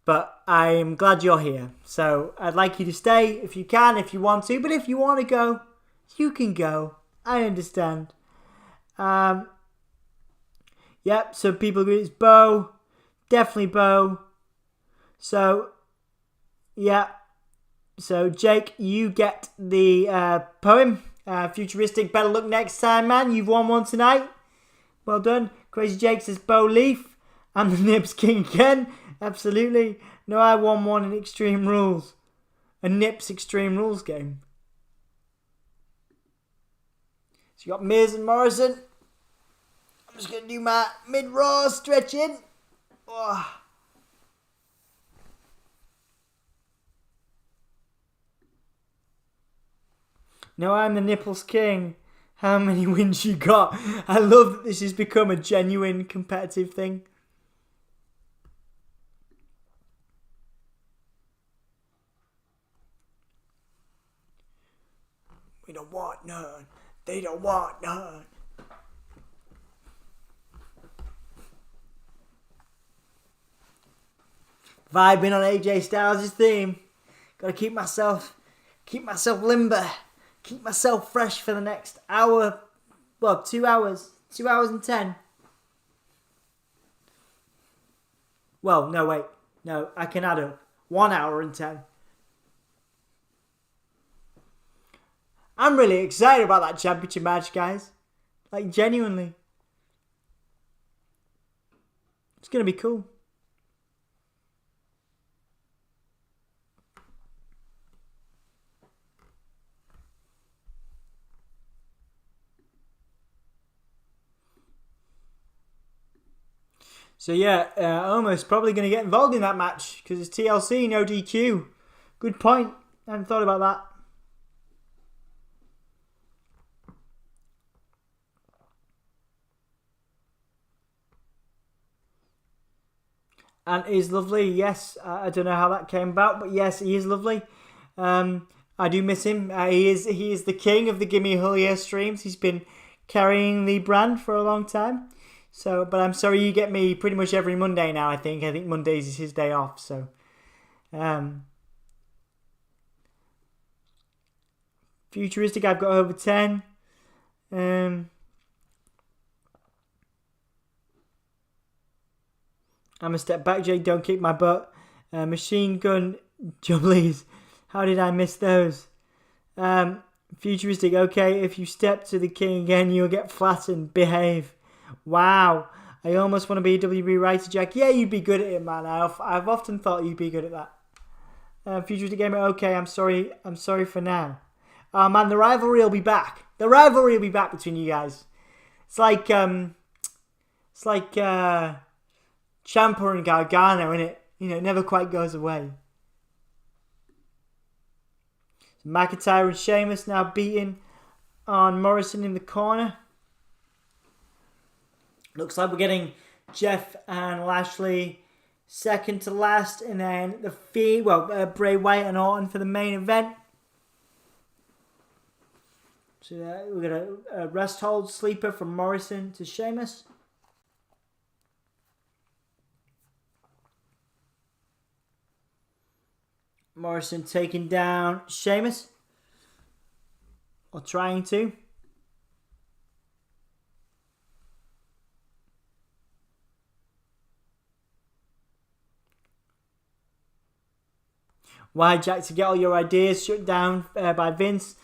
But I'm glad you're here. So I'd like you to stay if you can, if you want to. But if you want to go, you can go. I understand. Yep, so people agree it's Bo. Definitely Bo. So, yeah. So, Jake, you get the poem. Futuristic, better luck next time, man. You've won one tonight. Well done. Crazy Jake says Bo Leaf. I'm the Nips King again. Absolutely. No, I won one in Extreme Rules. A Nips Extreme Rules game. So you got Miz and Morrison. I'm just going to do my mid-raw stretching. Oh. No, I'm the Nipples King. how many wins you got. I love that this has become a genuine competitive thing. We don't want none. They don't want none. Vibing on AJ Styles' theme. Gotta keep myself limber. Keep myself fresh for the next hour. Well, 2 hours. 2 hours and 10. Well, no, wait. No, I can add up. 1 hour and 10. I'm really excited about that championship match, guys. Like, genuinely. It's gonna be cool. So yeah, almost probably going to get involved in that match because it's TLC, no DQ. Good point. I hadn't thought about that. And he's lovely, yes. I don't know how that came about, but yes, he is lovely. I do miss him. He is the king of the Gimme Hulia streams. He's been carrying the brand for a long time. So, but I'm sorry you get me pretty much every Monday now, I think. I think Mondays is his day off, so. Futuristic, I've got over 10. I'm a step back, Jake, don't kick my butt. Machine gun jubblies. How did I miss those? Futuristic, okay, if you step to the king again, you'll get flattened. Behave. Wow, I almost want to be a WB writer, Jack. Yeah, you'd be good at it, man. I've often thought you'd be good at that. Futuristic Gamer, okay, I'm sorry for now. Oh man, the rivalry will be back. The rivalry will be back between you guys. It's like Ciampa and Gargano, innit? You know, it never quite goes away. So McIntyre and Sheamus now beating on Morrison in the corner. Looks like we're getting Jeff and Lashley second to last, and then Bray, Wyatt and Orton for the main event. So we're going to rest hold sleeper from Morrison to Sheamus. Morrison taking down Sheamus. Or trying to. Why, Jack, to get all your ideas shut down by Vince?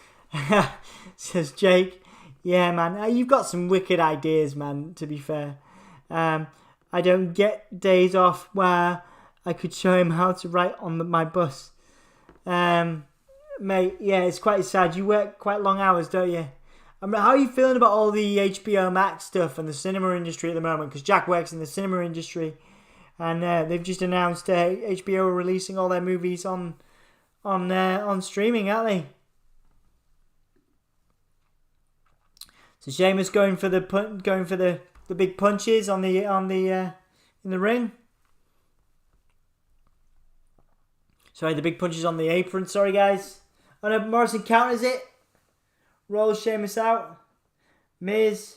Says Jake. Yeah, man. You've got some wicked ideas, man, to be fair. I don't get days off where I could show him how to write on my bus. Mate, yeah, it's quite sad. You work quite long hours, don't you? I mean, how are you feeling about all the HBO Max stuff and the cinema industry at the moment? Because Jack works in the cinema industry. And they've just announced HBO are releasing all their movies on streaming, aren't they? So Sheamus going for the big punches in the ring. Sorry, the big punches on the apron. Sorry, guys. Oh no, Morrison counters it. Rolls Sheamus out. Miz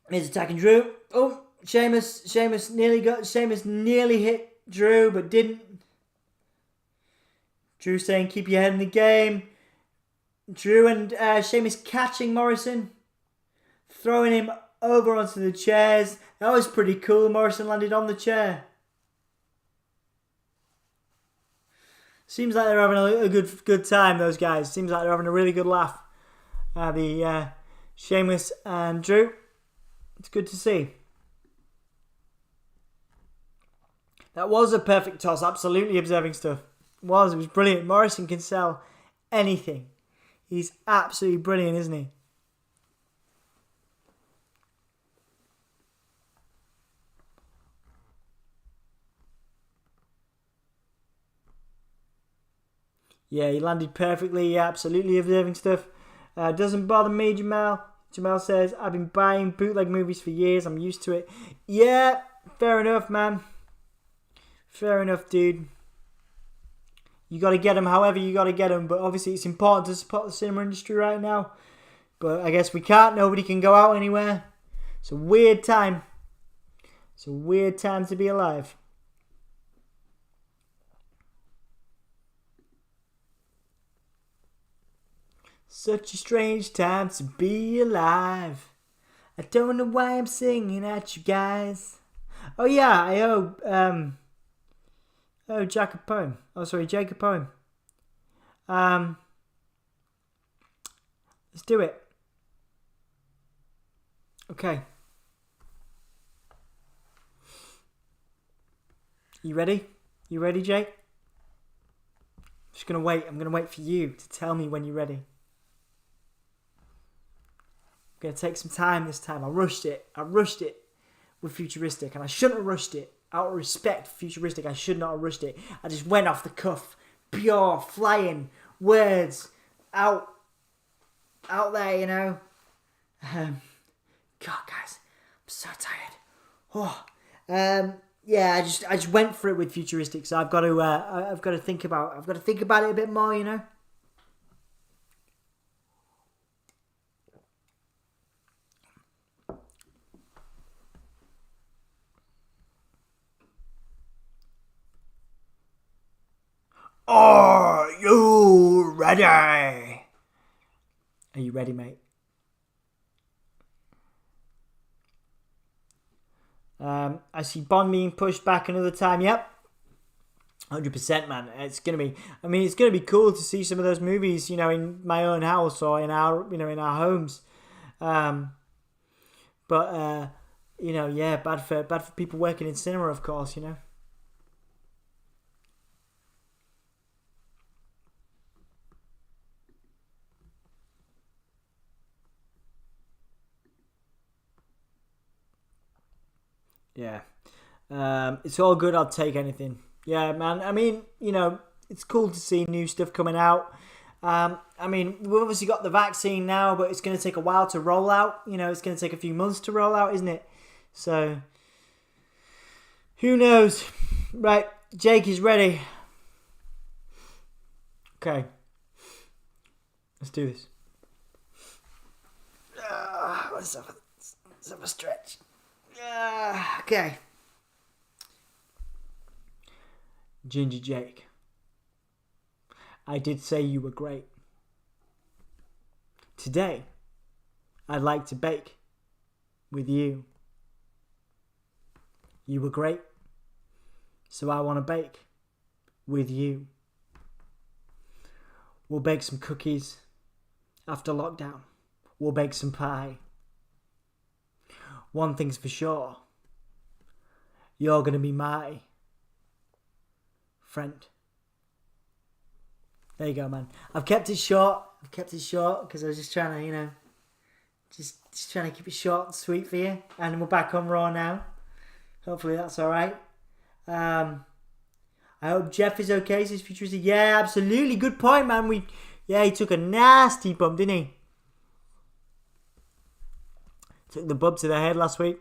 attacking Drew. Oh, Sheamus nearly hit Drew, but didn't. Drew saying, keep your head in the game. Drew and Sheamus catching Morrison. Throwing him over onto the chairs. That was pretty cool. Morrison landed on the chair. Seems like they're having a good time, those guys. Seems like they're having a really good laugh. The Sheamus and Drew. It's good to see. That was a perfect toss. Absolutely observing stuff. It was brilliant. Morrison can sell anything. He's absolutely brilliant, isn't he? Yeah, he landed perfectly. Yeah, absolutely observing stuff. Doesn't bother me, Jamal. Jamal says, I've been buying bootleg movies for years. I'm used to it. Yeah, fair enough, man. Fair enough, dude. You got to get them however you got to get them. But obviously it's important to support the cinema industry right now. But I guess we can't. Nobody can go out anywhere. It's a weird time. It's a weird time to be alive. Such a strange time to be alive. I don't know why I'm singing at you guys. Oh yeah, I owe Jack a poem. Oh sorry, Jake a poem. Let's do it. Okay. You ready? You ready, Jake? I'm just gonna wait. I'm gonna wait for you to tell me when you're ready. I'm gonna take some time this time. I rushed it with Futuristic, and I shouldn't have rushed it. Out of respect for Futuristic, I should not have rushed it. I just went off the cuff, pure flying words out there, you know. God, guys, I'm so tired. Oh, yeah, I just went for it with Futuristic, so I've got to think about it a bit more, you know. Are you ready? Are you ready, mate? I see Bond being pushed back another time. Yep, 100%, man. It's gonna be cool to see some of those movies, you know, in my own house or in our homes. But you know, yeah, bad for people working in cinema, of course, you know. Yeah. It's all good. I'll take anything. Yeah, man. I mean, you know, it's cool to see new stuff coming out. I mean, we've obviously got the vaccine now, but it's going to take a while to roll out. You know, it's going to take a few months to roll out, isn't it? So, who knows? Right, Jake is ready. Okay. Let's do this. Let's have a stretch. Okay. Ginger Jake, I did say you were great. Today, I'd like to bake with you. You were great, so I want to bake with you. We'll bake some cookies after lockdown. We'll bake some pie. One thing's for sure. You're going to be my friend. There you go, man. I've kept it short because I was just trying to, you know, just trying to keep it short and sweet for you. And we're back on Raw now. Hopefully that's all right. I hope Jeff is okay, says Futuristic. Yeah, absolutely. Good point, man. He took a nasty bump, didn't he? Took the bump to the head last week.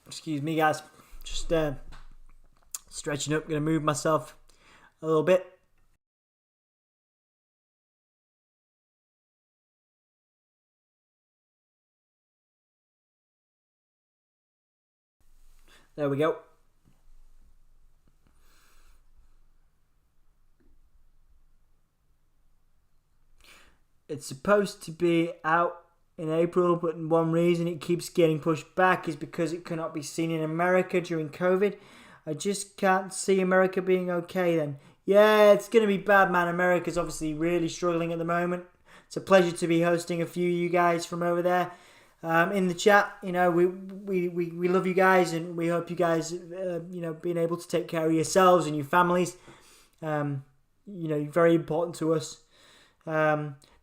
Excuse me, guys. Just stretching up. Going to move myself a little bit. There we go. It's supposed to be out in April, but one reason it keeps getting pushed back is because it cannot be seen in America during COVID. I just can't see America being okay then. Yeah, it's going to be bad, man. America's obviously really struggling at the moment. It's a pleasure to be hosting a few of you guys from over there in the chat. You know, we love you guys, and we hope you guys, being able to take care of yourselves and your families. Very important to us.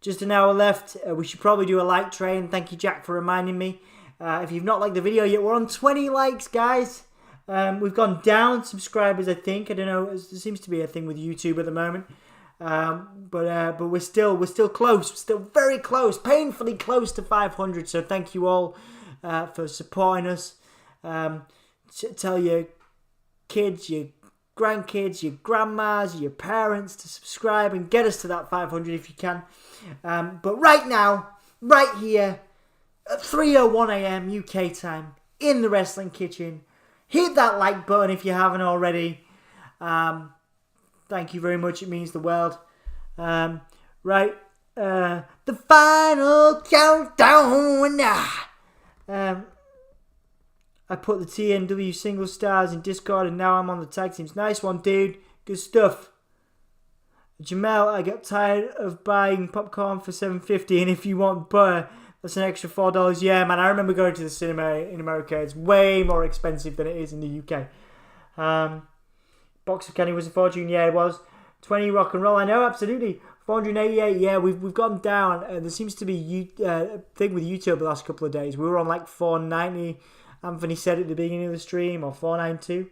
Just an hour left. We should probably do a like train. Thank you, Jack, for reminding me. If you've not liked the video yet, we're on 20 likes, guys. We've gone down subscribers, I think. I don't know. There seems to be a thing with YouTube at the moment. But we're still close. We're still very close, painfully close to 500. So thank you all for supporting us. Tell your kids, your grandkids, your grandmas, your parents to subscribe and get us to that 500 if you can. But right now, right here, at 3:01 a.m. UK time, in the Wrestling Kitchen, hit that like button if you haven't already. Thank you very much. It means the world. Right. The final countdown. I put the TNW single stars in Discord and now I'm on the tag teams. Nice one, dude. Good stuff. Jamel, I got tired of buying popcorn for $7.50 and if you want butter, that's an extra $4. Yeah, man, I remember going to the cinema in America. It's way more expensive than it is in the UK. Box of candy was a fortune. Yeah, it was. 20 rock and roll. I know, absolutely. 488. Yeah, we've gone down. There seems to be a thing with YouTube the last couple of days. We were on like 490. Anthony said at the beginning of the stream, or 492.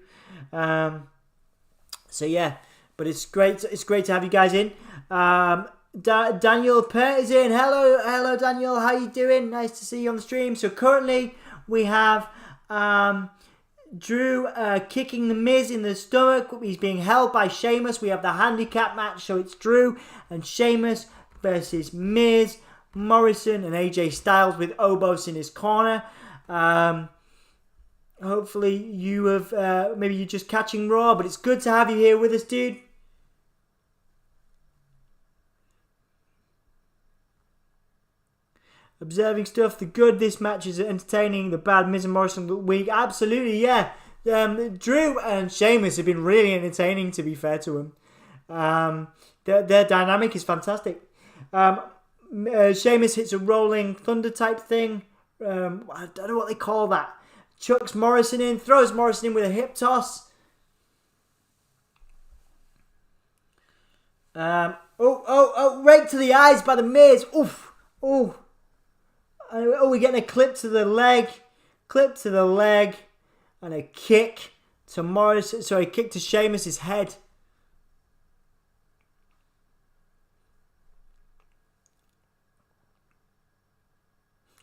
So yeah, but it's great. It's great to have you guys in. Daniel Pert is in. Hello, Daniel. How you doing? Nice to see you on the stream. So currently we have Drew kicking the Miz in the stomach. He's being held by Sheamus. We have the handicap match, so it's Drew and Sheamus versus Miz, Morrison, and AJ Styles with Obos in his corner. Hopefully you have, maybe you're just catching Raw, but it's good to have you here with us, dude. Observing stuff, the good, this match is entertaining, the bad, Miz and Morrison look weak. Absolutely, yeah. Drew and Sheamus have been really entertaining, to be fair to them. Their dynamic is fantastic. Sheamus hits a rolling thunder type thing. I don't know what they call that. Chucks Morrison in, throws Morrison in with a hip toss. Right to the eyes by the Miz. Oof. Ooh. Oh, we're getting a clip to the leg, and a kick to Morrison. Sorry, kick to Sheamus' head.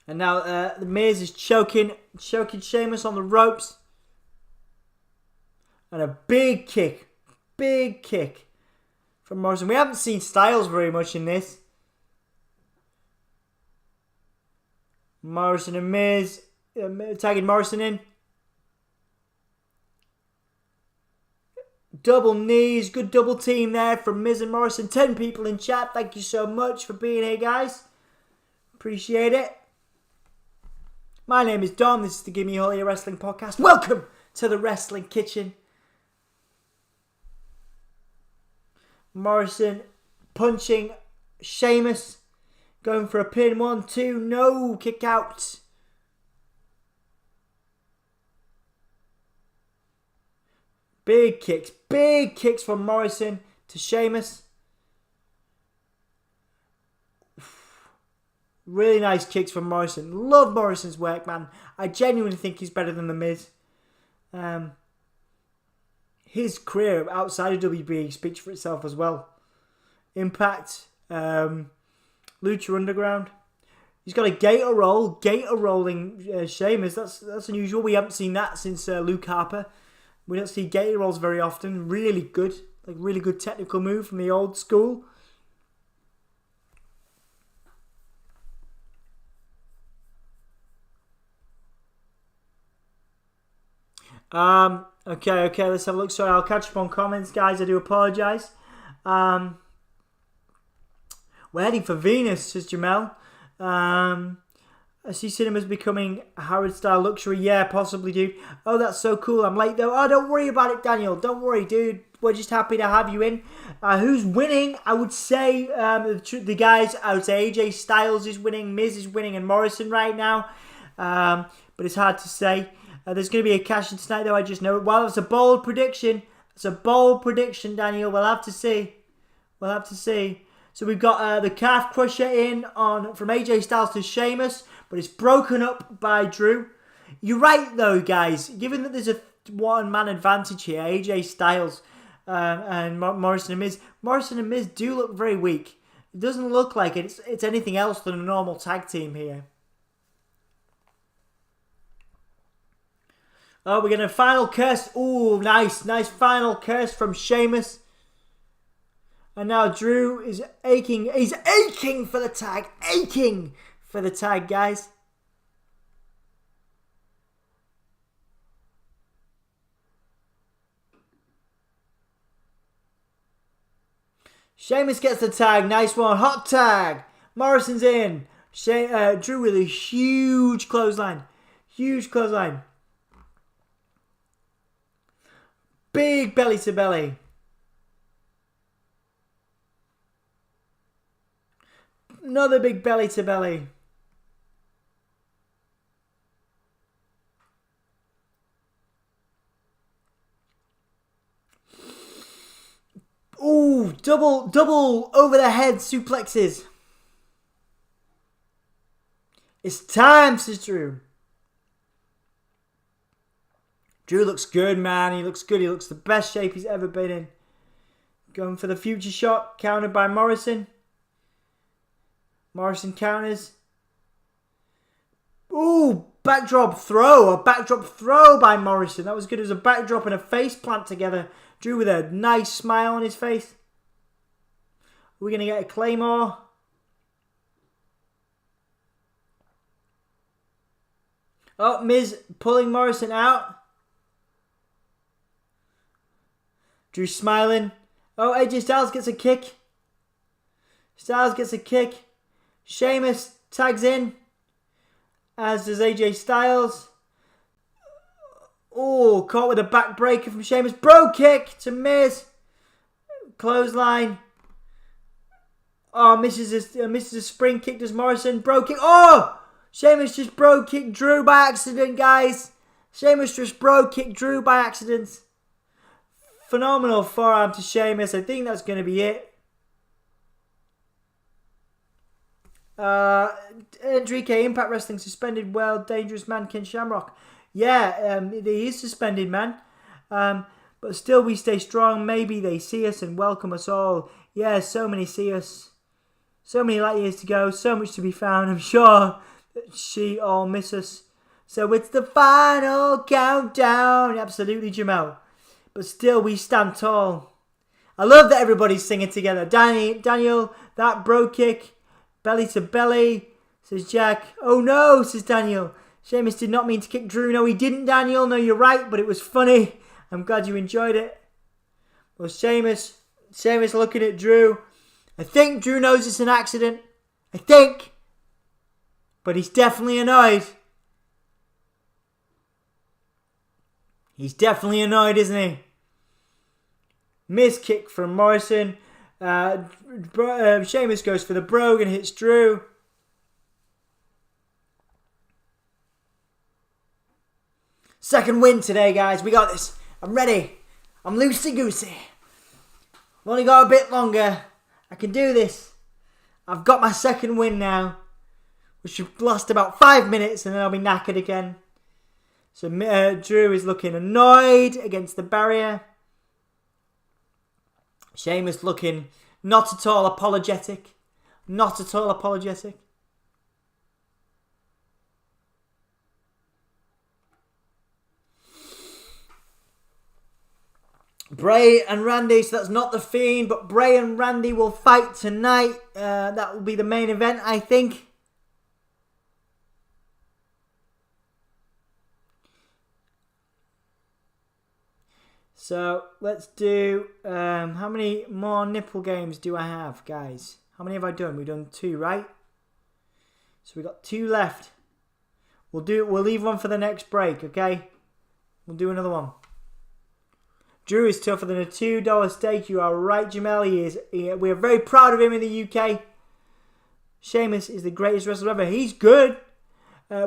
And now the Miz is choking Sheamus on the ropes. And a big kick from Morrison. We haven't seen Styles very much in this. Morrison and Miz tagging Morrison in. Double knees, good double team there from Miz and Morrison. 10 people in chat. Thank you so much for being here, guys. Appreciate it. My name is Dom. This is the Gimme All Your Wrestling Podcast. Welcome to the Wrestling Kitchen. Morrison punching Sheamus. Going for a pin. 1, 2. No. Kick out. Big kicks. Big kicks from Morrison to Sheamus. Really nice kicks from Morrison. Love Morrison's work, man. I genuinely think he's better than The Miz. His career outside of WB speaks for itself as well. Impact. Lucha Underground. He's got a gator rolling Sheamus. That's unusual. We haven't seen that since Luke Harper. We don't see gator rolls very often. Really good. Like really good technical move from the old school. Okay, let's have a look. Sorry, I'll catch up on comments, guys. I do apologise. We're heading for Venus, says Jamel. I see cinemas becoming a Howard-style luxury. Yeah, possibly, dude. Oh, that's so cool. I'm late, though. Oh, don't worry about it, Daniel. Don't worry, dude. We're just happy to have you in. Who's winning? I would say the guys, I would say AJ Styles is winning, Miz is winning, and Morrison right now. But it's hard to say. There's going to be a cash-in tonight, though. I just know it. Well, it's a bold prediction. It's a bold prediction, Daniel. We'll have to see. We'll have to see. So we've got the calf crusher in on from AJ Styles to Sheamus. but it's broken up by Drew. You're right, though, guys. Given that there's a one-man advantage here, AJ Styles and Morrison and Miz. Morrison and Miz do look very weak. It doesn't look like it's anything else than a normal tag team here. Oh, we're getting a final curse. Ooh, nice. Nice final curse from Sheamus. And now Drew is aching. He's aching for the tag. Aching for the tag, guys. Sheamus gets the tag. Nice one. Hot tag. Morrison's in. Drew with a huge clothesline. Huge clothesline. Big belly to belly. Another big belly to belly. Ooh, double over the head suplexes. It's time, says Drew. Drew looks good, man. He looks good. He looks the best shape he's ever been in. Going for the future shot, countered by Morrison. Morrison counters. Ooh, backdrop throw. A backdrop throw by Morrison. That was good. It was a backdrop and a face plant together. Drew with a nice smile on his face. We're going to get a Claymore. Oh, Miz pulling Morrison out. Drew smiling. Oh, AJ Styles gets a kick. Styles gets a kick. Sheamus tags in. As does AJ Styles. Oh, caught with a backbreaker from Sheamus. Bro kick to Miz. Clothesline. Oh, misses a spring kick. Does Morrison. Bro kick. Oh! Sheamus just bro kicked Drew by accident, guys. Sheamus just bro kicked Drew by accident. Phenomenal forearm to Sheamus. I think that's going to be it. Enrique, Impact Wrestling suspended World Dangerous Man Ken Shamrock. Yeah, he is suspended, man. But still we stay strong. Maybe they see us and welcome us all. Yeah, so many see us. So many light years to go. So much to be found. I'm sure that she all miss us. So it's the final countdown. Absolutely, Jamel. But still we stand tall. I love that everybody's singing together. Daniel, that bro kick. Belly to belly, says Jack. Oh no, says Daniel. Sheamus did not mean to kick Drew. No, he didn't, Daniel. No, you're right, but it was funny. I'm glad you enjoyed it. Well, Sheamus looking at Drew. I think Drew knows it's an accident. I think. But he's definitely annoyed. He's definitely annoyed, isn't he? Miss kick from Morrison. Sheamus goes for the brogue and hits Drew. Second win today, guys. We got this. I'm ready. I'm loosey-goosey. I've only got a bit longer. I can do this. I've got my second win now, which should last about 5 minutes and then I'll be knackered again. So Drew is looking annoyed against the barrier. Sheamus looking not at all apologetic. Not at all apologetic. Bray and Randy, so that's not The Fiend, but Bray and Randy will fight tonight. That will be the main event, I think. So, let's do... how many more nipple games do I have, guys? How many have I done? We've done 2, right? So, we've got 2 left. We'll leave one for the next break, okay? We'll do another one. Drew is tougher than a $2 steak. You are right, Jamel. We are very proud of him in the UK. Sheamus is the greatest wrestler ever. He's good.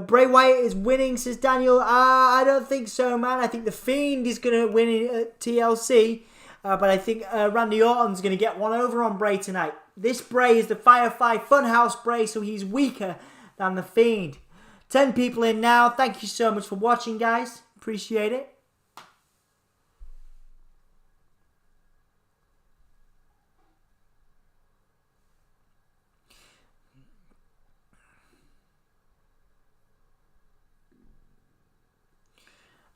Bray Wyatt is winning, says Daniel. I don't think so, man. I think The Fiend is going to win at TLC. But I think Randy Orton's going to get one over on Bray tonight. This Bray is the Firefly Funhouse Bray, so he's weaker than The Fiend. 10 people in now. Thank you so much for watching, guys. Appreciate it.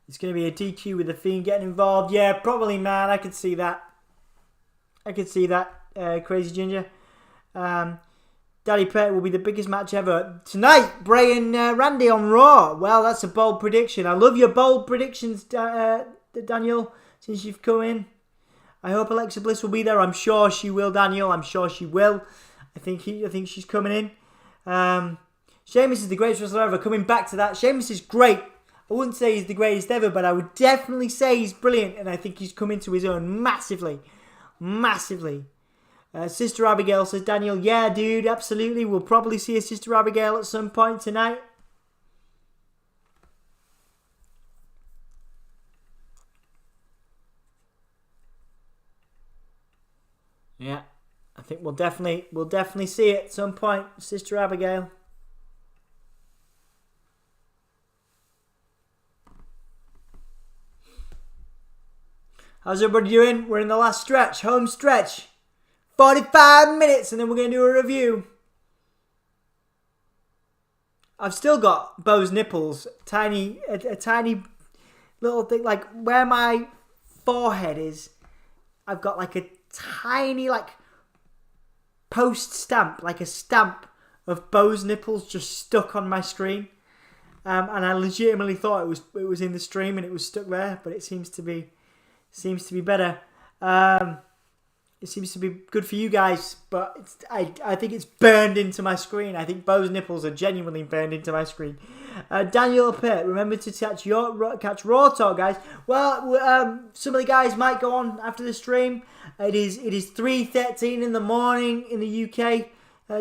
It's going to be a DQ with the Fiend getting involved. Yeah, probably, man. I could see that. Crazy Ginger. Daddy Pet will be the biggest match ever. Tonight, Bray and Randy on Raw. Well, that's a bold prediction. I love your bold predictions, Daniel, since you've come in. I hope Alexa Bliss will be there. I'm sure she will, Daniel. I'm sure she will. I think she's coming in. Sheamus is the greatest wrestler ever. Coming back to that, Sheamus is great. I wouldn't say he's the greatest ever, but I would definitely say he's brilliant, and I think he's come into his own massively. Sister Abigail says, Daniel, yeah, dude, absolutely. We'll probably see a Sister Abigail at some point tonight. Yeah, I think we'll definitely see it at some point, Sister Abigail. How's everybody doing? We're in the last stretch, home stretch. 45 minutes and then we're going to do a review. I've still got Bo's nipples. A tiny little thing, like where my forehead is. I've got like a tiny post stamp, like a stamp of Bo's nipples just stuck on my screen. And I legitimately thought it was in the stream and it was stuck there, but it seems to be better. It seems to be good for you guys, but I think it's burned into my screen. I think Bo's nipples are genuinely burned into my screen. Daniel Pitt, remember to catch Raw Talk, guys. Well, some of the guys might go on after the stream. It is 3:13 in the morning in the UK.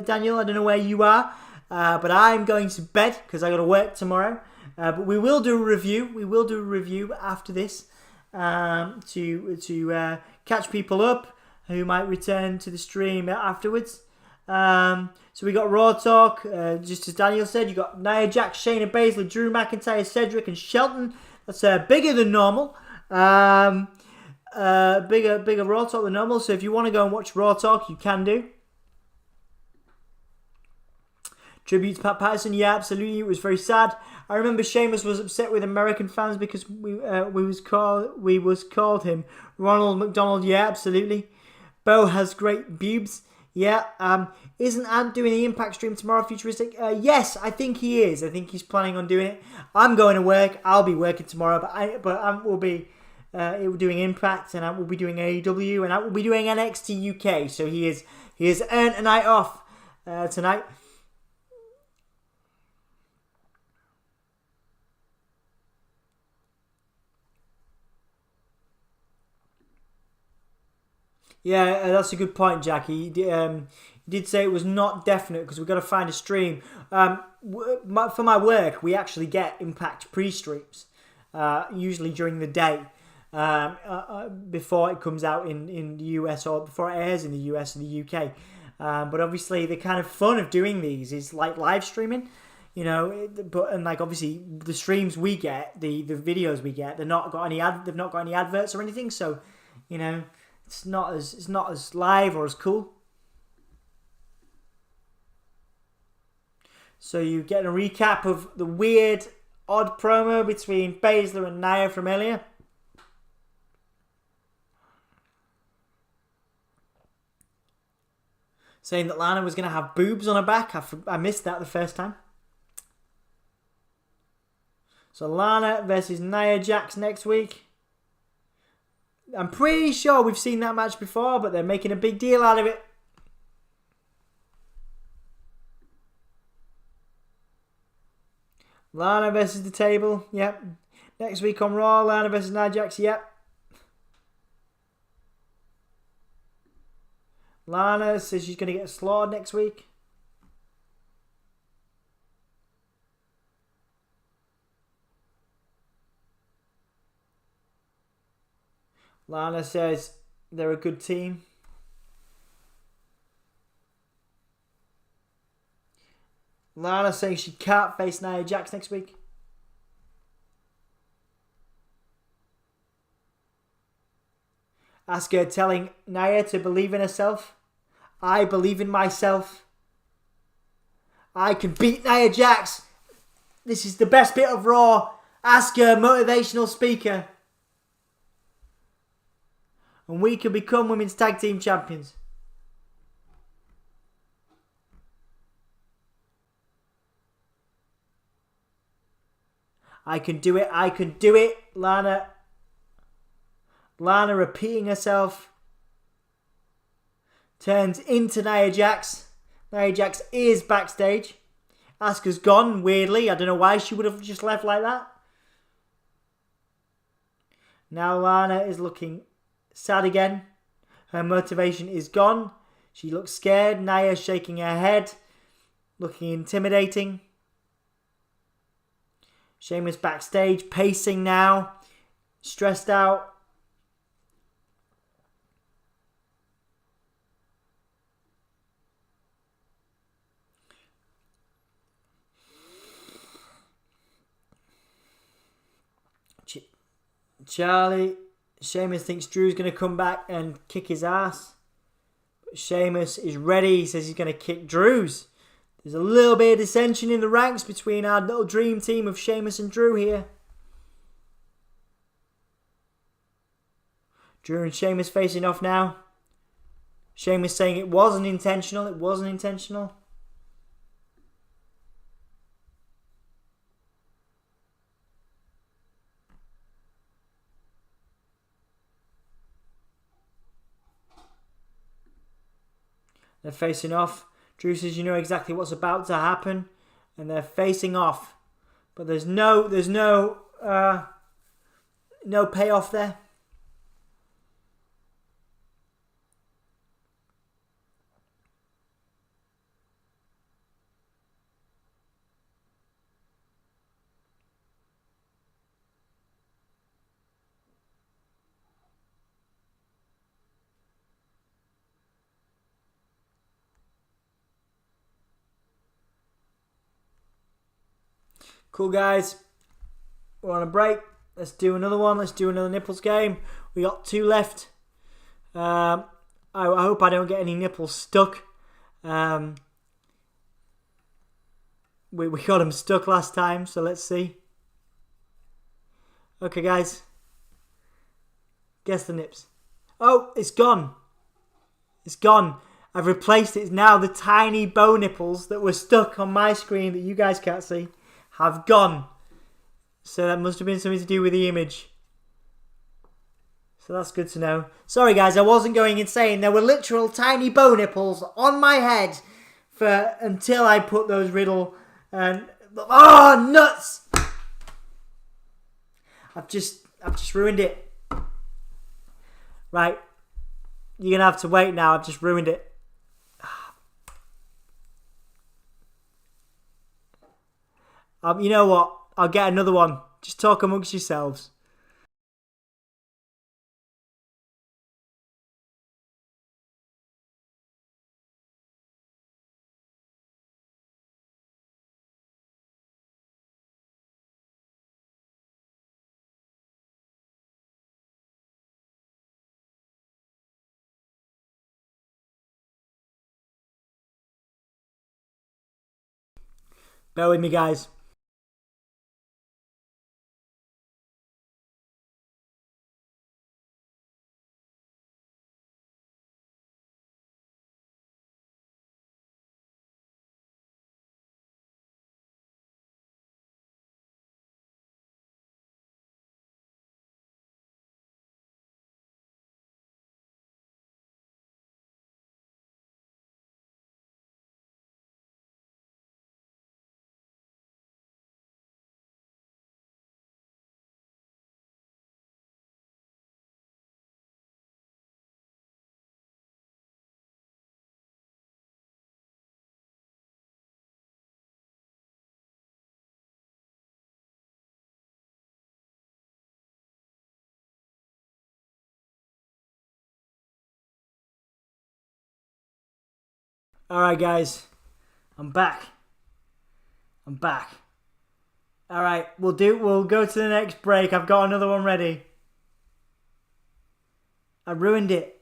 Daniel, I don't know where you are, but I'm going to bed because I got to work tomorrow. But we will do a review. We will do a review after this to catch people up who might return to the stream afterwards. So we got Raw Talk. Just as Daniel said, you got Nia Jax, Shayna Baszler, Drew McIntyre, Cedric, and Shelton. That's bigger than normal. Bigger Raw Talk than normal. So if you want to go and watch Raw Talk, you can do. Tribute to Pat Patterson, yeah, absolutely. It was very sad. I remember Sheamus was upset with American fans because we was called him Ronald McDonald. Yeah, absolutely. Bo has great boobs. Yeah. Isn't Ant doing the Impact stream tomorrow, Futuristic? Yes, I think he is. I think he's planning on doing it. I'm going to work. I'll be working tomorrow, but Ant will be doing Impact, and Ant will be doing AEW, and Ant will be doing NXT UK. So he has earned a night off tonight. Yeah, that's a good point, Jackie. He did say it was not definite because we've got to find a stream. For my work, we actually get Impact pre-streams, usually during the day, before it comes out in the US or before it airs in the US and the UK. But obviously, the kind of fun of doing these is like live streaming, you know. And like obviously, the streams we get, the videos we get, they've not got any adverts or anything. So, you know. It's not as live or as cool. So you get a recap of the weird, odd promo between Baszler and Nia from earlier. Saying that Lana was going to have boobs on her back. I missed that the first time. So Lana versus Nia Jax next week. I'm pretty sure we've seen that match before, but they're making a big deal out of it. Lana versus the table, yep. Next week on Raw, Lana versus Nia Jax, yep. Lana says she's going to get slaughtered next week. Lana says they're a good team. Lana saying she can't face Nia Jax next week. Asuka telling Nia to believe in herself. I believe in myself. I can beat Nia Jax. This is the best bit of Raw. Asuka, motivational speaker. And we can become women's tag team champions. I can do it. I can do it. Lana repeating herself. Turns into Nia Jax. Nia Jax is backstage. Asuka's gone, weirdly. I don't know why she would have just left like that. Now Lana is looking sad again. Her motivation is gone. She looks scared. Nia shaking her head. Looking intimidating. Sheamus backstage, pacing now. Stressed out. Sheamus thinks Drew's going to come back and kick his ass. But Sheamus is ready. He says he's going to kick Drew's. There's a little bit of dissension in the ranks between our little dream team of Sheamus and Drew here. Drew and Sheamus facing off now. Sheamus saying it wasn't intentional. It wasn't intentional. They're facing off. Drew says you know exactly what's about to happen. And they're facing off. But there's no payoff there. Cool, guys. We're on a break. Let's do another one. Let's do another nipples game. We got 2 left. I hope I don't get any nipples stuck. We got them stuck last time, so let's see. Okay, guys. Guess the nips. Oh, it's gone. It's gone. I've replaced it. It's now the tiny bow nipples that were stuck on my screen that you guys can't see have gone. So that must have been something to do with the image. So that's good to know. Sorry guys, I wasn't going insane. There were literal tiny bow nipples on my head until I put those Riddle and nuts! I've just ruined it. Right. You're gonna have to wait now. I've just ruined it. You know what? I'll get another one. Just talk amongst yourselves. Bear with me, guys. Alright guys, I'm back. I'm back. Alright, we'll go to the next break. I've got another one ready. I ruined it.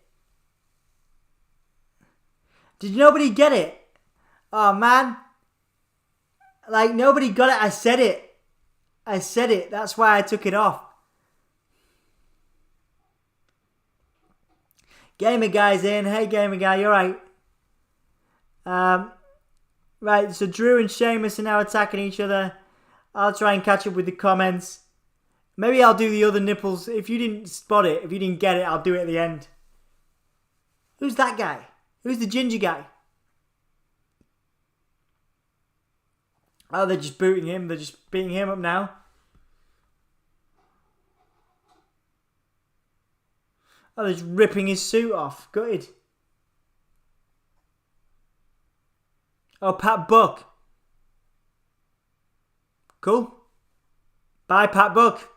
Did nobody get it? Oh man. Like nobody got it. I said it. That's why I took it off. Gamer guy's in. Hey gamer guy, you alright? Right, so Drew and Sheamus are now attacking each other. I'll try and catch up with the comments. Maybe I'll do the other nipples. If you didn't spot it, if you didn't get it, I'll do it at the end. Who's that guy? Who's the ginger guy? Oh, they're just booting him. They're just beating him up now. Oh, they're just ripping his suit off. Gutted. Oh, Pat Buck. Cool. Bye, Pat Buck.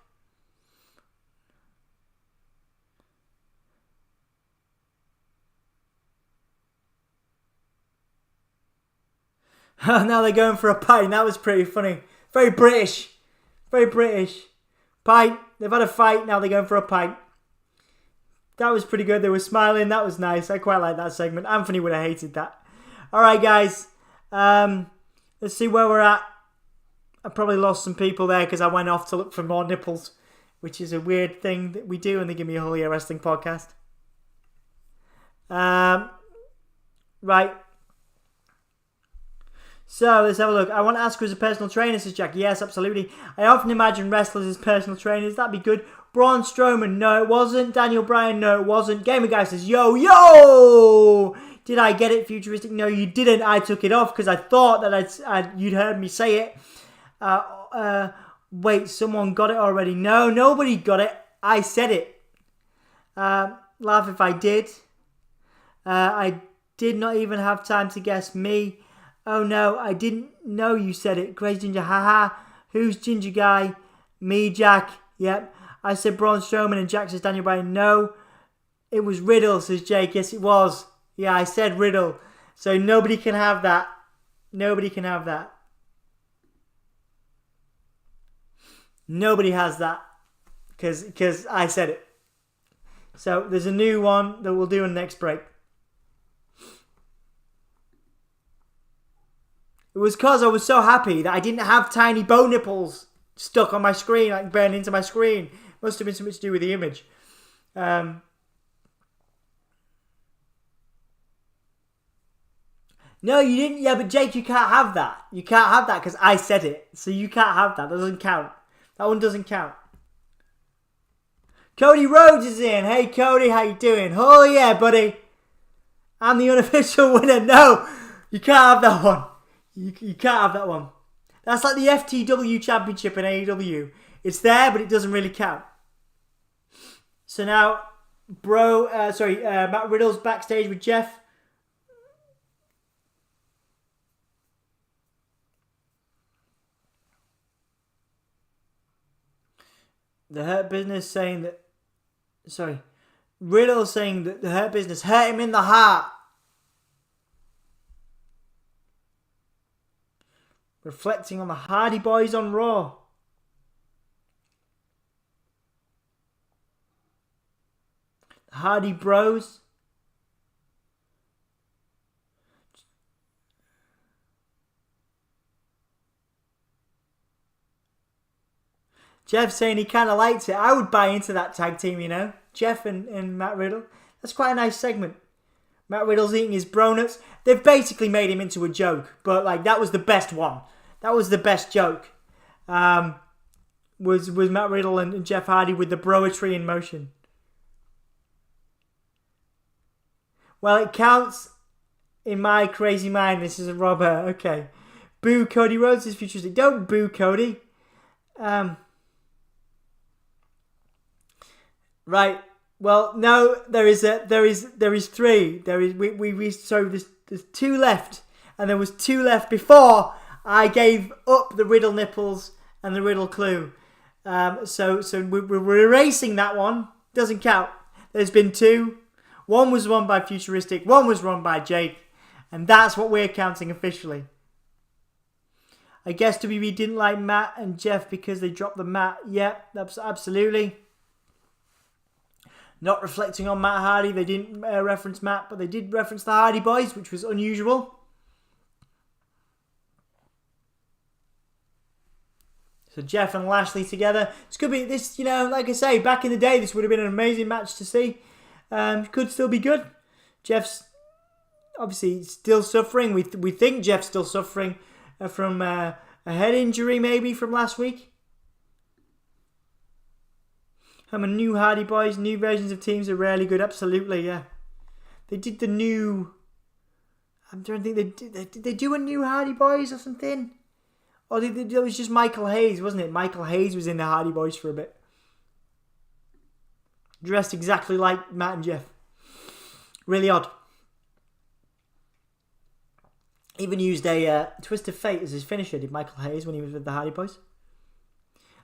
Now they're going for a pint. That was pretty funny. Very British. Very British. Pint. They've had a fight. Now they're going for a pint. That was pretty good. They were smiling. That was nice. I quite like that segment. Anthony would have hated that. Alright, guys. Let's see where we're at. I probably lost some people there because I went off to look for more nipples, which is a weird thing that we do in the Gimme a Whole Year Wrestling podcast. Right. So, let's have a look. I want to ask her as a personal trainer, says Jack. Yes, absolutely. I often imagine wrestlers as personal trainers. That'd be good. Braun Strowman, no it wasn't. Daniel Bryan, no it wasn't. Gamer Guy says, yo! Did I get it, futuristic? No, you didn't. I took it off because I thought that you'd heard me say it. Wait, someone got it already. No, nobody got it. I said it. Laugh if I did. I did not even have time to guess me. Oh no, I didn't know you said it. Crazy Ginger, haha. Who's Ginger Guy? Me, Jack. Yep. I said Braun Strowman and Jack says Daniel Bryan. No, it was Riddle, says Jake. Yes, it was. Yeah, I said Riddle. So nobody can have that. Nobody can have that. Nobody has that. Because I said it. So there's a new one that we'll do in the next break. It was because I was so happy that I didn't have tiny bow nipples stuck on my screen, like burned into my screen. Must have been something to do with the image. No, you didn't. Yeah, but Jake, you can't have that. You can't have that because I said it. So you can't have that. That doesn't count. That one doesn't count. Cody Rhodes is in. Hey, Cody, how you doing? Oh, yeah, buddy. I'm the unofficial winner. No, you can't have that one. You can't have that one. That's like the FTW Championship in AEW. It's there, but it doesn't really count. So now, Matt Riddle's backstage with Jeff. The Hurt Business saying that... Riddle saying that the Hurt Business hurt him in the heart. Reflecting on the Hardy Boys on Raw. The Hardy Bros. Jeff saying he kind of likes it. I would buy into that tag team, you know. Jeff and Matt Riddle. That's quite a nice segment. Matt Riddle's eating his bronuts. They've basically made him into a joke. But, like, that was the best one. That was the best joke. Was Matt Riddle and Jeff Hardy with the broetry in motion. Well, it counts in my crazy mind. This is a robber. Okay. Boo Cody Rhodes is futuristic. Don't boo Cody. Right. Well, no, there is three. So there's two left, and there was two left before I gave up the Riddle nipples and the Riddle clue. So we're erasing that one. Doesn't count. There's been two. One was won by Futuristic. One was won by Jake, and that's what we're counting officially. I guess WB didn't like Matt and Jeff because they dropped the mat. Yep, that's absolutely. Not reflecting on Matt Hardy, they didn't reference Matt, but they did reference the Hardy Boys, which was unusual. So Jeff and Lashley together. This could be, this, you know, like I say, back in the day, this would have been an amazing match to see. Could still be good. Jeff's obviously still suffering. We think Jeff's still suffering from a head injury maybe from last week. New Hardy Boys, new versions of teams are really good. Absolutely, yeah. They did the new... I'm trying to think, did they do a new Hardy Boys or something? Or it was just Michael Hayes, wasn't it? Michael Hayes was in the Hardy Boys for a bit. Dressed exactly like Matt and Jeff. Really odd. Even used a Twist of Fate as his finisher, did Michael Hayes, when he was with the Hardy Boys.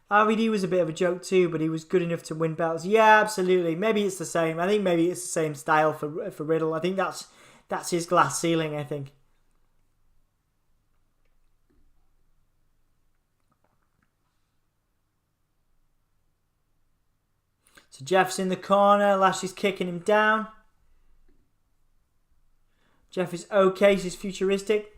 RVD was a bit of a joke too, but he was good enough to win belts. Yeah, absolutely. Maybe it's the same. I think maybe it's the same style for Riddle. I think that's his glass ceiling, I think. So Jeff's in the corner. Lashley's kicking him down. Jeff is okay. He's futuristic.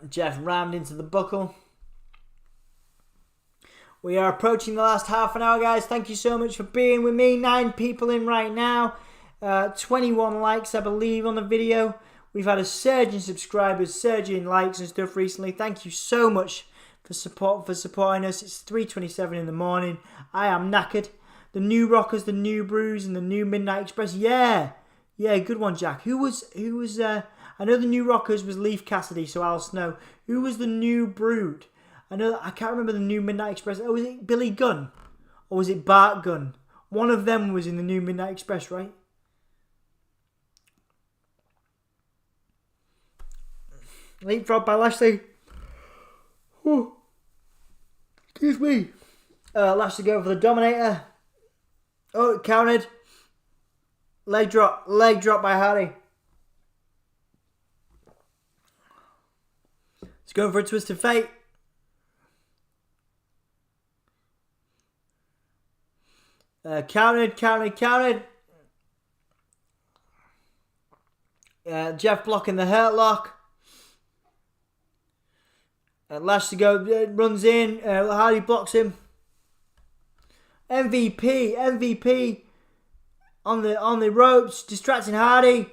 Jeff rammed into the buckle. We are approaching the last half an hour, guys. Thank you so much for being with me. 9 people in right now. 21 likes, I believe, on the video. We've had a surge in subscribers, surge in likes and stuff recently. Thank you so much for supporting us. It's 3:27 in the morning. I am knackered. The new Rockers, the new Brews, and the new Midnight Express. Yeah, good one, Jack. Who was? I know the new Rockers was Leaf Cassidy, so Al Snow. Who was the new Brood? I can't remember the new Midnight Express. Oh, was it Billy Gunn? Or was it Bart Gunn? One of them was in the new Midnight Express, right? Leapfrog by Lashley. Ooh. Excuse me. Lashley going for the Dominator. Oh, it counted. Leg drop by Hardy. He's going for a Twist of Fate. Counted. Jeff blocking the Hurt Lock. Lashley runs in. Hardy blocks him. MVP on the ropes, distracting Hardy.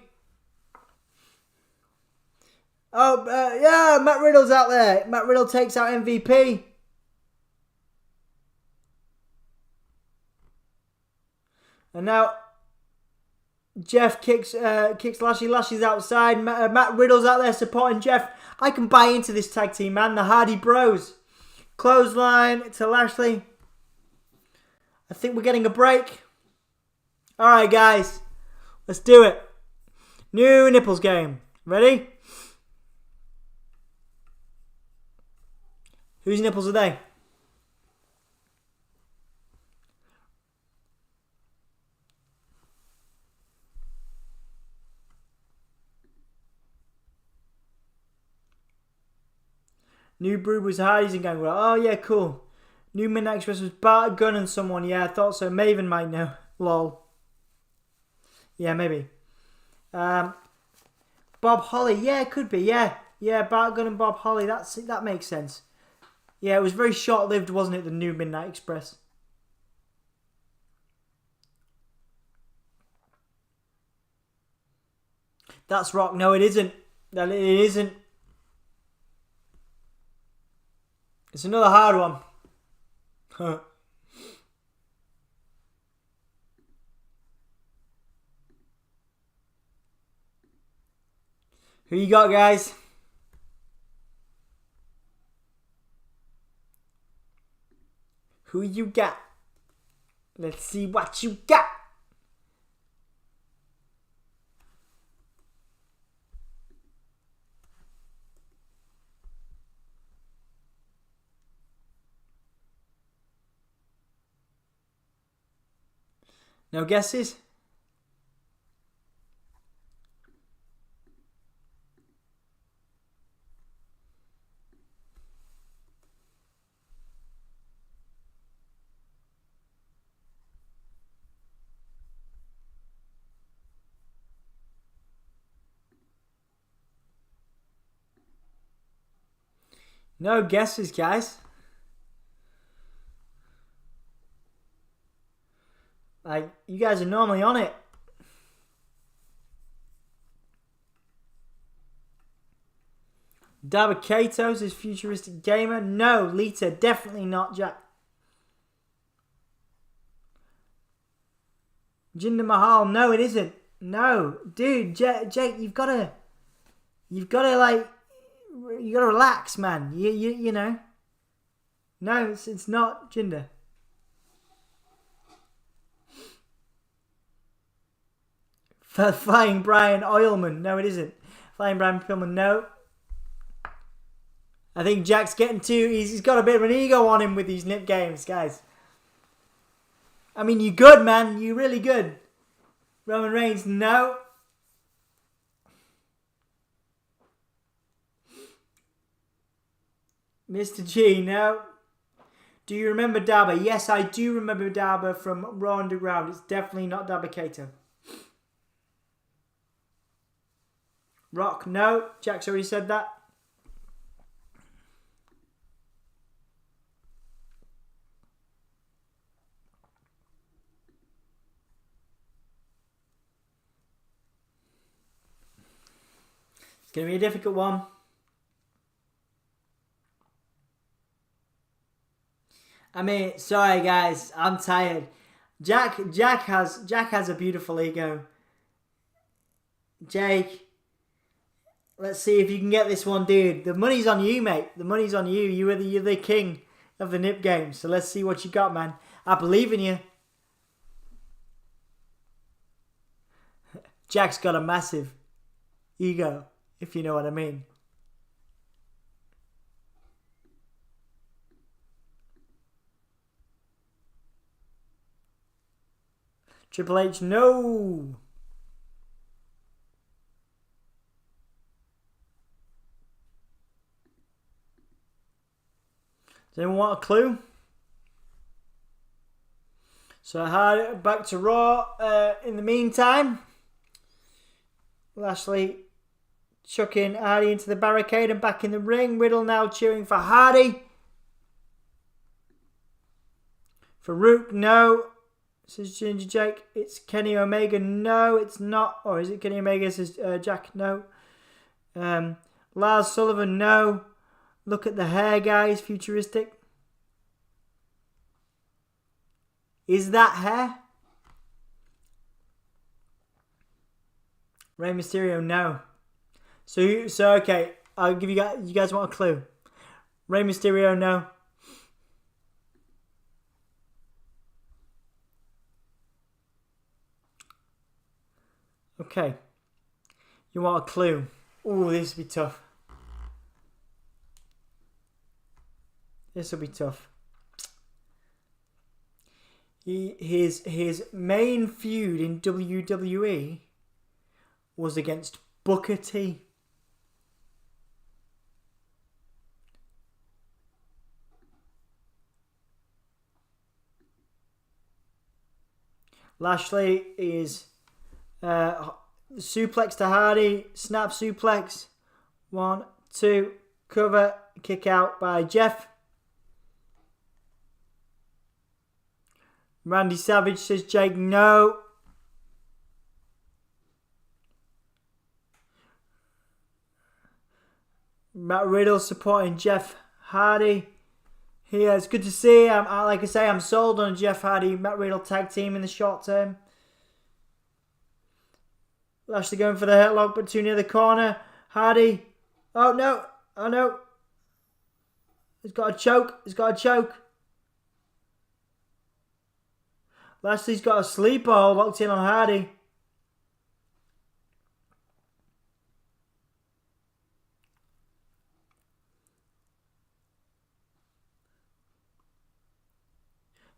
Oh, yeah, Matt Riddle's out there. Matt Riddle takes out MVP. And now Jeff kicks Lashley. Lashley's outside. Matt Riddle's out there supporting Jeff. I can buy into this tag team, man. The Hardy Bros. Clothesline to Lashley. I think we're getting a break. Alright, guys. Let's do it. New nipples game. Ready? Whose nipples are they? New Brood was Hardy's and Gangrel. Oh, yeah, cool. New Midnight Express was Bart Gunn and someone. Yeah, I thought so. Maven might know. Lol. Yeah, maybe. Bob Holly. Yeah, it could be. Yeah, Bart Gunn and Bob Holly. That makes sense. Yeah, it was very short-lived, wasn't it, the new Midnight Express? That's Rock. No, it isn't. It isn't. It's another hard one. Who you got, guys? Who you got? Let's see what you got. No guesses? No guesses, guys. Like, you guys are normally on it. Dabba Kato's is futuristic gamer. No, Lita, definitely not Jack. Jinder Mahal, no, it isn't. No, dude, Jake, you've got to like, you got to relax, man. You know. No, it's not Jinder. Flying Brian Oilman, no, it isn't. Flying Brian Pillman, no. I think Jack's getting he's got a bit of an ego on him with these nip games, guys. I mean, you good, man. You really good. Roman Reigns, no. Mr. G, no. Do you remember Dabba? Yes, I do remember Dabba from Raw Underground. It's definitely not Dabba Kato. Rock, no. Jack's already said that. It's going to be a difficult one. I mean, sorry guys, I'm tired. Jack has a beautiful ego. Jake, let's see if you can get this one, dude. The money's on you, mate. The money's on you. You're the king of the nip game. So let's see what you got, man. I believe in you. Jack's got a massive ego, if you know what I mean. Triple H, no. Does anyone want a clue? So back to Raw. In the meantime, Lashley chucking Hardy into the barricade and back in the ring. Riddle now cheering for Hardy. Farouk, no. Says Ginger Jake. It's Kenny Omega. No, it's not. Or is it Kenny Omega? Says Jack. No. Lars Sullivan. No. Look at the hair, guys. Futuristic. Is that hair? Rey Mysterio. No. So okay. I'll give you guys. You guys want a clue? Rey Mysterio. No. Okay. You want a clue? Ooh, this will be tough. This will be tough. His main feud in WWE was against Booker T. Lashley is suplex to Hardy, snap suplex. 1, 2, cover, kick out by Jeff. Randy Savage says Jake, no. Matt Riddle supporting Jeff Hardy. Here, it's good to see. Like I say, I'm sold on Jeff Hardy, Matt Riddle tag team in the short term. Lashley going for the headlock, but too near the corner. Hardy. Oh, no. Oh, no. He's got a choke. He's got a choke. Lashley's got a sleeper hold locked in on Hardy.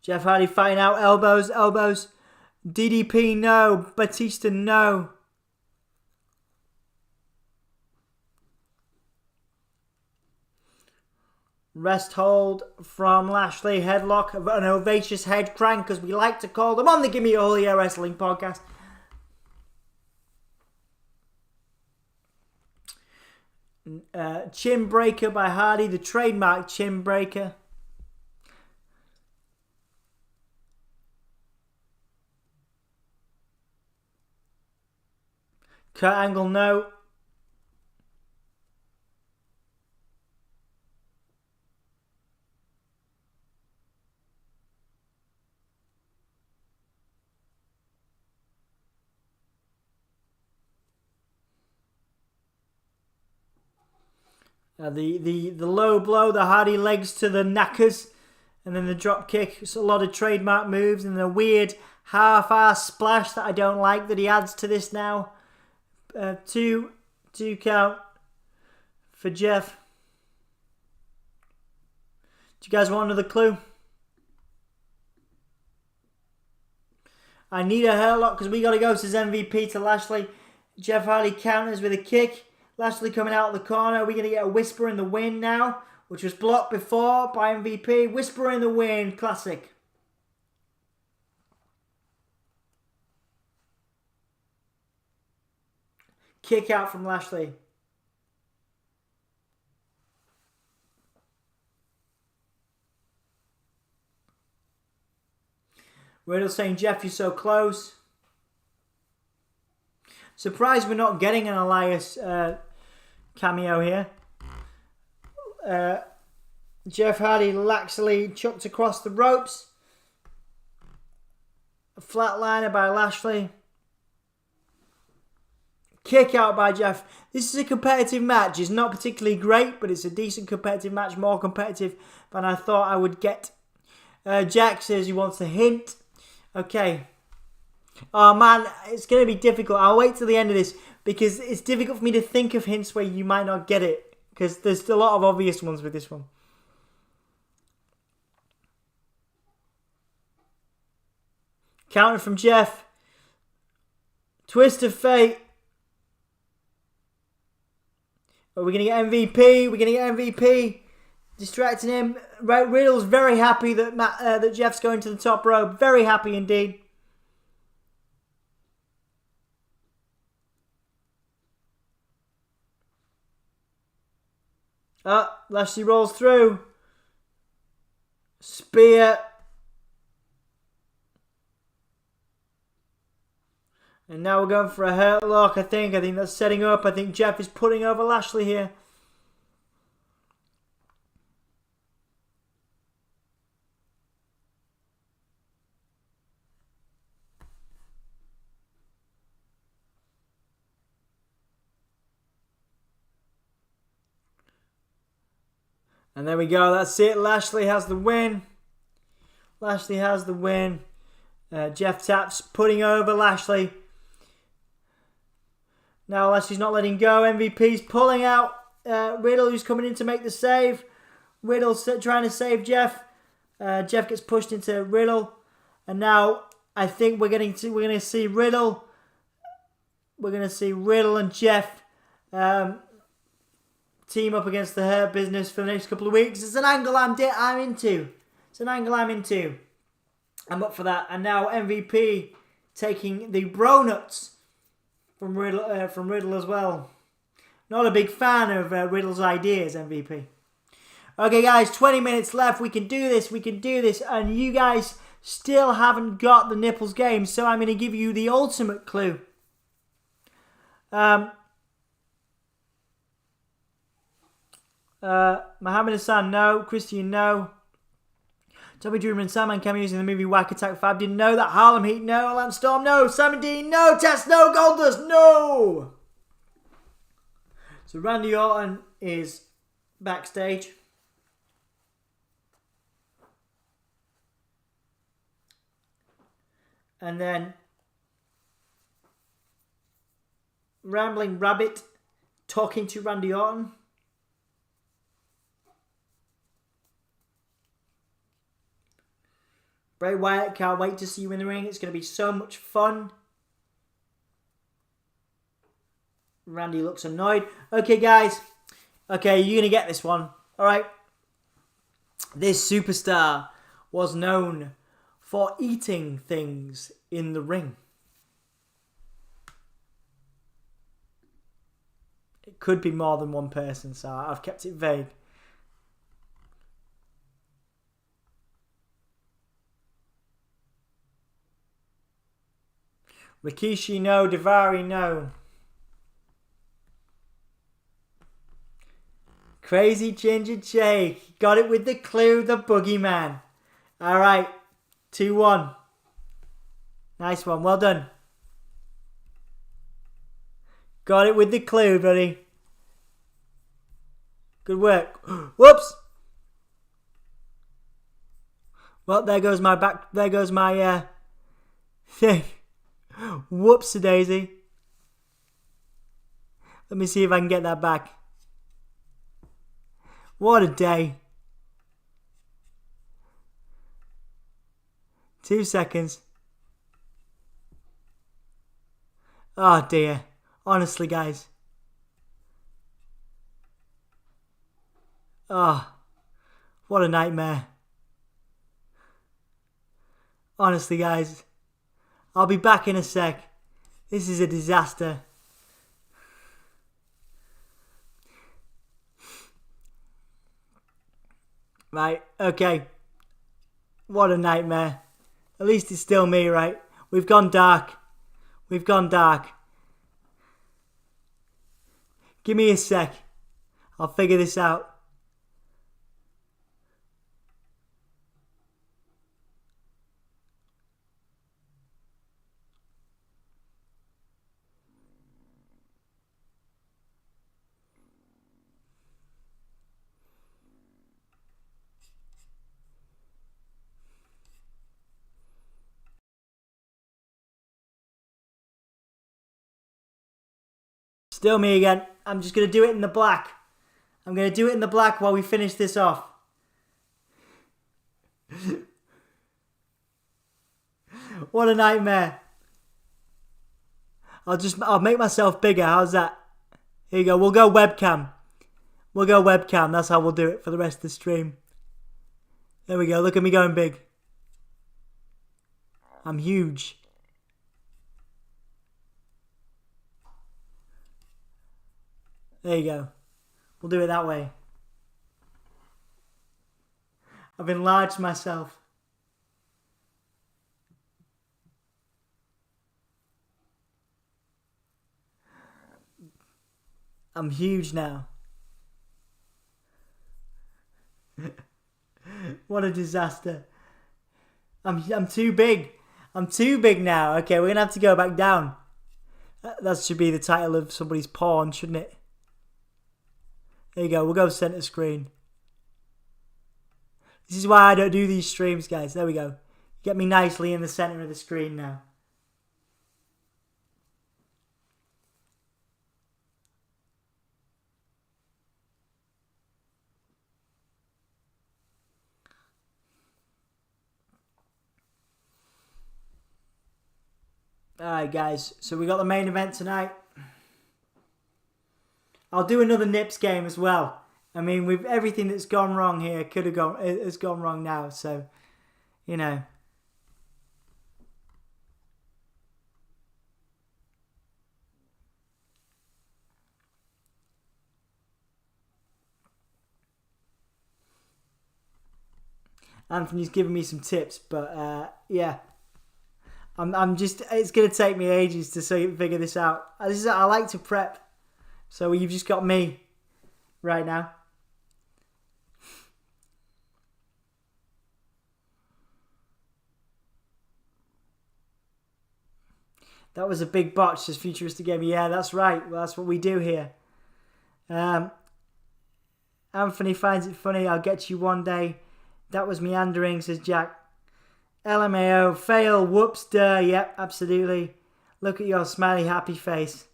Jeff Hardy fighting out. Elbows. DDP, no. Batista, no. Rest hold from Lashley. Headlock, an ovacious head crank, as we like to call them on the Gimme All Year Wrestling podcast. Chin breaker by Hardy, the trademark chin breaker. Kurt Angle, no. The low blow, the Hardy legs to the knackers, and then the drop kick. It's a lot of trademark moves, and the weird half-ass splash that I don't like that he adds to this now. Two count for Jeff. Do you guys want another clue? I need a hairlock because we got to go, says MVP to Lashley. Jeff Hardy counters with a kick. Lashley coming out of the corner. We're going to get a whisper in the wind now, which was blocked before by MVP. Whisper in the wind, classic. Kick out from Lashley. Riddle saying, Jeff, you're so close. Surprised we're not getting an Elias cameo here. Jeff Hardy laxly chucked across the ropes. A flatliner by Lashley. Kick out by Jeff. This is a competitive match. It's not particularly great, but it's a decent competitive match. More competitive than I thought I would get. Jack says he wants a hint. Okay. Oh man, it's going to be difficult. I'll wait till the end of this because it's difficult for me to think of hints where you might not get it. Because there's a lot of obvious ones with this one. Counter from Jeff. Twist of fate. Are we going to get MVP? We're going to get MVP. Distracting him. Riddle's very happy that that Jeff's going to the top rope. Very happy indeed. Lashley rolls through. Spear. And now we're going for a hurt lock, I think. I think that's setting up. I think Jeff is putting over Lashley here. And there we go. That's it. Lashley has the win. Lashley has the win. Jeff taps, putting over Lashley. Now Lashley's not letting go. MVP's pulling out Riddle, who's coming in to make the save. Riddle's trying to save Jeff. Jeff gets pushed into Riddle. And now I think we're going to see Riddle. We're going to see Riddle and Jeff team up against the Hurt Business for the next couple of weeks. It's an angle I'm into. It's an angle I'm into. I'm up for that. And now MVP taking the bro nuts from Riddle as well. Not a big fan of Riddle's ideas, MVP. Okay, guys, 20 minutes left. We can do this. We can do this. And you guys still haven't got the nipples game, so I'm going to give you the ultimate clue. Muhammad Hassan, no. Christian, no. Tommy Dreamer and Sandman cameos in the movie Whack Attack 5. Didn't know that. Harlem Heat, no. Lance Storm, no. Simon Dean, no. Tess, no. Goldust, no. So Randy Orton is backstage. And then Rambling Rabbit talking to Randy Orton. Bray Wyatt, can't wait to see you in the ring. It's going to be so much fun. Randy looks annoyed. Okay, guys. Okay, you're going to get this one. All right. This superstar was known for eating things in the ring. It could be more than one person, so I've kept it vague. Rikishi, no. Daivari, no. Crazy Ginger Jake. Got it with the clue, the boogeyman. All right. 2-1. Nice one. Well done. Got it with the clue, buddy. Good work. Whoops. Well, there goes my back. There goes my thing. Whoopsie-daisy. Let me see if I can get that back. What a day. 2 seconds. Oh dear. Honestly, guys. Oh, what a nightmare. Honestly, guys. I'll be back in a sec. This is a disaster. Right, okay. What a nightmare. At least it's still me, right? We've gone dark. We've gone dark. Give me a sec. I'll figure this out. Still me again. I'm just going to do it in the black. I'm going to do it in the black while we finish this off. What a nightmare. I'll make myself bigger. How's that? Here you go. We'll go webcam. We'll go webcam. That's how we'll do it for the rest of the stream. There we go. Look at me going big. I'm huge. There you go. We'll do it that way. I've enlarged myself. I'm huge now. What a disaster. I'm too big. I'm too big now. Okay, we're going to have to go back down. That should be the title of somebody's porn, shouldn't it? There you go. We'll go center screen. This is why I don't do these streams, guys. There we go. Get me nicely in the center of the screen now. Alright, guys. So we got the main event tonight. I'll do another Nips game as well. I mean, with everything that's gone wrong here, has gone wrong now. So, you know. Anthony's giving me some tips, but yeah. I'm just. It's gonna take me ages to figure this out. I like to prep. So you've just got me right now. That was a big botch, says Futuristic Game. Yeah, that's right. Well, that's what we do here. Anthony finds it funny. I'll get you one day. That was meandering, says Jack. LMAO, fail, whoops, duh. Yep, absolutely. Look at your smiley happy face.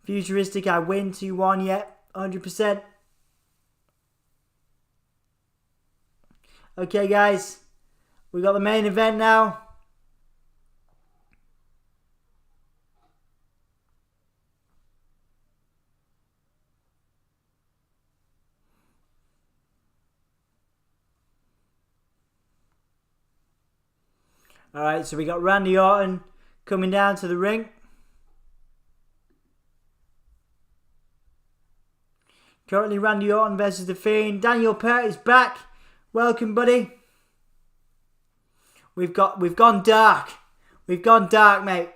Futuristic, I win 2-1, yep, 100%. Okay, guys. We got the main event now. Alright, so we got Randy Orton coming down to the ring. Currently Randy Orton versus The Fiend. Daniel Peart is back. Welcome, buddy. We've gone dark. We've gone dark, mate.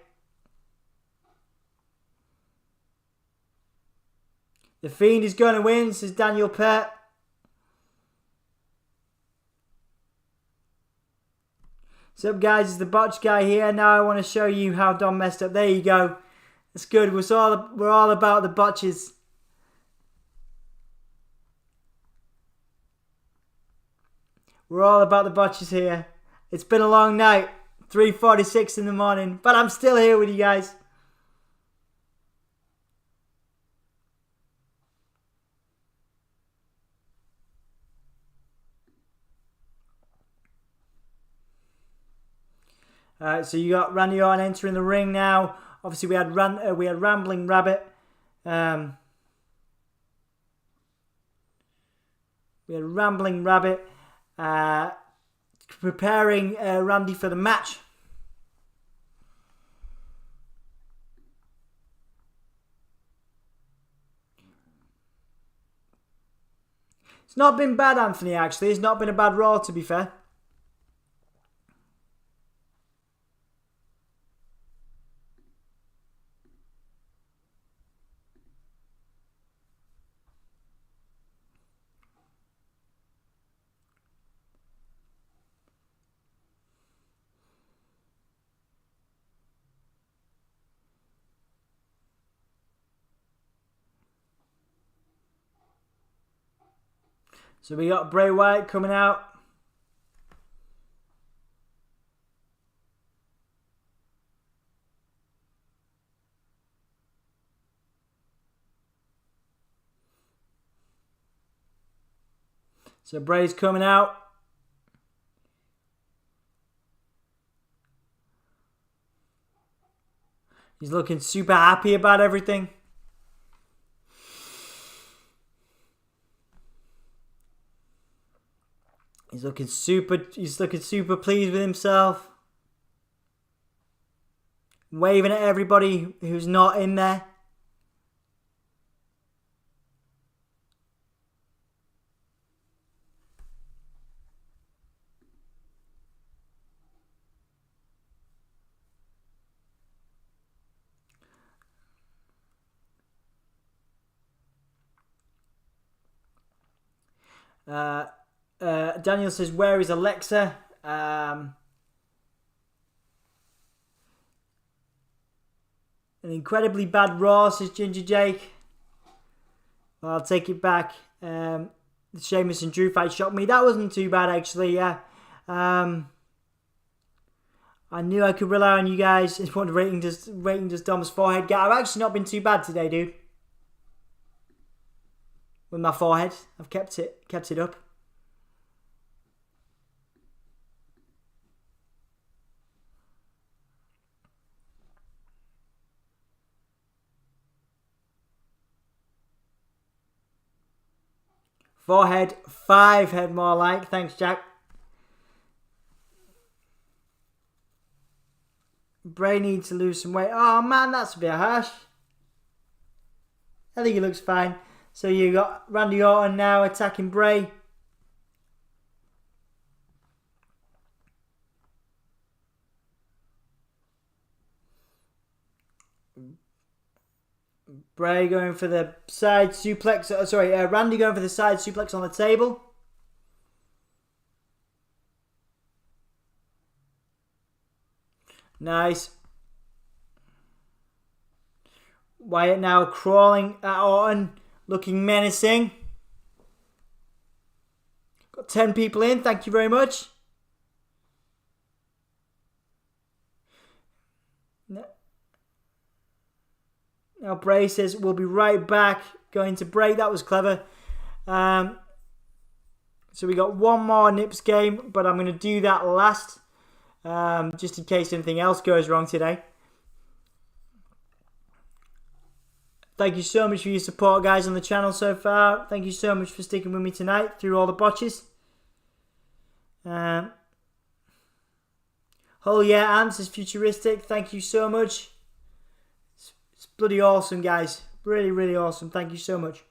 The Fiend is going to win, says Daniel Peart. What's up, guys? It's the Botch guy here. Now I want to show you how Dom messed up. There you go. That's good. We're all about the botches. We're all about the botches here. It's been a long night. 3:46 in the morning. But I'm still here with you guys. Alright, so you got Randy Orton entering the ring now. Obviously, we had Rambling Rabbit. We had Rambling Rabbit preparing Randy for the match. It's not been bad, Anthony, actually. It's not been a bad Raw, to be fair. So we got Bray Wyatt coming out. So Bray's coming out. He's looking super happy about everything. He's looking super pleased with himself. Waving at everybody who's not in there. Daniel says, where is Alexa? An incredibly bad Raw, says Ginger Jake. Well, I'll take it back. The Sheamus and Drew fight shocked me. That wasn't too bad, actually, yeah. I knew I could rely on you guys. What rating does Dom's forehead get? I've actually not been too bad today, dude. With my forehead. I've kept it up. Forehead, 5 head more like. Thanks, Jack. Bray needs to lose some weight. Oh, man, that's a bit harsh. I think he looks fine. So you got Randy Orton now attacking Bray. Bray going for the side suplex. Randy going for the side suplex on the table. Nice. Wyatt now crawling at Orton, looking menacing. Got 10 people in. Thank you very much. Now Bray says, we'll be right back. Going to break. That was clever. So So we got one more Nips game, but I'm going to do that last, just in case anything else goes wrong today. Thank you so much for your support, guys, on the channel so far. Thank you so much for sticking with me tonight through all the botches. Oh yeah, Ants is futuristic. Thank you so much. It's bloody awesome, guys. Really, really awesome. Thank you so much.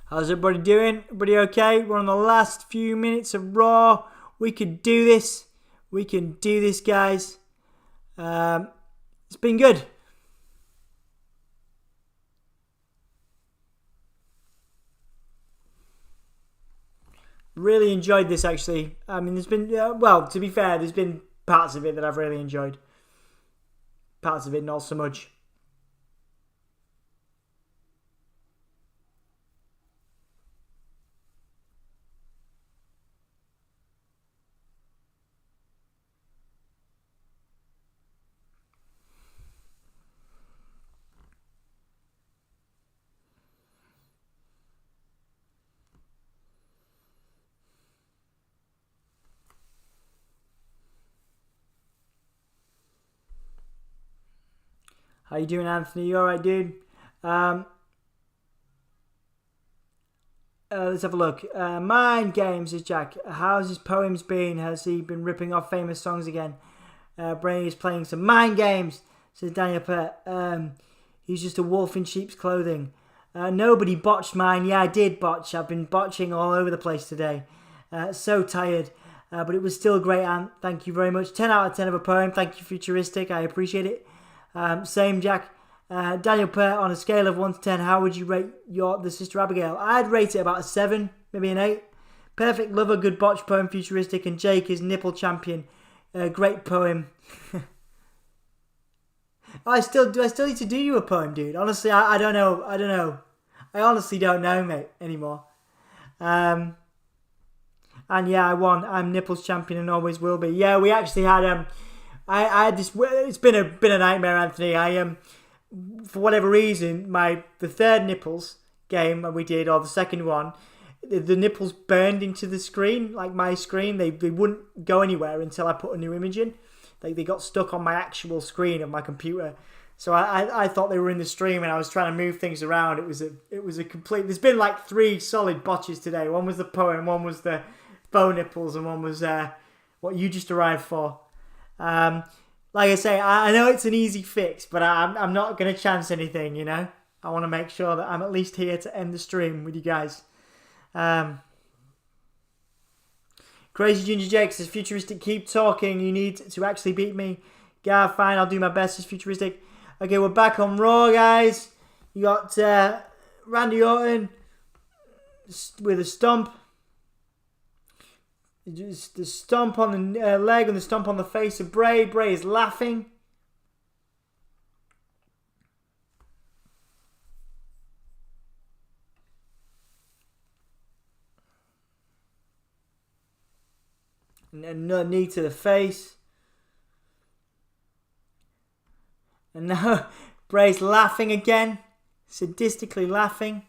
How's everybody doing? Everybody okay? We're on the last few minutes of Raw. We can do this. We can do this, guys. It's been good. Really enjoyed this, actually. I mean, there's been, well, to be fair, there's been parts of it that I've really enjoyed. Parts of it not so much. How you doing, Anthony? You alright, dude? Let's have a look. Mind Games, says Jack. How's his poems been? Has he been ripping off famous songs again? Bray is playing some Mind Games, says Daniel Pett. He's just a wolf in sheep's clothing. Nobody botched mine. Yeah, I did botch. I've been botching all over the place today. So tired. But it was still great, Ant. Thank you very much. 10 out of 10 of a poem. Thank you, Futuristic. I appreciate it. Same, Jack. Daniel Pert, on a scale of 1 to 10, how would you rate the Sister Abigail? I'd rate it about a 7, maybe an 8. Perfect lover, good botch poem, futuristic, and Jake is nipple champion. Great poem. Do I still need to do you a poem, dude? Honestly, I don't know. I honestly don't know, mate, anymore. And yeah, I won. I'm nipples champion and always will be. Yeah, we actually had I had this. It's been a nightmare, Anthony. For whatever reason, the third nipples game we did, or the second one, the nipples burned into the screen, like my screen. They wouldn't go anywhere until I put a new image in. They got stuck on my actual screen of my computer. So I thought they were in the stream, and I was trying to move things around. It was a complete. There's been like 3 solid botches today. One was the poem, one was the faux nipples, and one was what you just arrived for. Like I say, I know it's an easy fix, but I'm not going to chance anything, you know? I want to make sure that I'm at least here to end the stream with you guys. Crazy Ginger Jake says, Futuristic, keep talking. You need to actually beat me. Yeah, fine, I'll do my best, says Futuristic. Okay, we're back on Raw, guys. You got Randy Orton with a stomp. Just the stomp on the leg and the stomp on the face of Bray. Bray is laughing. And another knee to the face. And now Bray's laughing again. Sadistically laughing.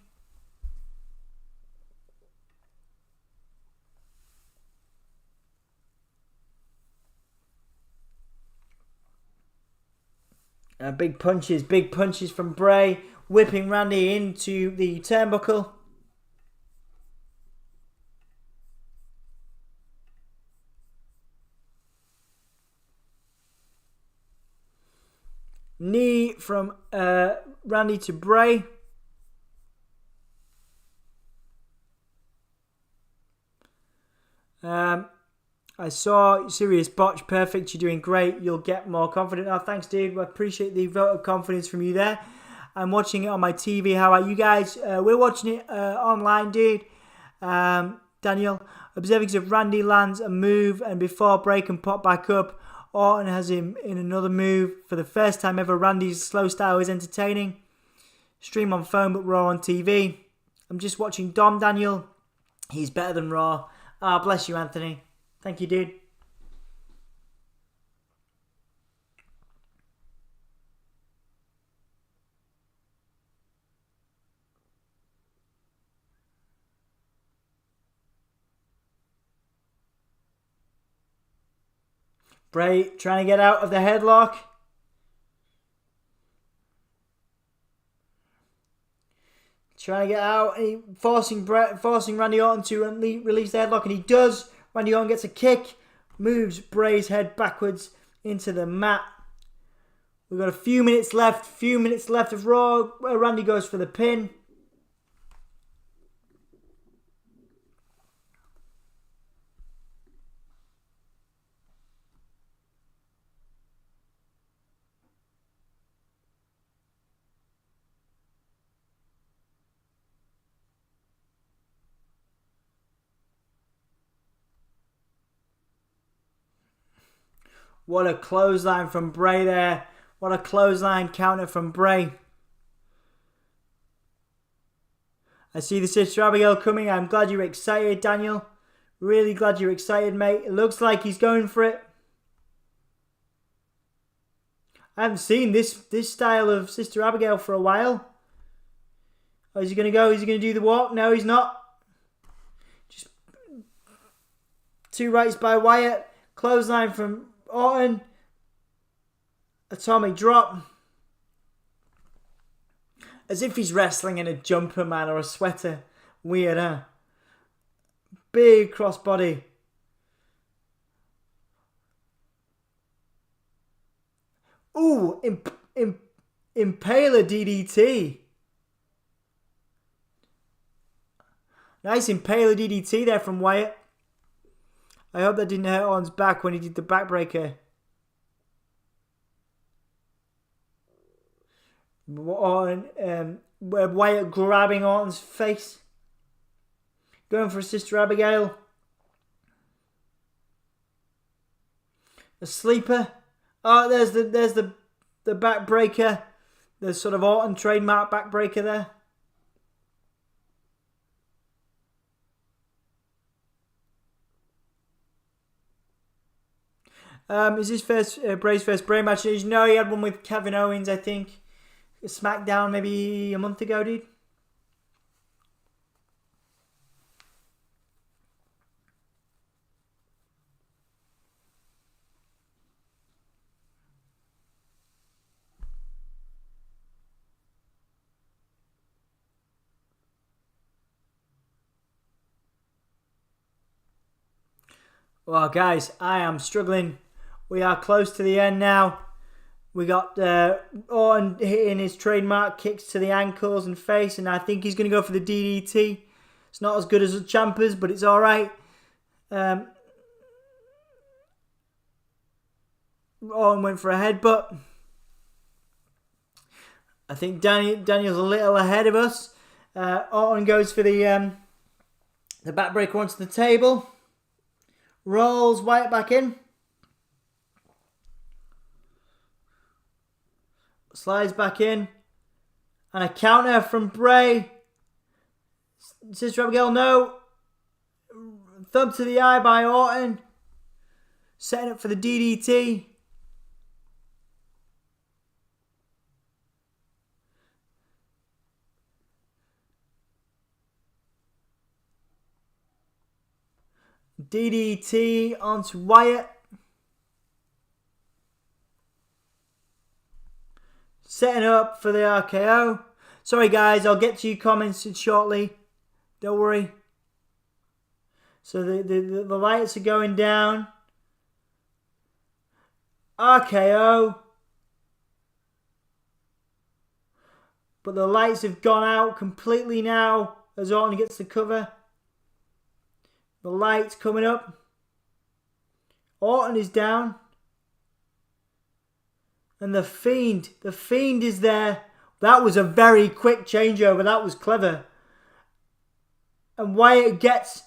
Big punches from Bray, whipping Randy into the turnbuckle. Knee from Randy to Bray. I saw serious botch, perfect. You're doing great. You'll get more confident. Oh, thanks, dude. I appreciate the vote of confidence from you there. I'm watching it on my TV. How about you guys? We're watching it online, dude. Daniel, observing if Randy lands a move and before Bray can pop back up, Orton has him in another move. For the first time ever, Randy's slow style is entertaining. Stream on phone but Raw on TV. I'm just watching Dom, Daniel. He's better than Raw. Ah, bless you, Anthony. Thank you, dude. Bray trying to get out of the headlock. Trying to get out. Forcing Randy Orton to release the headlock. And he does. Randy Orton gets a kick. Moves Bray's head backwards into the mat. We've got a few minutes left. Of Raw. Randy goes for the pin. What a clothesline from Bray there. What a clothesline counter from Bray. I see the Sister Abigail coming. I'm glad you're excited, Daniel. Really glad you're excited, mate. It looks like he's going for it. I haven't seen this style of Sister Abigail for a while. Oh, is he going to go? Is he going to do the walk? No, he's not. Just 2 rights by Wyatt. Clothesline from Orton. Atomic drop. As if he's wrestling in a jumper, man, or a sweater. Weird, huh? Big crossbody. Ooh, Impaler DDT. Nice Impaler DDT there from Wyatt. I hope that didn't hurt Orton's back when he did the backbreaker. Wyatt grabbing Orton's face. Going for a Sister Abigail. A sleeper. Oh, there's the backbreaker. The sort of Orton trademark backbreaker there. Is this Bray's first Bray match? No, he had one with Kevin Owens, I think. SmackDown maybe a month ago, dude. Well, guys, I am struggling. We are close to the end now. We got Orton hitting his trademark kicks to the ankles and face, and I think he's going to go for the DDT. It's not as good as the Ciampa's, but it's all right. Orton went for a headbutt. I think Daniel's a little ahead of us. Orton goes for the backbreaker onto the table. Rolls Wyatt back in. Slides back in. And a counter from Bray. Sister Abigail, no. Thumb to the eye by Orton. Setting up for the DDT. DDT onto Wyatt. Setting up for the RKO. Sorry guys, I'll get to your comments shortly. Don't worry. So the lights are going down. RKO. But the lights have gone out completely now as Orton gets the cover. The lights coming up. Orton is down. And the Fiend is there. That was a very quick changeover. That was clever. And Wyatt gets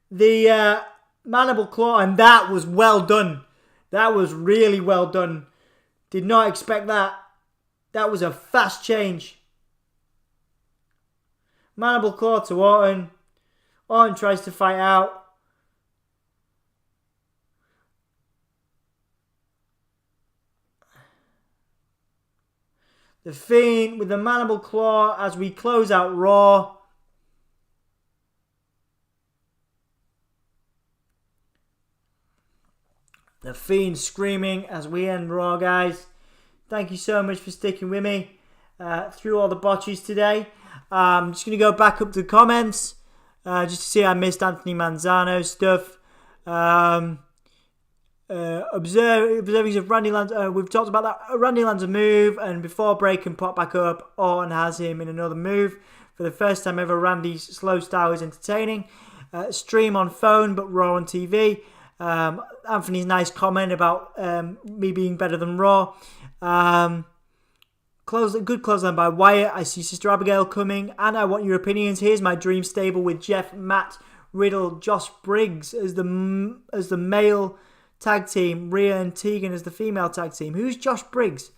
the mandible claw, and that was well done. That was really well done. Did not expect that. That was a fast change. Mandible claw to Orton. Orton tries to fight out. The Fiend with the mandible claw as we close out Raw. The Fiend screaming as we end Raw, guys. Thank you so much for sticking with me through all the botches today. I'm just going to go back up to the comments just to see I missed Anthony Manzano's stuff. Observing of Randy Lanza, we've talked about that. Randy Lanza move, and before Bray can pop back up, Orton has him in another move. For the first time ever, Randy's slow style is entertaining. Stream on phone, but Raw on TV. Anthony's nice comment about me being better than Raw. Good clothesline by Wyatt. I see Sister Abigail coming, and I want your opinions. Here's my dream stable with Jeff, Matt, Riddle, Josh Briggs as the male tag team, Rhea and Tegan as the female tag team. Who's Josh Briggs?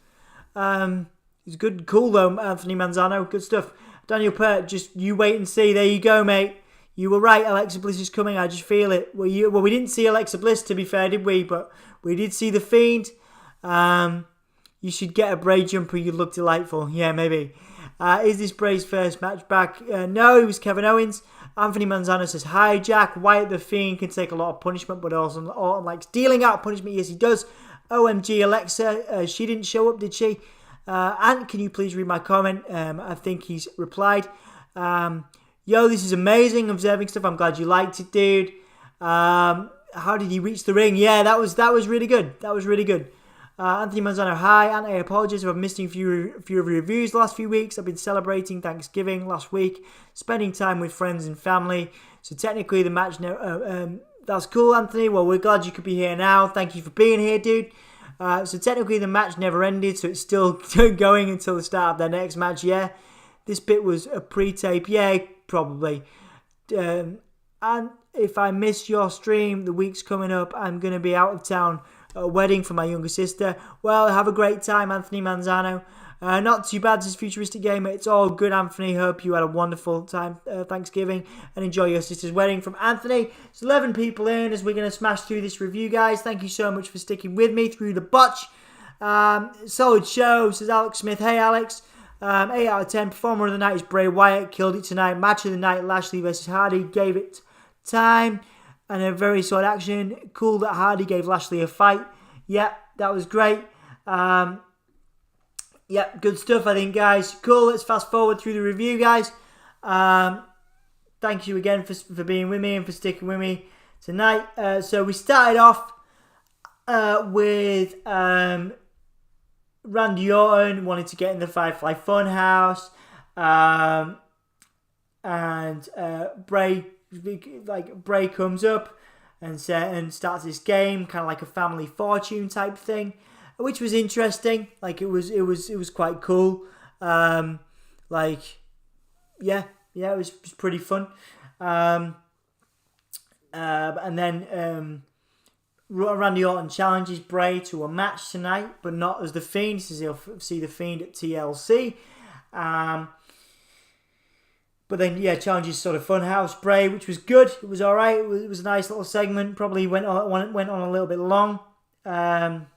He's good, cool though, Anthony Manzano. Good stuff. Daniel Pert, just you wait and see. There you go, mate. You were right. Alexa Bliss is coming. I just feel it. Well, we didn't see Alexa Bliss, to be fair, did we? But we did see The Fiend. You should get a Bray jumper. You look delightful. Yeah, maybe. Is this Bray's first match back? No, it was Kevin Owens. Anthony Manzano says, hi, Jack. Wyatt the Fiend can take a lot of punishment, but also Orton likes dealing out punishment. Yes, he does. OMG, Alexa. She didn't show up, did she? Ant, can you please read my comment? I think he's replied. Yo, this is amazing. Observing stuff. I'm glad you liked it, dude. How did he reach the ring? Yeah, that was really good. That was really good. Anthony Manzano, hi. And I apologize if I've missed a few of your reviews the last few weeks. I've been celebrating Thanksgiving last week, spending time with friends and family. So technically the match that's cool, Anthony. Well, we're glad you could be here now. Thank you for being here, dude. So technically the match never ended, so it's still going until the start of their next match. Yeah, this bit was a pre-tape. Yeah, probably. And if I miss your stream, the week's coming up, I'm going to be out of town. A wedding for my younger sister. Well, have a great time, Anthony Manzano. Not too bad, this futuristic game. It's all good, Anthony. Hope you had a wonderful time Thanksgiving and enjoy your sister's wedding. From Anthony. It's 11 people in as we're going to smash through this review, guys. Thank you so much for sticking with me through the botch. Solid show, says Alex Smith. Hey, Alex. 8 out of 10. Performer of the night is Bray Wyatt. Killed it tonight. Match of the night, Lashley versus Hardy. Gave it time. And a very solid action. Cool that Hardy gave Lashley a fight. Yeah, that was great. Yeah, good stuff, I think, guys. Cool, let's fast forward through the review, guys. Thank you again for being with me and for sticking with me tonight. So we started off with Randy Orton wanted to get in the Firefly Funhouse. And Bray comes up and starts this game, kind of like a Family Fortune type thing, which was interesting. Like it was quite cool. It was pretty fun. And then Randy Orton challenges Bray to a match tonight, but not as the Fiend. He says he'll see the Fiend at TLC. But then, challenges sort of Funhouse Bray, which was good. It was all right. It was a nice little segment. Probably went on a little bit long. But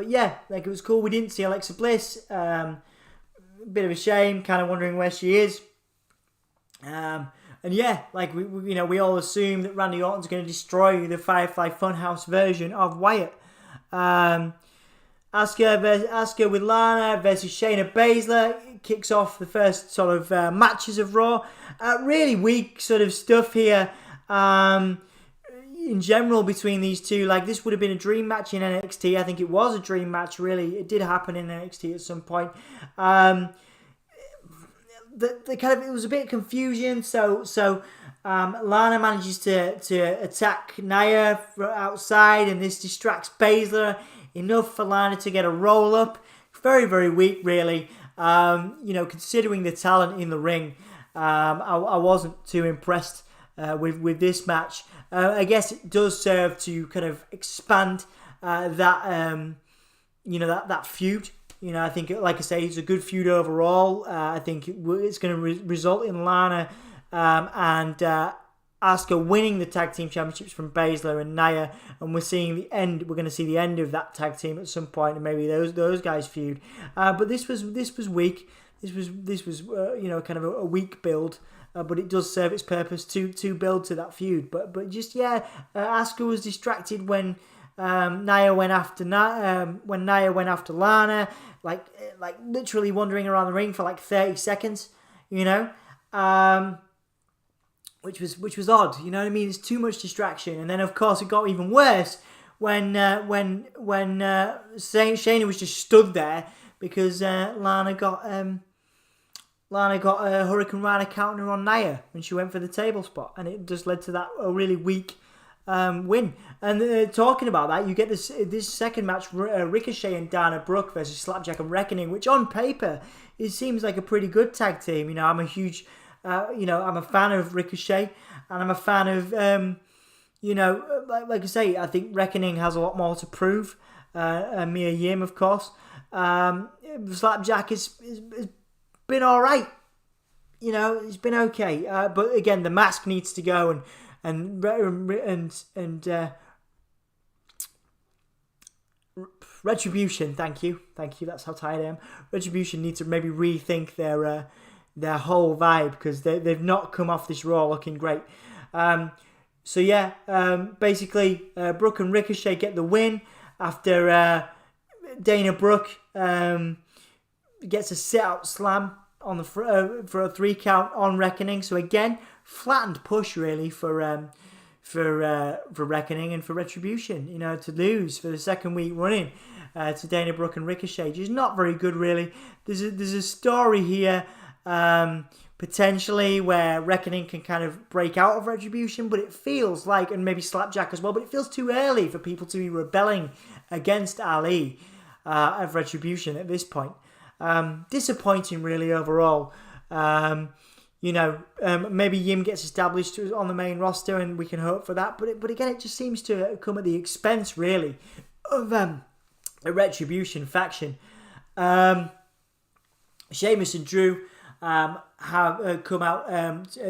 yeah, it was cool. We didn't see Alexa Bliss. Bit of a shame. Kind of wondering where she is. And yeah, we all assume that Randy Orton's going to destroy the Firefly Funhouse version of Wyatt. Asuka with Lana versus Shayna Baszler kicks off the first sort of matches of Raw. Really weak sort of stuff here in general between these two. Like, this would have been a dream match in NXT. I think it was a dream match, really. It did happen in NXT at some point. It was a bit of confusion. So Lana manages to attack Nia outside, and this distracts Baszler enough for Lana to get a roll up. Very, very weak, really. Considering the talent in the ring, I wasn't too impressed with this match. I guess it does serve to kind of expand that feud. I think, like I say, it's a good feud overall. I think it's going to result in Lana and Asuka winning the tag team championships from Baszler and Nia, and we're seeing the end. We're going to see the end of that tag team at some point, and maybe those guys feud. But this was weak. This was kind of a weak build. But it does serve its purpose to build to that feud. But Asuka was distracted when Nia went after Lana, like literally wandering around the ring for like 30 seconds, which was odd. You know what I mean? It's too much distraction. And then of course it got even worse when Shayna was just stood there because Lana got a Hurricane Rana counter on Nia when she went for the table spot, and it just led to a really weak win. And talking about that, you get this second match, Ricochet and Dana Brooke versus Slapjack and Reckoning, which on paper it seems like a pretty good tag team. I'm a huge, I'm a fan of Ricochet, and I'm a fan of, like I say, I think Reckoning has a lot more to prove. Mia Yim, of course. Slapjack has been all right. It's been okay. But again, the mask needs to go, and Retribution. Thank you. That's how tired I am. Retribution need to maybe rethink their whole vibe, because they've not come off this Raw looking great. Basically, Brooke and Ricochet get the win after Dana Brooke gets a sit-out slam on the for a 3 count on Reckoning. So again, flattened push really for Reckoning and for Retribution. To lose for the second week running to Dana Brooke and Ricochet, just not very good really. There's a story here potentially where Reckoning can kind of break out of Retribution, but it feels like, and maybe Slapjack as well, but it feels too early for people to be rebelling against Ali of Retribution at this point. Disappointing really overall. Maybe Yim gets established on the main roster and we can hope for that, but again, it just seems to come at the expense really of the Retribution faction. Sheamus and Drew have come out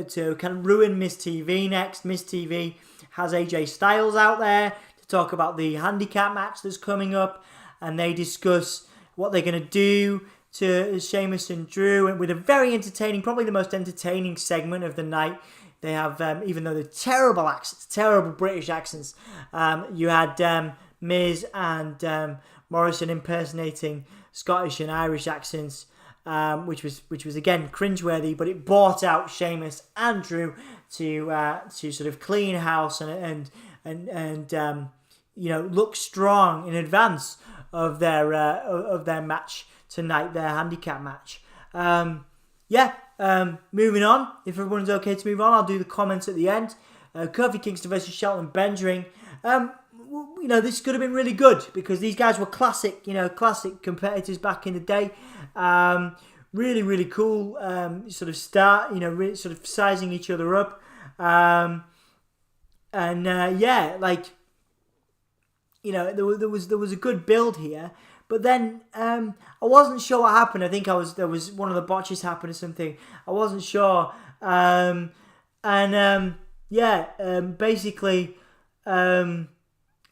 to kind of ruin Miss TV next. Miss TV has AJ Styles out there to talk about the handicap match that's coming up, and they discuss what they're going to do to Sheamus and Drew, and with a very entertaining, probably the most entertaining segment of the night. They have, even though they're terrible accents, terrible British accents, you had Miz and Morrison impersonating Scottish and Irish accents, which was again cringeworthy, but it brought out Sheamus and Drew to sort of clean house and look strong in advance of their match tonight, their handicap match. Moving on. If everyone's okay to move on, I'll do the comments at the end. Kofi Kingston versus Shelton Benjamin. This could have been really good because these guys were classic competitors back in the day. Really, really cool sort of start, really sort of sizing each other up. There was a good build here. But then I wasn't sure what happened. I think there was one of the botches happened or something. I wasn't sure. Basically,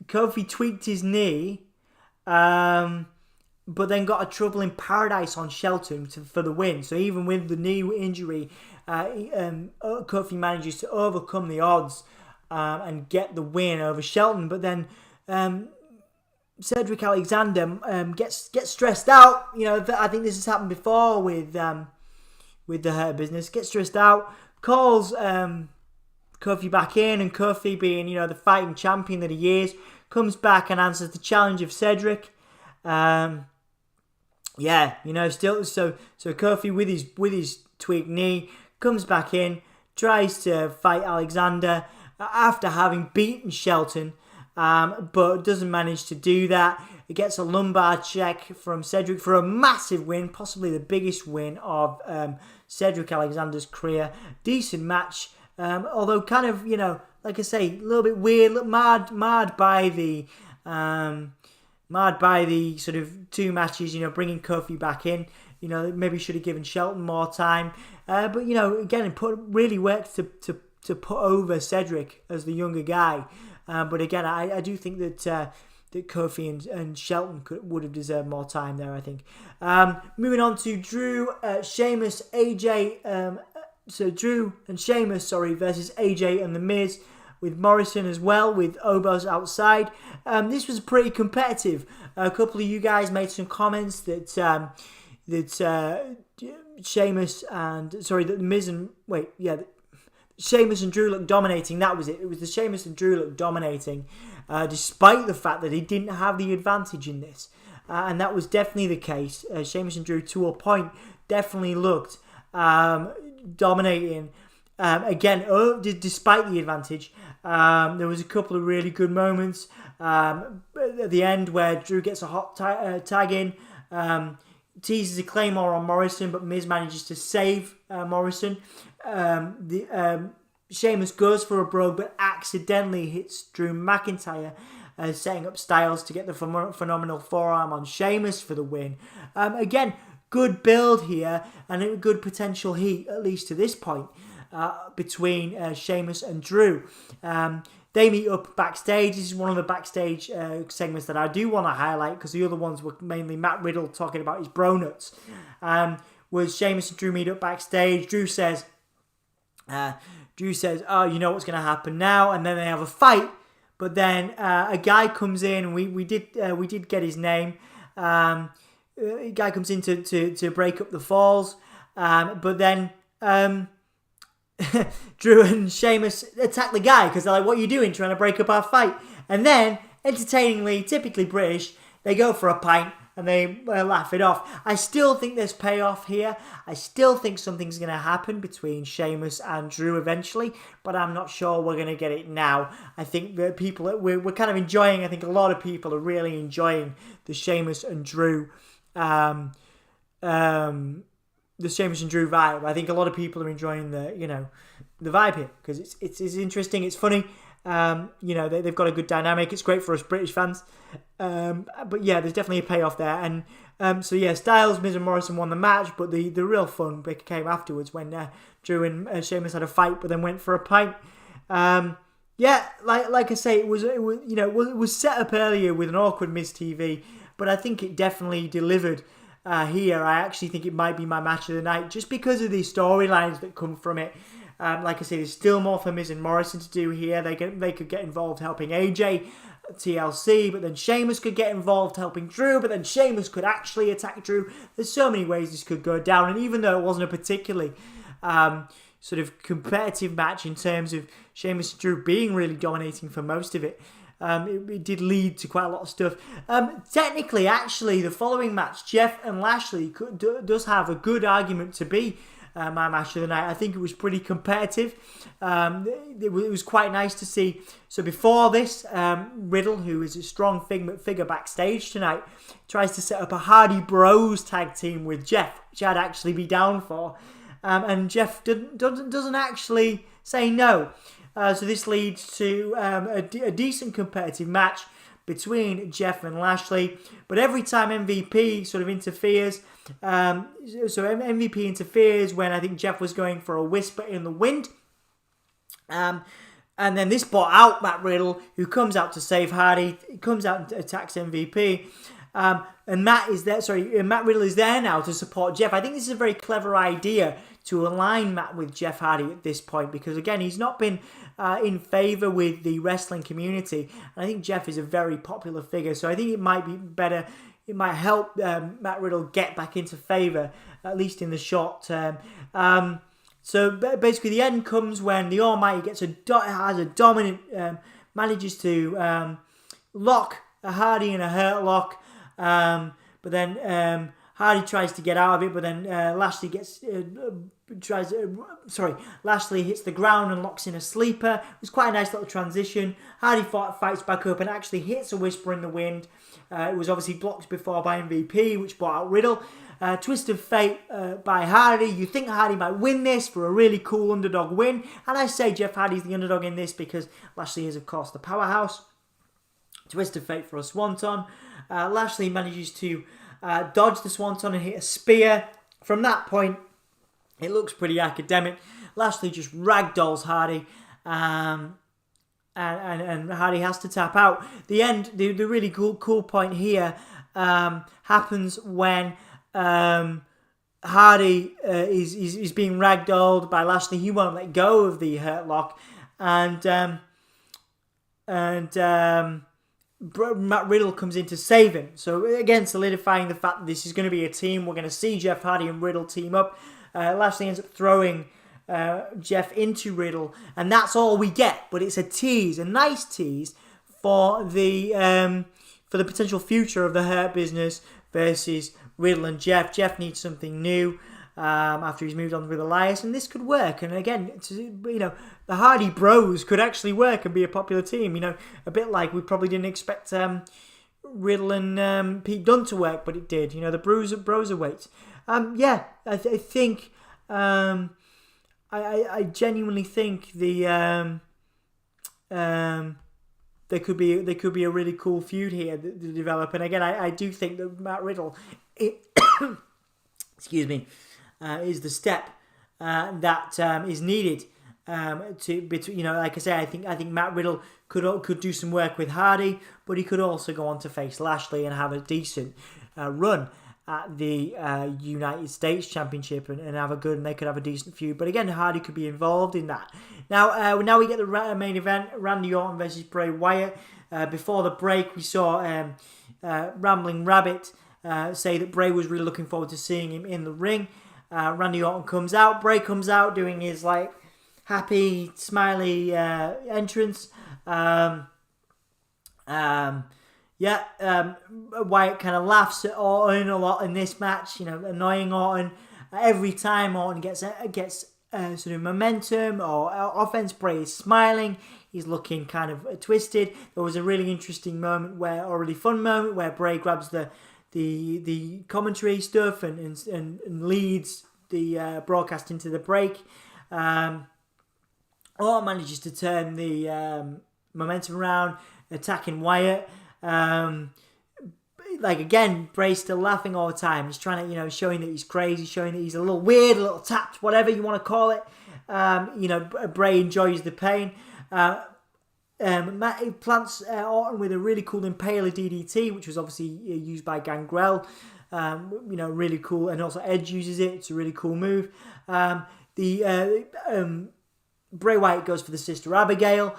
Kofi tweaked his knee, but then got a trouble in paradise on Shelton for the win. So even with the knee injury, Kofi manages to overcome the odds and get the win over Shelton. But then Cedric Alexander gets stressed out. I think this has happened before with the Hurt Business. Gets stressed out, calls Kofi back in, and Kofi, being the fighting champion that he is, comes back and answers the challenge of Cedric. So Kofi with his tweaked knee comes back in, tries to fight Alexander after having beaten Shelton. But doesn't manage to do that. He gets a lumbar check from Cedric for a massive win, possibly the biggest win of Cedric Alexander's career. Decent match Although kind of, like I say, a little bit weird, marred by the sort of 2 matches, bringing Kofi back in. Maybe should have given Shelton more time. But, again, it really worked to put over Cedric as the younger guy. But again, I do think that Kofi and Shelton would have deserved more time there, I think. Moving on to Drew, Sheamus, AJ. So Drew and Sheamus, versus AJ and The Miz, with Morrison as well, with Obos outside. This was pretty competitive. A couple of you guys made some comments that Sheamus and that Miz and Sheamus and Drew looked dominating. That was it. It was the Sheamus and Drew looked dominating, despite the fact that they didn't have the advantage in this. And that was definitely the case. Sheamus and Drew, to a point, definitely looked dominating. Again, despite the advantage, there was a couple of really good moments at the end where Drew gets a hot tag in, teases a Claymore on Morrison, but Miz manages to save Morrison. Sheamus goes for a brogue, but accidentally hits Drew McIntyre, setting up Styles to get the phenomenal forearm on Sheamus for the win. Again, good build here, and a good potential heat, at least to this point, between Sheamus and Drew. They meet up backstage. This is one of the backstage segments that I do want to highlight, because the other ones were mainly Matt Riddle talking about his bro nuts. Was Sheamus and Drew meet up backstage. Drew says, oh, you know what's going to happen now, and then they have a fight. But then a guy comes in. We did get his name. A guy comes in to break up the falls. But then Drew and Sheamus attack the guy because they're like, what are you doing, trying to break up our fight? And then, entertainingly, typically British, they go for a pint and they laugh it off. I still think there's payoff here. I still think something's going to happen between Sheamus and Drew eventually, but I'm not sure we're going to get it now. I think that we're kind of enjoying, I think a lot of people are really enjoying the Sheamus and Drew vibe. I think a lot of people are enjoying the vibe here because it's interesting, it's funny. They've got a good dynamic. It's great for us British fans. But yeah, there's definitely a payoff there. And Styles, Miz and Morrison won the match, but the real fun bit came afterwards when Drew and Sheamus had a fight, but then went for a pint. Like I say, it was set up earlier with an awkward Miz TV, but I think it definitely delivered. Here, I actually think it might be my match of the night just because of the storylines that come from it. Like I say, there's still more for Miz and Morrison to do here. They could get involved helping AJ, TLC, but then Sheamus could get involved helping Drew, but then Sheamus could actually attack Drew. There's so many ways this could go down, and even though it wasn't a particularly sort of competitive match in terms of Sheamus and Drew being really dominating for most of it, it did lead to quite a lot of stuff. Technically, actually, the following match, Jeff and Lashley, does have a good argument to be my match of the night. I think it was pretty competitive. It was quite nice to see. So before this, Riddle, who is a strong figure backstage tonight, tries to set up a Hardy Bros tag team with Jeff, which I'd actually be down for. And Jeff doesn't actually say no. So this leads to a decent competitive match between Jeff and Lashley. But every time MVP sort of interferes, MVP interferes when I think Jeff was going for a whisper in the wind. And then this brought out Matt Riddle, who comes out to save Hardy. He comes out and attacks MVP. And Matt Riddle is there now to support Jeff. I think this is a very clever idea to align Matt with Jeff Hardy at this point, because again, he's not been in favour with the wrestling community, and I think Jeff is a very popular figure, so I think it might be better, it might help Matt Riddle get back into favour, at least in the short term. So basically the end comes when the Almighty has a dominant, manages to lock a Hardy in a hurt lock, but then Hardy tries to get out of it, but then Lashley Lashley hits the ground and locks in a sleeper. It was quite a nice little transition. Hardy fights back up and actually hits a whisper in the wind. It was obviously blocked before by MVP, which brought out Riddle. Twist of Fate by Hardy. You think Hardy might win this for a really cool underdog win. And I say Jeff Hardy's the underdog in this because Lashley is, of course, the powerhouse. Twist of Fate for a Swanton. Lashley manages to dodge the Swanton and hit a spear. From that point, it looks pretty academic. Lashley just ragdolls Hardy. And Hardy has to tap out. The really cool point here happens when Hardy is being ragdolled by Lashley. He won't let go of the hurt lock, and Matt Riddle comes in to save him. So again, solidifying the fact that this is going to be a team. We're going to see Jeff Hardy and Riddle team up. Lashley ends up throwing Jeff into Riddle, and that's all we get. But it's a tease, a nice tease for the potential future of the Hurt Business versus Riddle and Jeff. Jeff needs something new after he's moved on with Elias, and this could work. And again, the Hardy Bros could actually work and be a popular team. A bit like we probably didn't expect Riddle and Pete Dunne to work, but it did. The Broserweights. I think. I genuinely think there could be a really cool feud here to develop. And again, I do think that Matt Riddle, excuse me, is the step that is needed like I say, I think Matt Riddle could do some work with Hardy, but he could also go on to face Lashley and have a decent run at the United States Championship and they could have a decent feud. But again, Hardy could be involved in that. Now we get the main event, Randy Orton versus Bray Wyatt. Before the break, we saw Rambling Rabbit say that Bray was really looking forward to seeing him in the ring. Randy Orton comes out. Bray comes out doing his happy, smiley entrance. Wyatt kind of laughs at Orton a lot in this match, annoying Orton. Every time Orton gets sort of momentum or offense, Bray is smiling. He's looking kind of twisted. There was a really interesting moment really fun moment where Bray grabs the commentary stuff and leads the broadcast into the break. Orton manages to turn the momentum around, attacking Wyatt. Again, Bray's still laughing all the time. He's trying to, showing that he's crazy, showing that he's a little weird, a little tapped, whatever you want to call it. Bray enjoys the pain. Matt plants Orton with a really cool Impaler DDT, which was obviously used by Gangrel. Really cool, and also Edge uses it. It's a really cool move. Bray Wyatt goes for the Sister Abigail.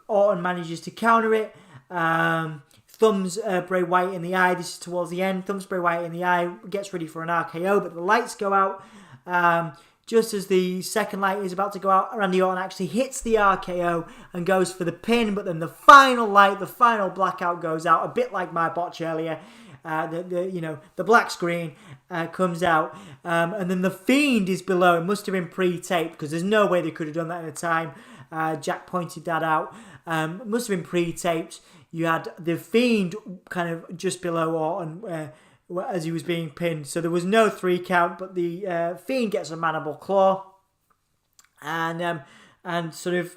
Orton manages to counter it. Thumbs Bray Wyatt in the eye. This is towards the end. Thumbs Bray Wyatt in the eye. Gets ready for an RKO, but the lights go out. Just as the second light is about to go out, Randy Orton actually hits the RKO and goes for the pin. But then the final light, the final blackout goes out, a bit like my botch earlier. The black screen comes out, and then the Fiend is below. It must have been pre-taped because there's no way they could have done that at the time. Jack pointed that out. It must have been pre-taped. You had the Fiend kind of just below Orton as he was being pinned. So there was no 3 count, but the Fiend gets a mandible claw and sort of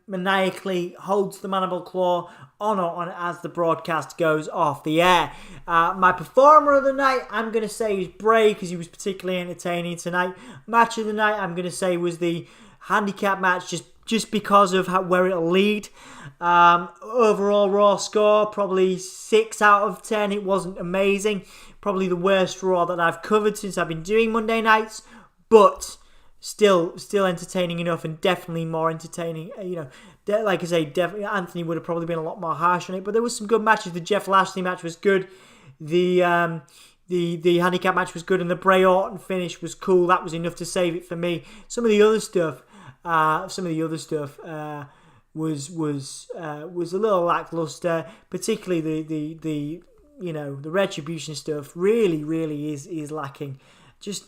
maniacally holds the mandible claw on Orton as the broadcast goes off the air. My performer of the night, I'm going to say, is Bray because he was particularly entertaining tonight. Match of the night, I'm going to say, was the handicap match just because of where it'll lead. Overall Raw score, probably 6 out of 10. It wasn't amazing. Probably the worst Raw that I've covered since I've been doing Monday nights. But still entertaining enough and definitely more entertaining. Like I say, definitely Anthony would have probably been a lot more harsh on it. But there was some good matches. The Jeff Lashley match was good. The handicap match was good. And the Bray Orton finish was cool. That was enough to save it for me. Some of the other stuff was a little lackluster, particularly the retribution stuff really is lacking.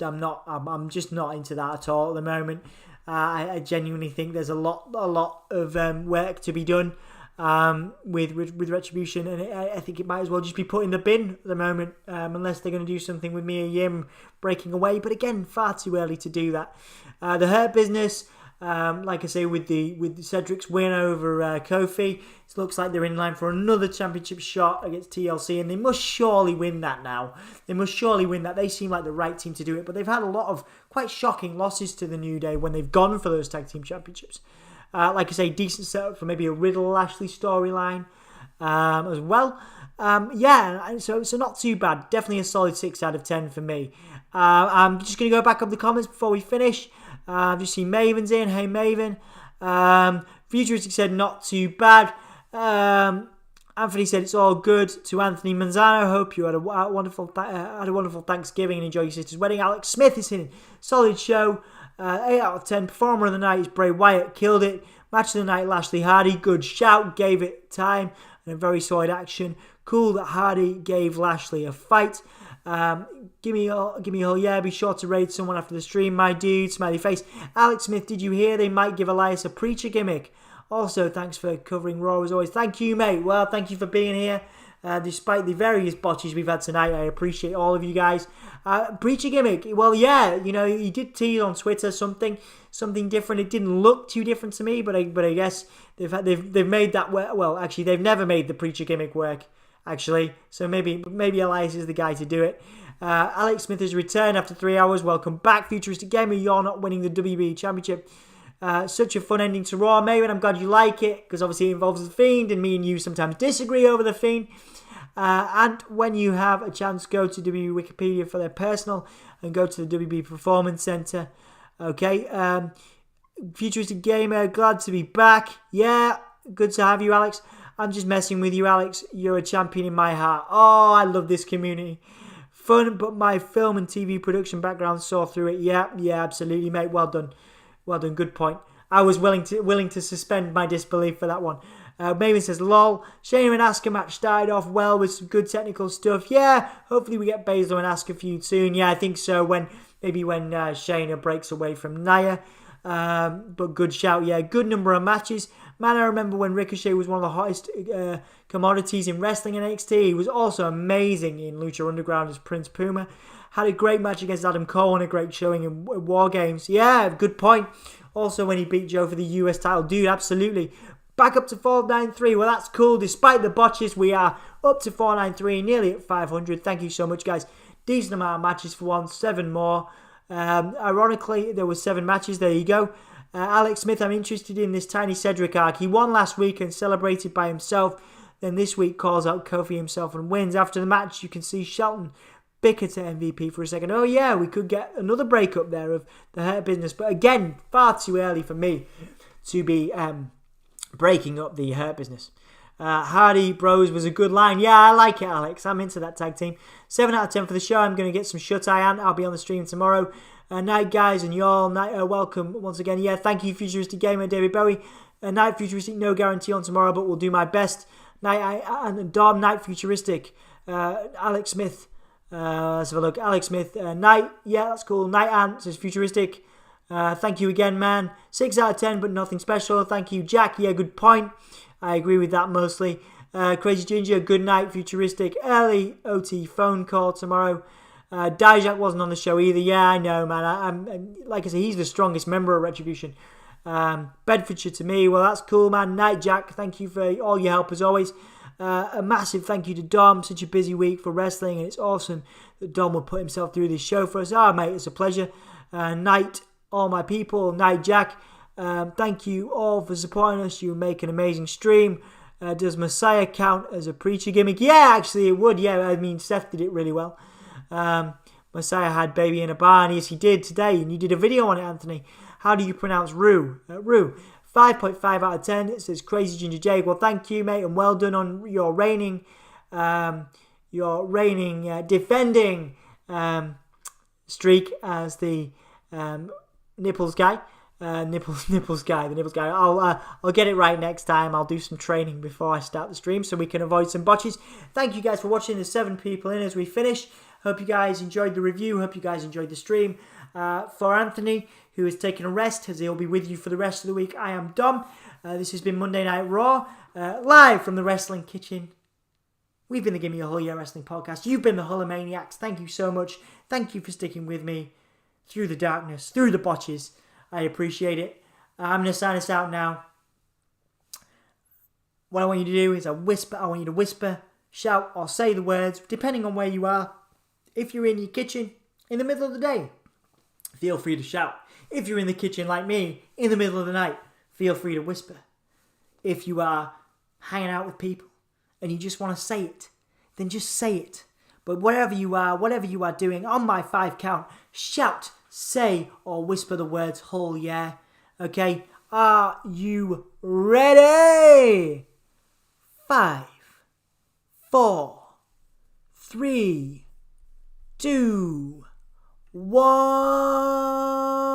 I'm just not into that at all at the moment. I genuinely think there's a lot of work to be done with Retribution, and I think it might as well just be put in the bin at the moment, unless they're going to do something with Mia Yim breaking away. But again, far too early to do that. The Hurt Business, like I say, with Cedric's win over Kofi, it looks like they're in line for another championship shot against TLC, and they must surely win that now. They must surely win that. They seem like the right team to do it, but they've had a lot of quite shocking losses to the New Day when they've gone for those tag team championships. Like I say, decent setup for maybe a Riddle-Lashley storyline as well. So not too bad. Definitely a solid 6 out of 10 for me. I'm just going to go back up the comments before we finish. I've just seen Maven's in. Hey, Maven. Futuristic said not too bad. Anthony said it's all good. To Anthony Manzano, hope you had a wonderful Thanksgiving and enjoy your sister's wedding. Alex Smith is in. Solid show. 8 out of 10. Performer of the night is Bray Wyatt. Killed it. Match of the night, Lashley Hardy. Good shout. Gave it time. And a very solid action. Cool that Hardy gave Lashley a fight. Gimme all, yeah. Be sure to raid someone after the stream, my dude. Smiley face. Alex Smith, did you hear they might give Elias a preacher gimmick? Also, thanks for covering Raw as always. Thank you, mate. Well, thank you for being here. Despite the various botches we've had tonight, I appreciate all of you guys. Preacher gimmick. Well, yeah, he did tease on Twitter something different. It didn't look too different to me, but I guess they've made that work. Well, actually, they've never made the preacher gimmick work. Actually, so maybe Elias is the guy to do it. Alex Smith has returned after 3 hours. Welcome back, Futuristic Gamer. You're not winning the WWE Championship. Such a fun ending to Raw, Maven. I'm glad you like it, because obviously it involves the Fiend, and me and you sometimes disagree over the Fiend. And when you have a chance, go to WWE Wikipedia for their personal, and go to the WWE Performance Center. Okay, Futuristic Gamer, glad to be back. Yeah, good to have you, Alex. I'm just messing with you, Alex. You're a champion in my heart. Oh, I love this community. Fun, but my film and TV production background saw through it. Yeah, absolutely, mate. Well done. Good point. I was willing to suspend my disbelief for that one. Maven says, lol. Shayna and Asuka match started off well with some good technical stuff. Yeah, hopefully we get Baszler and Asuka feud soon. Yeah, I think so. When Shayna breaks away from Nia. But good shout. Yeah, good number of matches. Man, I remember when Ricochet was one of the hottest commodities in wrestling in NXT. He was also amazing in Lucha Underground as Prince Puma. Had a great match against Adam Cole and a great showing in War Games. Yeah, good point. Also when he beat Joe for the US title. Dude, absolutely. Back up to 493. Well, that's cool. Despite the botches, we are up to 493, nearly at 500. Thank you so much, guys. Decent amount of matches for once. 7 more. Ironically, there were 7 matches. There you go. Alex Smith, I'm interested in this Tiny Cedric arc. He won last week and celebrated by himself. Then this week calls out Kofi himself and wins. After the match, you can see Shelton bicker to MVP for a second. Oh yeah, we could get another breakup there of the Hurt Business. But again, far too early for me to be breaking up the Hurt Business. Hardy Bros was a good line. Yeah, I like it, Alex. I'm into that tag team. 7 out of 10 for the show. I'm going to get some shut-eye, and I'll be on the stream tomorrow. Night, guys, and y'all. Welcome once again. Yeah, thank you, Futuristic Gamer, David Bowie. Night, Futuristic, no guarantee on tomorrow, but we'll do my best. Night, and Dom, Night, Futuristic. Alex Smith. Let's have a look. Alex Smith. Night, yeah, that's cool. Night Ant says Futuristic. Thank you again, man. 6 out of 10, but nothing special. Thank you, Jack. Yeah, good point. I agree with that mostly. Crazy Ginger, good night, Futuristic. Early OT phone call tomorrow. Dijak wasn't on the show either. Yeah, I know, man. I'm like I say, he's the strongest member of Retribution. Bedfordshire to me. Well, that's cool, man. Night, Jack. Thank you for all your help as always. A massive thank you to Dom. Such a busy week for wrestling, and it's awesome that Dom would put himself through this show for us. Mate, it's a pleasure. Night, all my people. Night, Jack. Thank you all for supporting us. You make an amazing stream. Does Messiah count as a preacher gimmick? Yeah, actually it would. Yeah, I mean, Seth did it really well. Messiah had Baby in a Barn. Yes, he did today, and you did a video on it, Anthony. How do you pronounce Rue? Rue. 5.5 out of 10. It says Crazy Ginger Jake. Well, thank you, mate, and well done on your reigning defending streak as the nipples guy. The nipples guy. I'll get it right next time. I'll do some training before I start the stream so we can avoid some botches. Thank you guys for watching. There's 7 people in as we finish. Hope you guys enjoyed the review. Hope you guys enjoyed the stream. For Anthony, who is taking a rest, as he'll be with you for the rest of the week, I am Dom. This has been Monday Night Raw, live from the Wrestling Kitchen. We've been the Gimme a Whole Year Wrestling Podcast. You've been the Hulkamaniacs. Thank you so much. Thank you for sticking with me through the darkness, through the botches. I appreciate it. I'm going to sign us out now. What I want you to do is I want you to whisper, shout, or say the words, depending on where you are. If you're in your kitchen, in the middle of the day, feel free to shout. If you're in the kitchen like me, in the middle of the night, feel free to whisper. If you are hanging out with people and you just want to say it, then just say it. But whatever you are doing, on my 5 count, shout, say, or whisper the words, Hull, yeah. Okay? Are you ready? 5, 4, 3, 2, 1.